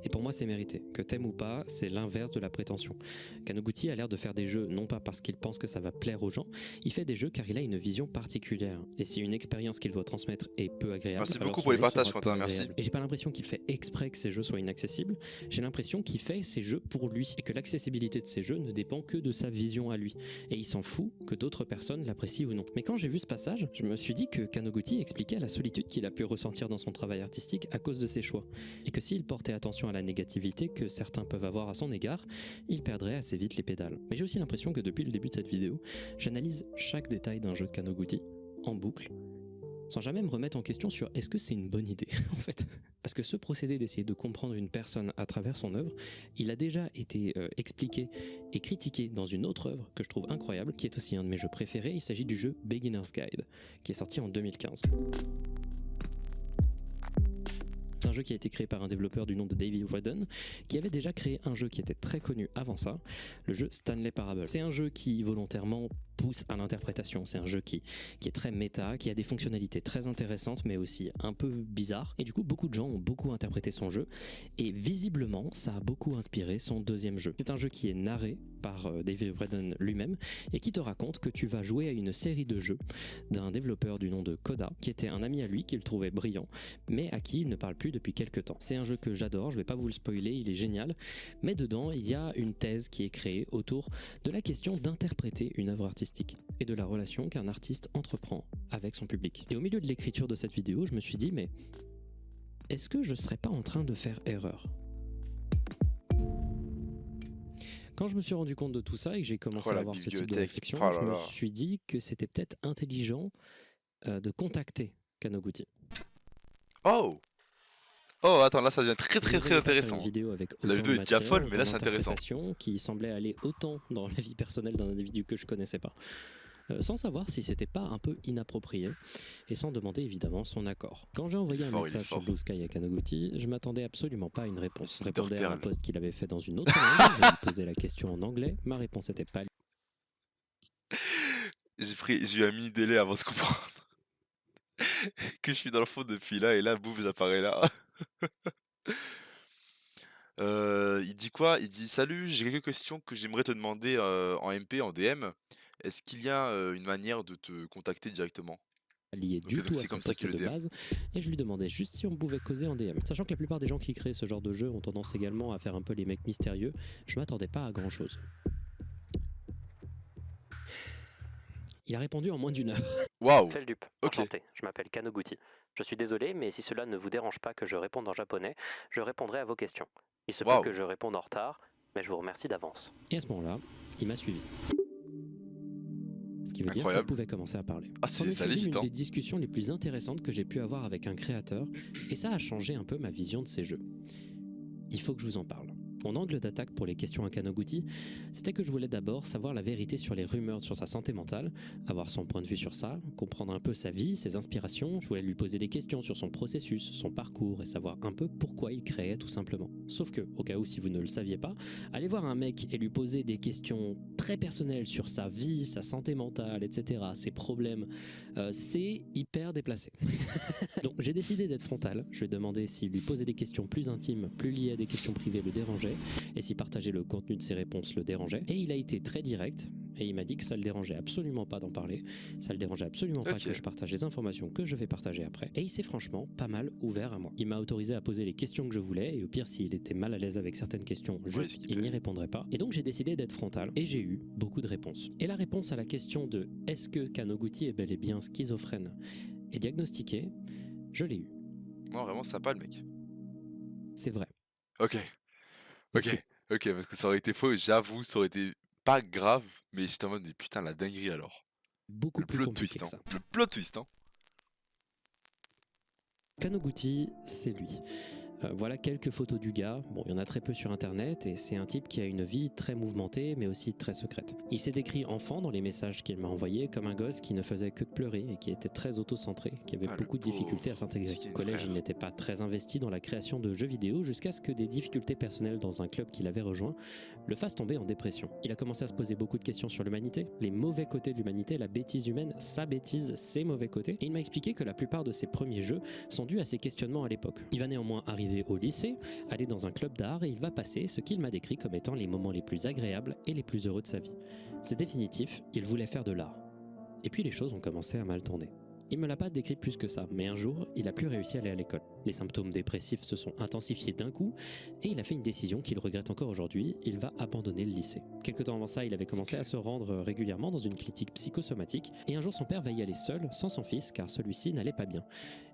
Et pour moi c'est mérité. Que t'aimes ou pas, c'est l'inverse de la prétention. Kanoguchi a l'air de faire des jeux non pas parce qu'il pense que ça va plaire aux gens, il fait des jeux car il a une vision particulière. Et si une expérience qu'il veut transmettre est peu agréable, Merci alors beaucoup son pour les jeu partages, sera Quentin, peu merci. agréable. Et j'ai pas l'impression qu'il fait exprès que ces jeux soient inaccessibles, j'ai l'impression qu'il fait ces jeux pour lui et que l'accessibilité de ces jeux ne dépend que de sa vision à lui. Et il s'en fout que d'autres personnes l'apprécient ou non. Mais quand j'ai vu ce passage, je me suis dit que Kanoguchi expliquait la solitude qu'il a pu ressentir dans son travail artistique à cause de ses choix, et que s'il portait attention à la négativité que certains peuvent avoir à son égard, il perdrait assez vite les pédales. Mais j'ai aussi l'impression que depuis le début de cette vidéo, j'analyse chaque détail d'un jeu de Kanoguchi, en boucle, sans jamais me remettre en question sur est-ce que c'est une bonne idée en fait. Parce que ce procédé d'essayer de comprendre une personne à travers son œuvre, il a déjà été expliqué et critiqué dans une autre œuvre que je trouve incroyable, qui est aussi un de mes jeux préférés. Il s'agit du jeu Beginner's Guide, qui est sorti en 2015. C'est un jeu qui a été créé par un développeur du nom de David Redden, qui avait déjà créé un jeu qui était très connu avant ça, le jeu Stanley Parable. C'est un jeu qui volontairement pousse à l'interprétation. C'est un jeu qui est très méta, qui a des fonctionnalités très intéressantes, mais aussi un peu bizarres. Et du coup, beaucoup de gens ont beaucoup interprété son jeu. Et visiblement, ça a beaucoup inspiré son deuxième jeu. C'est un jeu qui est narré par David Braddon lui-même et qui te raconte que tu vas jouer à une série de jeux d'un développeur du nom de Coda, qui était un ami à lui, qu'il trouvait brillant, mais à qui il ne parle plus depuis quelques temps. C'est un jeu que j'adore, je vais pas vous le spoiler, il est génial, mais dedans, il y a une thèse qui est créée autour de la question d'interpréter une œuvre artistique et de la relation qu'un artiste entreprend avec son public. Et au milieu de l'écriture de cette vidéo, je me suis dit, mais est-ce que je serais pas en train de faire erreur ? Quand je me suis rendu compte de tout ça et que j'ai commencé à avoir ce type de réflexion, je me suis dit que c'était peut-être intelligent de contacter Kanoguchi. Oh, attends, là ça devient très intéressant. Une vidéo avec la vidéo est déjà folle, mais là c'est intéressant. Qui semblait aller autant dans la vie personnelle d'un individu que je connaissais pas. Sans savoir si c'était pas un peu inapproprié et sans demander évidemment son accord. Quand j'ai envoyé un message sur Blue Sky à Kanoguchi, je m'attendais absolument pas à une réponse. Je répondais à un post qu'il avait fait dans une autre langue, je lui posais la question en anglais, ma réponse était pas... J'ai eu un mini délai avant de se comprendre que je suis dans le fond depuis là et là, boum, j'apparais là. Il dit quoi? Il dit: «Salut, j'ai quelques questions que j'aimerais te demander, en MP, en DM. Est-ce qu'il y a, une manière de te contacter directement?» lié du tout à son poste de base, et je lui demandais juste si on pouvait causer en DM. Sachant que la plupart des gens qui créent ce genre de jeu ont tendance également à faire un peu les mecs mystérieux, je m'attendais pas à grand chose. Il a répondu en moins d'une heure. Waouh! Feldup, Ok. enchanté, je m'appelle Kanoguchi. Je suis désolé, mais si cela ne vous dérange pas que je réponde en japonais, je répondrai à vos questions. Il se peut que je réponde en retard, mais je vous remercie d'avance. Et à ce moment-là, il m'a suivi. Ce qui veut dire qu'on pouvait commencer à parler. Ah, ça allait vite, une des discussions les plus intéressantes que j'ai pu avoir avec un créateur, et ça a changé un peu ma vision de ces jeux. Il faut que je vous en parle. Mon angle d'attaque pour les questions à Kanoguchi, c'était que je voulais d'abord savoir la vérité sur les rumeurs sur sa santé mentale, avoir son point de vue sur ça, comprendre un peu sa vie, ses inspirations. Je voulais lui poser des questions sur son processus, son parcours et savoir un peu pourquoi il créait tout simplement. Sauf que, au cas où si vous ne le saviez pas, aller voir un mec et lui poser des questions très personnelles sur sa vie, sa santé mentale, etc., ses problèmes, c'est hyper déplacé. Donc j'ai décidé d'être frontal. Je lui ai demandé si lui poser des questions plus intimes, plus liées à des questions privées le dérangeait, et si partager le contenu de ses réponses le dérangeait. Et il a été très direct, et il m'a dit que ça le dérangeait absolument pas d'en parler, ça le dérangeait absolument pas que je partage les informations que je vais partager après, et il s'est franchement pas mal ouvert à moi. Il m'a autorisé à poser les questions que je voulais, et au pire s'il était mal à l'aise avec certaines questions, juste il n'y répondrait pas. Et donc j'ai décidé d'être frontal, et j'ai eu beaucoup de réponses. Et la réponse à la question de est-ce que Kanoguchi est bel et bien schizophrène et diagnostiqué, je l'ai eu. Non, vraiment sympa le mec. C'est vrai. Ok, parce que ça aurait été faux, j'avoue, ça aurait été pas grave, mais j'étais en mode, mais putain, la dinguerie alors. Beaucoup plus compliqué que ça. Le plot twist, hein. Kanoguchi, c'est lui. Voilà quelques photos du gars. Bon, il y en a très peu sur internet et c'est un type qui a une vie très mouvementée mais aussi très secrète. Il s'est décrit enfant dans les messages qu'il m'a envoyés comme un gosse qui ne faisait que de pleurer et qui était très auto-centré, qui avait beaucoup de difficultés à s'intégrer. Au collège, il n'était pas très investi dans la création de jeux vidéo jusqu'à ce que des difficultés personnelles dans un club qu'il avait rejoint le fassent tomber en dépression. Il a commencé à se poser beaucoup de questions sur l'humanité, les mauvais côtés de l'humanité, la bêtise humaine, sa bêtise, ses mauvais côtés. Et il m'a expliqué que la plupart de ses premiers jeux sont dus à ses questionnements à l'époque. Il va néanmoins arriver au lycée, aller dans un club d'art et il va passer ce qu'il m'a décrit comme étant les moments les plus agréables et les plus heureux de sa vie. C'est définitif, il voulait faire de l'art. Et puis les choses ont commencé à mal tourner. Il me l'a pas décrit plus que ça, mais un jour, il a plus réussi à aller à l'école. Les symptômes dépressifs se sont intensifiés d'un coup et il a fait une décision qu'il regrette encore aujourd'hui, il va abandonner le lycée. Quelque temps avant ça, il avait commencé à se rendre régulièrement dans une clinique psychosomatique et un jour son père va y aller seul, sans son fils, car celui-ci n'allait pas bien.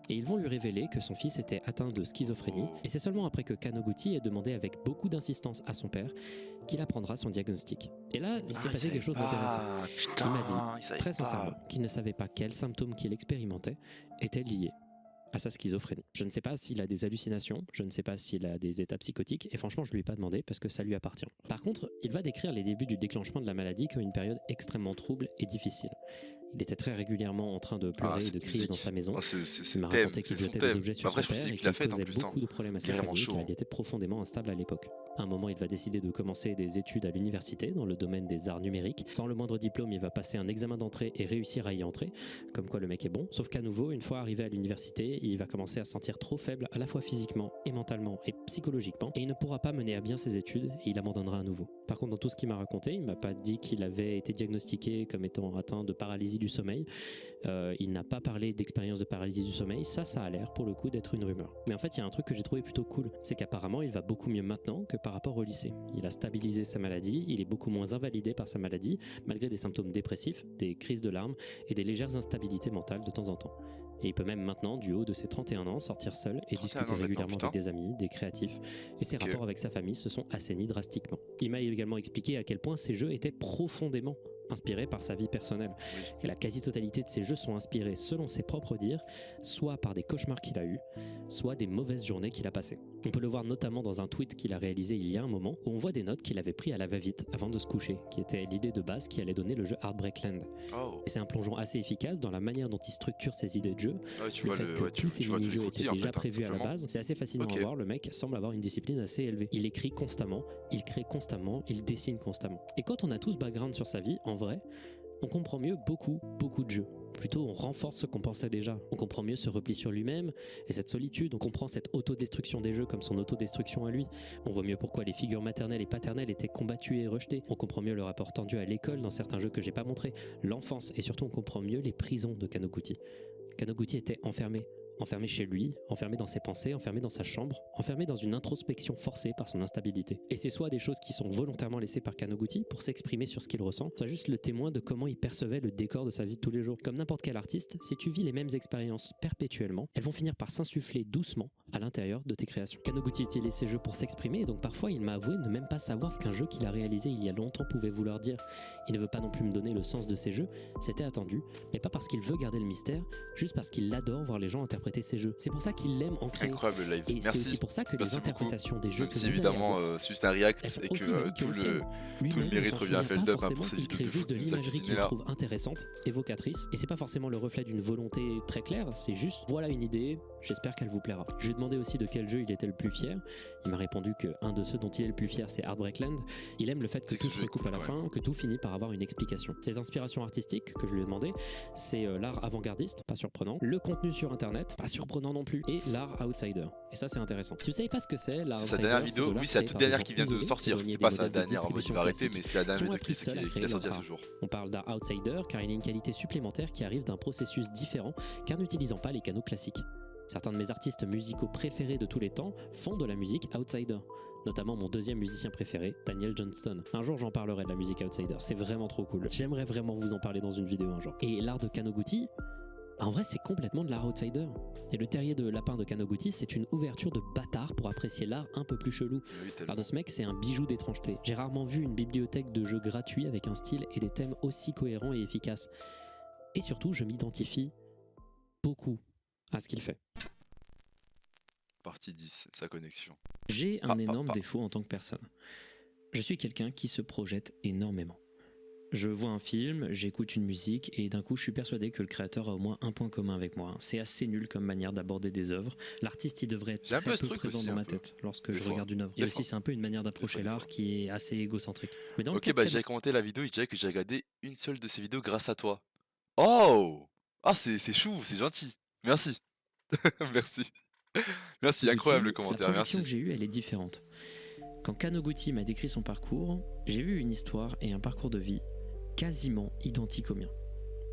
Et ils vont lui révéler que son fils était atteint de schizophrénie et c'est seulement après que Kanoguchi ait demandé avec beaucoup d'insistance à son père qu'il apprendra son diagnostic. Et là, il s'est passé quelque chose d'intéressant. Il m'a dit, très sincèrement, qu'il ne savait pas quels symptômes qu'il expérimentait étaient liés à sa schizophrénie. Je ne sais pas s'il a des hallucinations, je ne sais pas s'il a des états psychotiques, et franchement je lui ai pas demandé parce que ça lui appartient. Par contre, il va décrire les débuts du déclenchement de la maladie comme une période extrêmement trouble et difficile. Il était très régulièrement en train de Ah, pleurer et cette de crier dans musique. sa maison. Ah, c'est Il m'a thème, raconté qu'il c'est son jetait des thème. objets sur Après, son je sais père et qu'il l'a qu'il fait en causait plus. Hein. beaucoup de problèmes à Il sa est vraiment famille chaud. car Hein. il était profondément instable à l'époque. À un moment, il va décider de commencer des études à l'université dans le domaine des arts numériques. Sans le moindre diplôme, il va passer un examen d'entrée et réussir à y entrer, comme quoi le mec est bon. Sauf qu'à nouveau, une fois arrivé à l'université, il va commencer à se sentir trop faible à la fois physiquement et mentalement et psychologiquement et il ne pourra pas mener à bien ses études et il abandonnera à nouveau. Par contre, dans tout ce qu'il m'a raconté, il m'a pas dit qu'il avait été diagnostiqué comme étant atteint de paralysie du sommeil. Il n'a pas parlé d'expérience de paralysie du sommeil. Ça a l'air pour le coup d'être une rumeur. Mais en fait, il y a un truc que j'ai trouvé plutôt cool, c'est qu'apparemment, il va beaucoup mieux maintenant que par rapport au lycée. Il a stabilisé sa maladie, il est beaucoup moins invalidé par sa maladie, malgré des symptômes dépressifs, des crises de larmes et des légères instabilités mentales de temps en temps. Et il peut même maintenant, du haut de ses 31 ans, sortir seul et 31 discuter ans maintenant, régulièrement putain. avec des amis, des créatifs, et ses Ok. rapports avec sa famille se sont assainis drastiquement. Il m'a également expliqué à quel point ces jeux étaient profondément inspirés par sa vie personnelle. Oui. Et la quasi-totalité de ces jeux sont inspirés, selon ses propres dires, soit par des cauchemars qu'il a eus, soit des mauvaises journées qu'il a passées. On peut le voir notamment dans un tweet qu'il a réalisé il y a un moment, où on voit des notes qu'il avait pris à la va-vite avant de se coucher, qui était l'idée de base qui allait donner le jeu Heartbreak Land. Oh. Et c'est un plongeon assez efficace dans la manière dont il structure ses idées de jeu, Ouais, tu le vois fait le, que ouais, tous ces tu vois tous les mini-jeux étaient croquis en déjà fait, hein, prévus à la simplement. base. C'est assez fascinant Ok. à voir, le mec semble avoir une discipline assez élevée. Il écrit constamment, il crée constamment, il dessine constamment. Et quand on a tout ce background sur sa vie, en vrai, on comprend mieux beaucoup de jeux. Plutôt, on renforce ce qu'on pensait déjà. On comprend mieux ce repli sur lui-même et cette solitude. On comprend cette autodestruction des jeux comme son autodestruction à lui. On voit mieux pourquoi les figures maternelles et paternelles étaient combattues et rejetées. On comprend mieux le rapport tendu à l'école dans certains jeux que j'ai pas montrés. L'enfance et surtout on comprend mieux les prisons de Kanoguchi. Kanoguchi était enfermé chez lui, enfermé dans ses pensées, enfermé dans sa chambre, enfermé dans une introspection forcée par son instabilité. Et c'est soit des choses qui sont volontairement laissées par Kanoguchi pour s'exprimer sur ce qu'il ressent, soit juste le témoin de comment il percevait le décor de sa vie de tous les jours. Comme n'importe quel artiste, si tu vis les mêmes expériences perpétuellement, elles vont finir par s'insuffler doucement à l'intérieur de tes créations. Kanoguchi utilise ses jeux pour s'exprimer et donc parfois il m'a avoué ne même pas savoir ce qu'un jeu qu'il a réalisé il y a longtemps pouvait vouloir dire. Il ne veut pas non plus me donner le sens de ses jeux, c'était attendu, mais pas parce qu'il veut garder le mystère, juste parce qu'il adore voir les gens interpréter ses jeux. C'est pour ça qu'il l'aime en créer. Incroyable le live. Et c'est Merci. aussi pour ça que les Merci beaucoup. interprétations des jeux Même que si vous allez évidemment avoir, c'est juste un react elles font et aussi que la vie que tout la sienne. le Lui-même mérite ne s'en revient à souvient pas Feldup hein, forcément, pour cette il vidéo crée de juste fou de qui nous a l'imagerie cuisiné qu'il là. trouve intéressante, évocatrice, et c'est pas forcément le reflet d'une volonté très claire, c'est juste voilà une idée, j'espère qu'elle vous plaira. Je lui ai demandé aussi de quel jeu il était le plus fier. Il m'a répondu que un de ceux dont il est le plus fier c'est Heartbreak Land. Il aime le fait que C'est que tout ce se jeu est recoupe cool, à la quand fin, que tout finit par avoir une explication. Ses inspirations artistiques que je lui ai demandé, c'est l'art avant-gardiste, pas surprenant, le contenu sur internet, pas surprenant non plus, et l'art outsider. Et ça c'est intéressant. Si vous savez pas ce que c'est, l'art C'est sa outsider, dernière c'est vidéo, de l'art oui c'est la créé toute par des dernière gens qui vient de isolés, sortir, éloignés c'est des pas sa modèles de dernière en mode il distribution va arrêter classiques, mais c'est la qui ont dernière appris vidéo seuls à qu'il créer a leur sortie à ce art. jour. On parle d'art outsider car il a une qualité supplémentaire qui arrive d'un processus différent car n'utilisant pas les canaux classiques. Certains de mes artistes musicaux préférés de tous les temps font de la musique outsider, notamment mon deuxième musicien préféré, Daniel Johnston. Un jour j'en parlerai de la musique outsider, c'est vraiment trop cool. J'aimerais vraiment vous en parler dans une vidéo un jour. Et l'art de Kanoguchi, en vrai c'est complètement de l'art outsider. Et le terrier de lapin de Kanoguchi, c'est une ouverture de bâtard pour apprécier l'art un peu plus chelou. Oui, tellement. L'art de ce mec, c'est un bijou d'étrangeté. J'ai rarement vu une bibliothèque de jeux gratuits avec un style et des thèmes aussi cohérents et efficaces. Et surtout, je m'identifie beaucoup à ce qu'il fait. Partie 10, sa connexion. J'ai un énorme défaut en tant que personne. Je suis quelqu'un qui se projette énormément. Je vois un film, j'écoute une musique et d'un coup je suis persuadé que le créateur a au moins un point commun avec moi. C'est assez nul comme manière d'aborder des œuvres. L'artiste il devrait être J'ai un très peu ce peu truc présent aussi, dans un ma peu. tête lorsque Des je fois. regarde une œuvre. Des Et aussi fois. c'est un peu une manière d'approcher Des l'art fois. qui est assez égocentrique. Mais dans le Ok cas de bah Kano- j'ai commenté la vidéo, il dirait que j'ai regardé une seule de ses vidéos grâce à toi. Oh. Ah c'est chou, c'est gentil. Merci. Merci. Merci, incroyable le la commentaire, projection que merci. j'ai eue, elle est différente. Quand Kanoguchi m'a décrit son parcours, j'ai vu une histoire et un parcours de vie quasiment identiques au mien.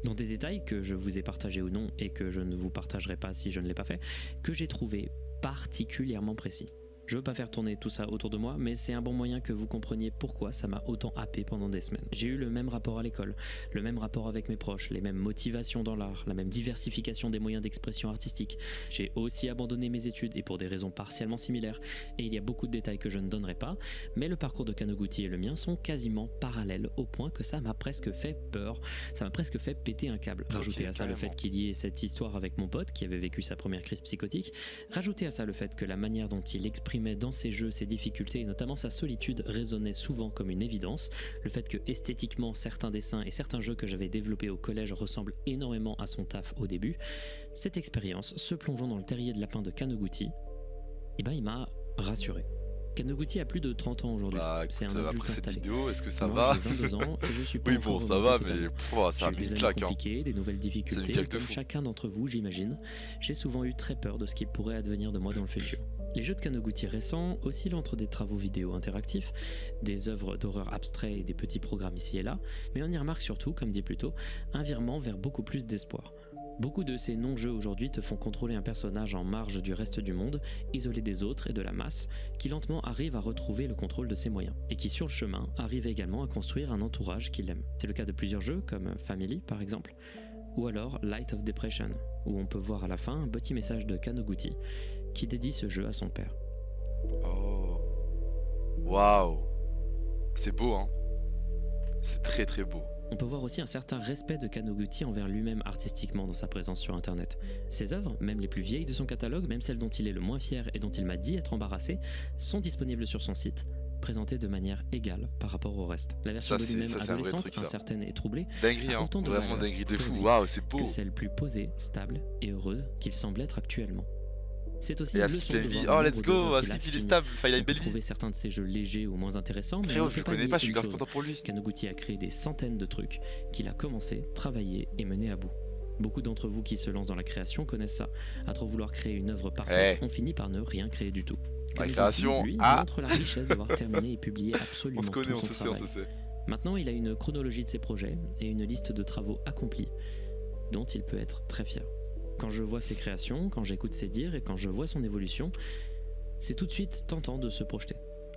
Dans des détails que je vous ai partagés ou non, et que je ne vous partagerai pas si je ne l'ai pas fait, que j'ai trouvé particulièrement précis. Je veux pas faire tourner tout ça autour de moi, mais c'est un bon moyen que vous compreniez pourquoi ça m'a autant happé pendant des semaines. J'ai eu le même rapport à l'école, le même rapport avec mes proches, les mêmes motivations dans l'art, la même diversification des moyens d'expression artistique. J'ai aussi abandonné mes études et pour des raisons partiellement similaires, et il y a beaucoup de détails que je ne donnerai pas, mais le parcours de Kanoguchi et le mien sont quasiment parallèles au point que ça m'a presque fait peur, ça m'a presque fait péter un câble. Rajoutez à ça le carrément. fait qu'il y ait cette histoire avec mon pote qui avait vécu sa première crise psychotique, rajoutez à ça le fait que la manière dont il exprime exprimait dans ses jeux ses difficultés et notamment sa solitude résonnait souvent comme une évidence. Le fait que esthétiquement certains dessins et certains jeux que j'avais développés au collège ressemblent énormément à son taf au début. Cette expérience, se plongeant dans le terrier de lapin de Kanoguchi, il m'a rassuré. Kanoguchi a plus de 30 ans aujourd'hui. Bah C'est écoute, un adulte après cette installé. vidéo, est-ce que ça Moi, va? j'ai 22 ans et je suis pas Oui, encore bon, ça remonté va, totalement. mais ça a J'ai eu mis des une années claque, hein. compliquées, des nouvelles C'est une difficultés, claque de comme fou. chacun d'entre vous, j'imagine. J'ai souvent eu très peur de ce qu'il pourrait advenir de moi dans le futur. Les jeux de Kanoguchi récents oscillent entre des travaux vidéo interactifs, des œuvres d'horreur abstraits et des petits programmes ici et là, mais on y remarque surtout, comme dit plus tôt, un virement vers beaucoup plus d'espoir. Beaucoup de ces non-jeux aujourd'hui te font contrôler un personnage en marge du reste du monde, isolé des autres et de la masse, qui lentement arrive à retrouver le contrôle de ses moyens, et qui sur le chemin arrive également à construire un entourage qu'il aime. C'est le cas de plusieurs jeux, comme Family par exemple, ou alors Light of Depression, où on peut voir à la fin un petit message de Kanoguchi qui dédie ce jeu à son père. Oh. Waouh. C'est beau, hein. C'est très très beau. On peut voir aussi un certain respect de Kanoguchi envers lui-même artistiquement dans sa présence sur internet. Ses œuvres, même les plus vieilles de son catalogue, même celles dont il est le moins fier et dont il m'a dit être embarrassé, sont disponibles sur son site, présentées de manière égale par rapport au reste. La version Ça, de c'est lui-même ça, c'est un vrai adolescente, truc, ça. incertaine et troublée, Dinguerie, a hein. autant de Vraiment valeur dinguerie de pour fou. lui Waouh, c'est beau. que celle plus posée, stable et heureuse qu'il semble être actuellement. C'est aussi Et une là, leçon Skip de une vie. voir Oh, le let's nombre d'œuvres go. qu'il a Skip, il est finies. stable. Enfin, il a On une peut belle vie. trouver certains de ces jeux légers ou moins intéressants, mais on Frérot, ne je peut le pas connais nier pas, je suis une grave chose. content pour lui. Kanoguchi a créé des centaines de trucs qu'il a commencé, travaillé et mené à bout. Beaucoup d'entre vous qui se lancent dans la création connaissent ça. À trop vouloir créer une œuvre parfaite, on finit par ne rien créer du tout. La Kanoguchi, création. lui, Ah, montre la richesse d'avoir terminé et publié absolument on se connaît, tout on son se sait, on travail. se sait. Maintenant, il a une chronologie de ses projets et une liste de travaux accomplis dont il peut être très fier. Quand je vois ses créations, quand j'écoute ses dires et quand je vois son évolution, c'est tout de suite tentant de se projeter.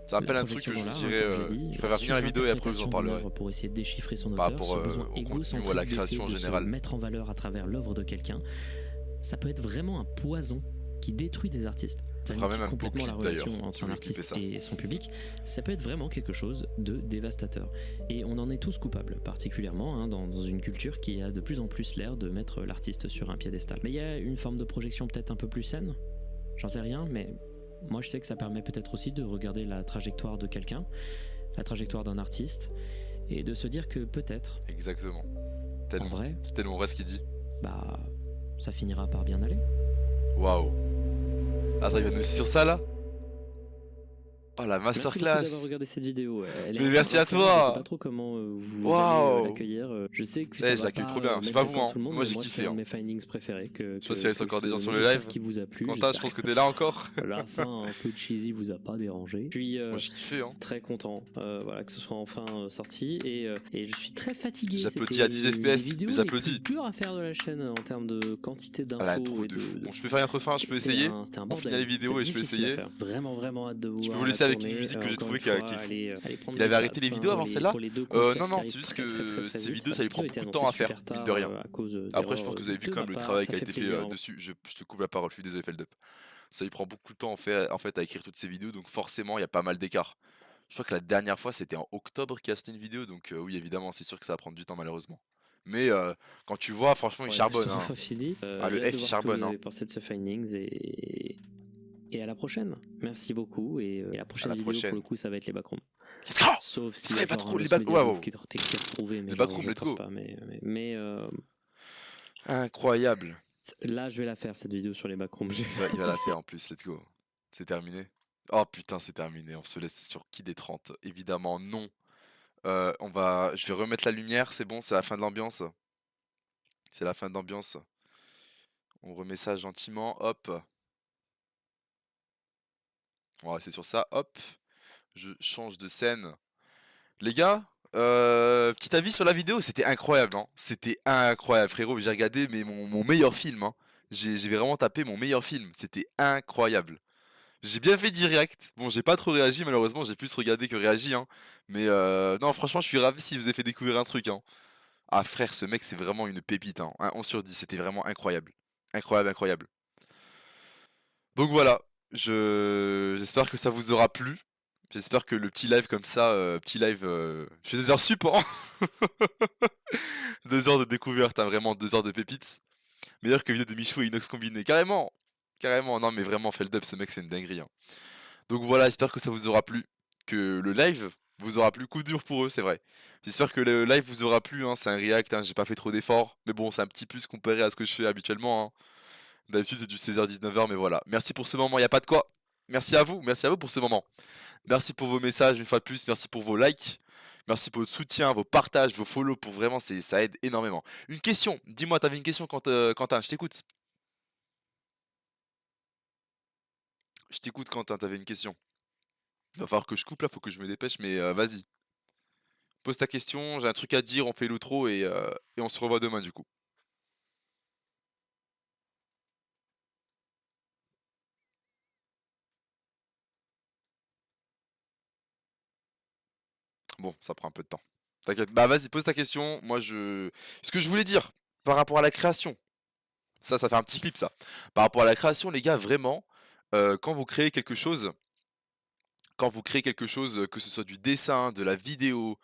Ça rappelle La un truc que je projection vous dans dirais. l'art, comme j'ai dit, Je préfère finir la vidéo et après je vous en surinterprétation d'une parlerai. œuvre pour essayer de déchiffrer son Par auteur, rapport ce besoin au contenu ou égocentrique à la d'essayer création en de se général. mettre en valeur à travers l'œuvre de quelqu'un, ça peut être vraiment un poison qui détruit des artistes. Ça fera nique même un beau complètement la clip, d'ailleurs, relation si entre vous un voulez clipper artiste ça. et son public. Ça peut être vraiment quelque chose de dévastateur. Et on en est tous coupables, particulièrement dans une culture qui a de plus en plus l'air de mettre l'artiste sur un piédestal. Mais il y a une forme de projection peut-être un peu plus saine. J'en sais rien, mais moi je sais que ça permet peut-être aussi de regarder la trajectoire de quelqu'un, la trajectoire d'un artiste, et de se dire que peut-être, Exactement. en Tellement. vrai, C'est tellement vrai ce qu'il dit. bah, ça finira par bien aller. Waouh. Attends, il va nous laisser sur ça là? Oh la Merci beaucoup masterclass. d'avoir regardé cette vidéo. Elle est Mais un peu merci à impressionnante, toi. Je sais pas trop comment vous Waouh. allez l'accueillir. Je sais que Eh, ça je va l'accueille pas trop bien. Je sais mettre pas d'accord vous, hein. tout le monde, Moi, mais j'ai moi kiffé, c'est un hein. de mes findings préférés que, Je sais pas s'il reste encore des gens sur le j'espère live. qui vous a plu. Quentin, je J'espère pense que t'es là encore. que la fin un peu cheesy vous a pas dérangé. Je suis Moi j'ai kiffé, hein. très content voilà, que ce soit enfin sorti et je suis très fatigué. J'applaudis C'était à 10 une des FPS, vidéos mais les j'applaudis. plus dures à faire de la chaîne en termes de quantité d'infos. Ah, la troupe et de fou. Bon, je peux faire une autre fin, je peux c'était essayer. c'était un On bordel. finit les vidéos et C'est je peux difficile à essayer. faire. Vraiment hâte de vous Je peux voir vous la laisser avec une tournée. musique que j'ai Encore trouvée une qui est fois, fou. allez prendre Il des avait arrêté places, les vidéos avant pour celle-là? pour les deux concerts Non, qui non, arrivent c'est juste très, très, très, que très ces vite. vidéos La ça lui prend vidéo était beaucoup de temps à annoncée faire, super mine de tard, rien. à cause Après, je pense d'erreurs que vous avez vu de quand ma même le part, travail ça qui a fait été fait plaisir. dessus. Je te coupe la parole, je suis désolé, Feldup. Ça lui prend beaucoup de temps en fait à écrire toutes ces vidéos, donc forcément il y a pas mal d'écart. Je crois que la dernière fois c'était en octobre qu'il a sorti une vidéo, donc oui évidemment c'est sûr que ça va prendre du temps malheureusement. Mais quand tu vois, franchement il Ouais, charbonne, c'est hein. enfin fini. Ah, J'ai le hâte F de il voir ce que charbonne, vous hein. avez pensé de ce findings et à la prochaine. Merci beaucoup et la prochaine la vidéo pour prochaine. le coup ça va être les backrooms. Let's go! Sauf Let's si go y a les genre backrooms, un les Lost Media Waouh! Move qui est retrouvé, mais Les genre, backrooms, je let's pense go! pas. Mais Incroyable! là je vais la faire cette vidéo sur les backrooms. Il va la faire en plus, let's go. C'est terminé? Oh putain, c'est terminé. On se laisse sur qui des 30? Évidemment, non. Je vais remettre la lumière, c'est bon, c'est la fin de l'ambiance. C'est la fin de l'ambiance. On remet ça gentiment, hop. On va rester sur ça, hop. Je change de scène. Les gars, petit avis sur la vidéo, c'était incroyable, hein. C'était incroyable, frérot. J'ai regardé mais mon meilleur film, hein. J'ai vraiment tapé mon meilleur film. C'était incroyable. J'ai bien fait du react. Bon, j'ai pas trop réagi, malheureusement, j'ai plus regardé que réagi, hein. Mais non, franchement, je suis ravi si je vous ai fait découvrir un truc, hein. Ah, frère, ce mec, c'est vraiment une pépite, hein. Un 11 sur 10, c'était vraiment incroyable. Incroyable, incroyable. Donc voilà, j'espère que ça vous aura plu. J'espère que le petit live comme ça, je fais des heures sup, hein. 2 heures de découverte, hein, vraiment 2 heures de pépites. Meilleur que vidéo de Michou et Inox combiné, carrément! Carrément, non mais vraiment, Feldup, ce mec c'est une dinguerie, hein. Donc voilà, j'espère que ça vous aura plu, que le live vous aura plu. Coup dur pour eux, c'est vrai. J'espère que le live vous aura plu, hein. C'est un react, hein, j'ai pas fait trop d'efforts. Mais bon, c'est un petit plus comparé à ce que je fais habituellement, hein. D'habitude, c'est du 16h-19h, mais voilà. Merci pour ce moment, y a pas de quoi. Merci à vous pour ce moment. Merci pour vos messages une fois de plus, merci pour vos likes, merci pour votre soutien, vos partages, vos follow, pour vraiment, ça aide énormément. Une question, dis-moi, t'avais une question Quentin, je t'écoute. Je t'écoute Quentin, t'avais une question. Il va falloir que je coupe là, faut que je me dépêche, mais vas-y. Pose ta question, j'ai un truc à dire, on fait l'outro et on se revoit demain du coup. Bon, ça prend un peu de temps. T'inquiète, bah vas-y, pose ta question. Ce que je voulais dire par rapport à la création, ça fait un petit clip ça. Par rapport à la création, les gars, vraiment, quand vous créez quelque chose, que ce soit du dessin, de la vidéo,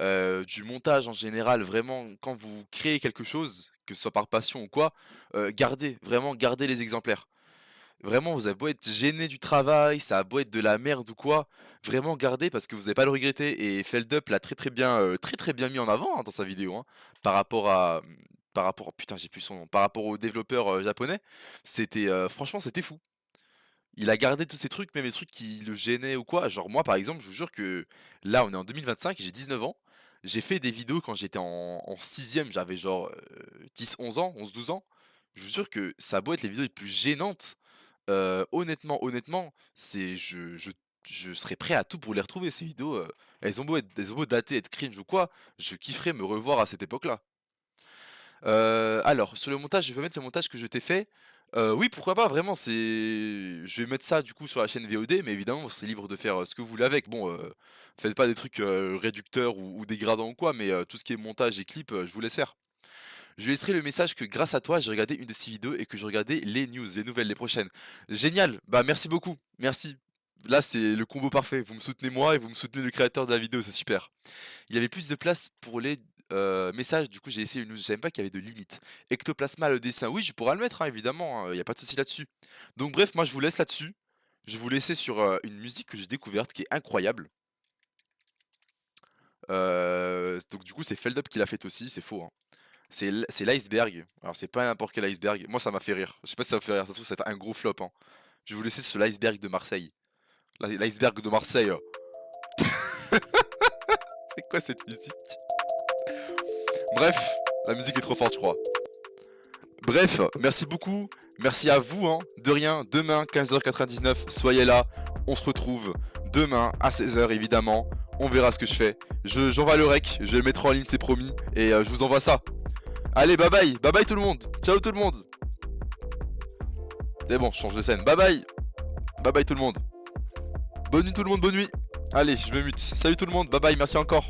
du montage en général, vraiment, quand vous créez quelque chose, que ce soit par passion ou quoi, gardez les exemplaires. Vraiment, vous avez beau être gêné du travail, ça a beau être de la merde ou quoi, vraiment gardez parce que vous n'allez pas le regretter. Et Feldup l'a très très bien mis en avant, hein, dans sa vidéo, hein, par rapport à, putain, j'ai plus son nom, par rapport au développeur japonais. Franchement, c'était fou. Il a gardé tous ces trucs, même les trucs qui le gênaient ou quoi. Genre moi, par exemple, je vous jure que là, on est en 2025, j'ai 19 ans. J'ai fait des vidéos quand j'étais en 6ème, j'avais genre 10-11 ans, 11-12 ans. Je vous jure que ça a beau être les vidéos les plus gênantes. Honnêtement, je serais prêt à tout pour les retrouver, ces vidéos. Elles ont beau dater, être cringe ou quoi, je kifferais me revoir à cette époque-là. Alors, sur le montage, je vais mettre le montage que je t'ai fait. Oui, pourquoi pas, vraiment, je vais mettre ça du coup sur la chaîne VOD, mais évidemment, vous serez libre de faire ce que vous voulez avec. Bon, faites pas des trucs réducteurs ou dégradants ou quoi, mais tout ce qui est montage et clip, je vous laisse faire. Je lui laisserai le message que grâce à toi, j'ai regardé une de ces vidéos et que je regardais les news, les nouvelles, les prochaines. Génial, bah merci beaucoup, merci. Là, c'est le combo parfait. Vous me soutenez moi et vous me soutenez le créateur de la vidéo, c'est super. Il y avait plus de place pour les messages, du coup j'ai essayé une news, je savais pas qu'il y avait de limite. Ectoplasma, le dessin, oui, je pourrais le mettre, hein, évidemment, il n'y a pas de souci là-dessus. Donc bref, moi je vous laisse là-dessus. Je vais vous laisser sur une musique que j'ai découverte qui est incroyable. Donc du coup c'est Feldup qui l'a fait aussi, c'est faux, hein. C'est l'iceberg. Alors c'est pas n'importe quel iceberg. Moi ça m'a fait rire. Je sais pas si ça vous fait rire. Ça se trouve ça va être un gros flop, hein. Je vais vous laisser sur l'iceberg de Marseille. L'iceberg de Marseille. C'est quoi cette musique? Bref, la musique est trop forte je crois. Bref, merci beaucoup. Merci à vous, hein. De rien. Demain 15h99, soyez là. On se retrouve demain à 16h évidemment. On verra ce que je fais. J'envoie le rec. Je vais le mettre en ligne, c'est promis. Et je vous envoie ça. Allez, bye bye. Bye bye tout le monde. Ciao tout le monde. C'est bon, je change de scène. Bye bye. Bye bye tout le monde. Bonne nuit tout le monde, bonne nuit. Allez, je me mute. Salut tout le monde. Bye bye, merci encore.